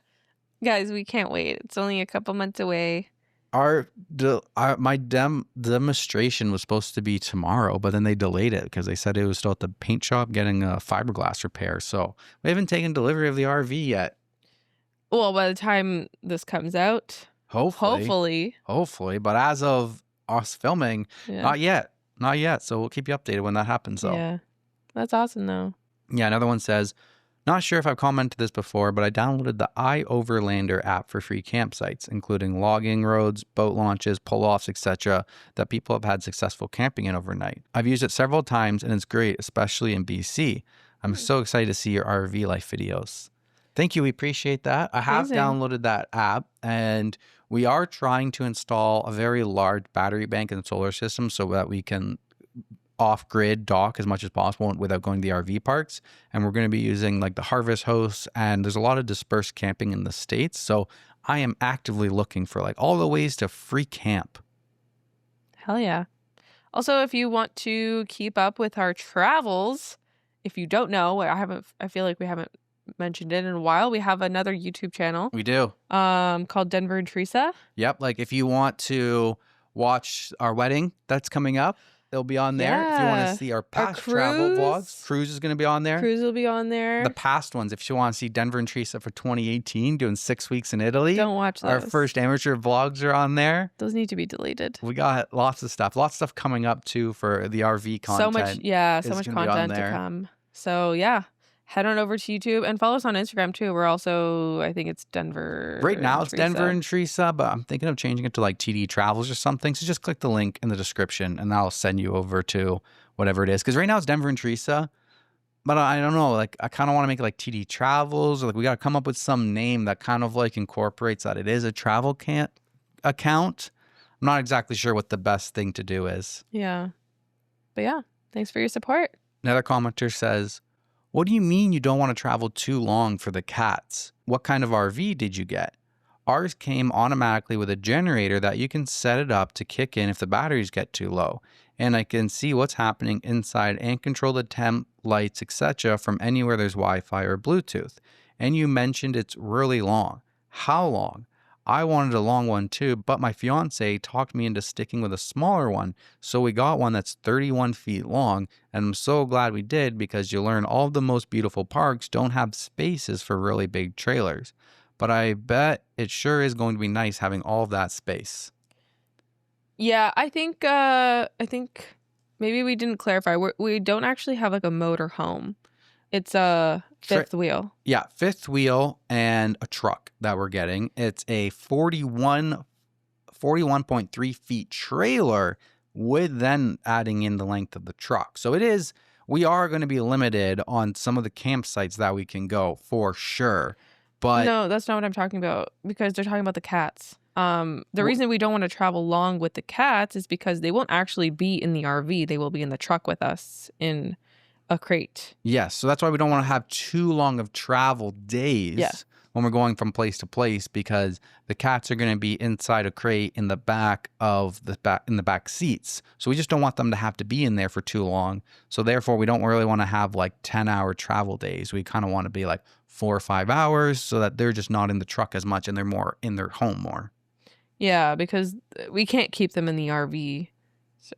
Guys, we can't wait. It's only a couple months away. My demonstration was supposed to be tomorrow, but then they delayed it because they said it was still at the paint shop getting a fiberglass repair. So we haven't taken delivery of the RV yet. Well, by the time this comes out, hopefully. But as of us filming, Yeah. not yet. So we'll keep you updated when that happens though. Yeah, that's awesome though. Yeah, another one says, not sure if I've commented this before, but I downloaded the iOverlander app for free campsites, including logging roads, boat launches, pull-offs, etc., that people have had successful camping in overnight. I've used it several times, and it's great, especially in BC. I'm so excited to see your RV life videos. Thank you. We appreciate that. I have downloaded that app, and we are trying to install a very large battery bank and solar system so that we can off-grid dock as much as possible without going to the RV parks. And we're going to be using like the harvest hosts, and there's a lot of dispersed camping in the States. So I am actively looking for like all the ways to free camp. Hell yeah. Also, if you want to keep up with our travels, if you don't know, I feel like we haven't mentioned it in a while. We have another YouTube channel. We do. Called Denver and Teresa. Yep. Like if you want to watch our wedding that's coming up, they'll be on there. Yeah. If you want to see our past travel vlogs, cruise is going to be on there. Cruise will be on there. The past ones, if you want to see Denver and Teresa for 2018, doing 6 weeks in Italy. Don't watch those. Our first amateur vlogs are on there. Those need to be deleted. We got lots of stuff coming up too for the RV content. So much content to come. So yeah. Head on over to YouTube and follow us on Instagram too. We're also, I think it's Denver. Right now it's Teresa. Denver and Teresa, but I'm thinking of changing it to like TD Travels or something. So just click the link in the description and that'll send you over to whatever it is. Because right now it's Denver and Teresa, but I don't know. Like I kind of want to make it like TD Travels, or like we got to come up with some name that kind of like incorporates that it is a travel account. I'm not exactly sure what the best thing to do is. Yeah. But yeah, thanks for your support. Another commenter says, what do you mean you don't want to travel too long for the cats? What kind of RV did you get? Ours came automatically with a generator that you can set it up to kick in if the batteries get too low. And I can see what's happening inside and control the temp, lights, etc. from anywhere there's Wi-Fi or Bluetooth. And you mentioned it's really long. How long? I wanted a long one too, but my fiance talked me into sticking with a smaller one. So we got one that's 31 feet long. And I'm so glad we did, because you learn all of the most beautiful parks don't have spaces for really big trailers. But I bet it sure is going to be nice having all of that space. Yeah, I think maybe we didn't clarify. We don't actually have like a motor home. It's a fifth wheel. Yeah, fifth wheel and a truck that we're getting. It's a 41.3 feet trailer with then adding in the length of the truck. So we are going to be limited on some of the campsites that we can go for sure. But no, that's not what I'm talking about, because they're talking about the cats. The reason we don't want to travel long with the cats is because they won't actually be in the RV. They will be in the truck with us in a crate. Yes, so that's why we don't want to have too long of travel days when we're going from place to place, because the cats are going to be inside a crate in the back seats. So we just don't want them to have to be in there for too long. So therefore, we don't really want to have like 10-hour travel days. We kind of want to be like 4 or 5 hours, so that they're just not in the truck as much and they're more in their home more. Yeah, because we can't keep them in the RV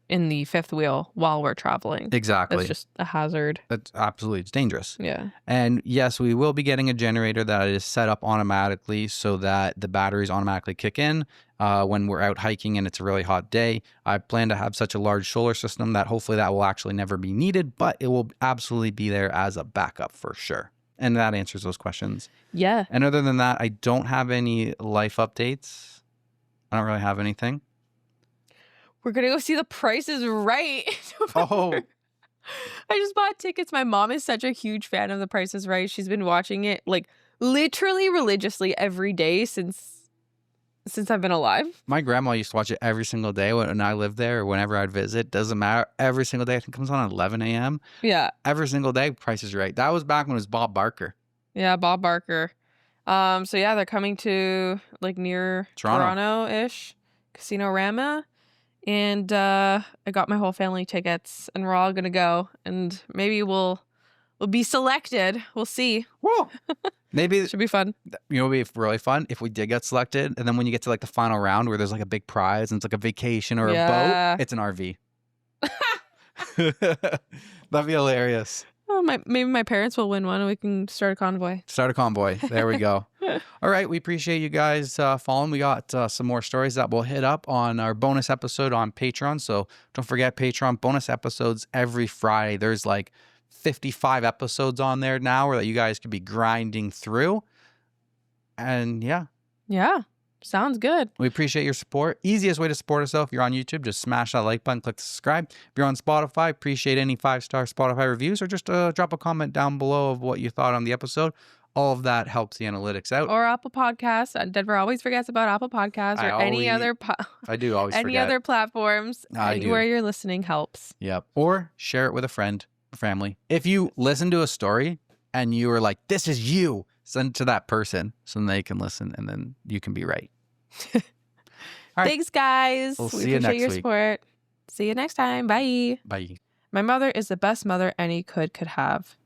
in the fifth wheel while we're traveling. Exactly. That's just a hazard. That's absolutely, it's dangerous. Yeah. And yes, we will be getting a generator that is set up automatically so that the batteries automatically kick in when we're out hiking and it's a really hot day. I plan to have such a large solar system that hopefully that will actually never be needed, but it will absolutely be there as a backup for sure. And that answers those questions. Yeah. And other than that, I don't have any life updates. I don't really have anything. We're going to go see The Price is Right. Oh. I just bought tickets. My mom is such a huge fan of The Price is Right. She's been watching it like literally religiously every day since I've been alive. My grandma used to watch it every single day when I lived there or whenever I'd visit. Doesn't matter. Every single day. I think it comes on at 11 a.m. Yeah. Every single day, Price is Right. That was back when it was Bob Barker. Yeah, Bob Barker. So yeah, they're coming to like near Toronto-ish, Casino-Rama. And I got my whole family tickets, and we're all gonna go, and maybe we'll be selected. We'll see. Whoa! Maybe it should be fun. You know, it'd be really fun if we did get selected, and then when you get to like the final round where there's like a big prize and it's like a vacation or a boat, it's an RV. That'd be hilarious. Oh, maybe my parents will win one and we can start a convoy. There we go. All right. We appreciate you guys following. We got some more stories that we'll hit up on our bonus episode on Patreon. So don't forget Patreon bonus episodes every Friday. There's like 55 episodes on there now that you guys could be grinding through. And yeah. Sounds good. We appreciate your support. Easiest way to support us, though, if you're on YouTube, just smash that like button, click subscribe. If you're on Spotify, appreciate any 5-star Spotify reviews, or just drop a comment down below of what you thought on the episode. All of that helps the analytics out. Or Apple Podcasts. Denver always forgets about Apple Podcasts any other other platforms. Anywhere you're listening helps. Yep. Or share it with a friend, a family. If you listen to a story and you were like, this is you, send it to that person so then they can listen and then you can be right. All right. Thanks, guys. We'll see you next week. We appreciate your support. See you next time. Bye. Bye. My mother is the best mother any could have.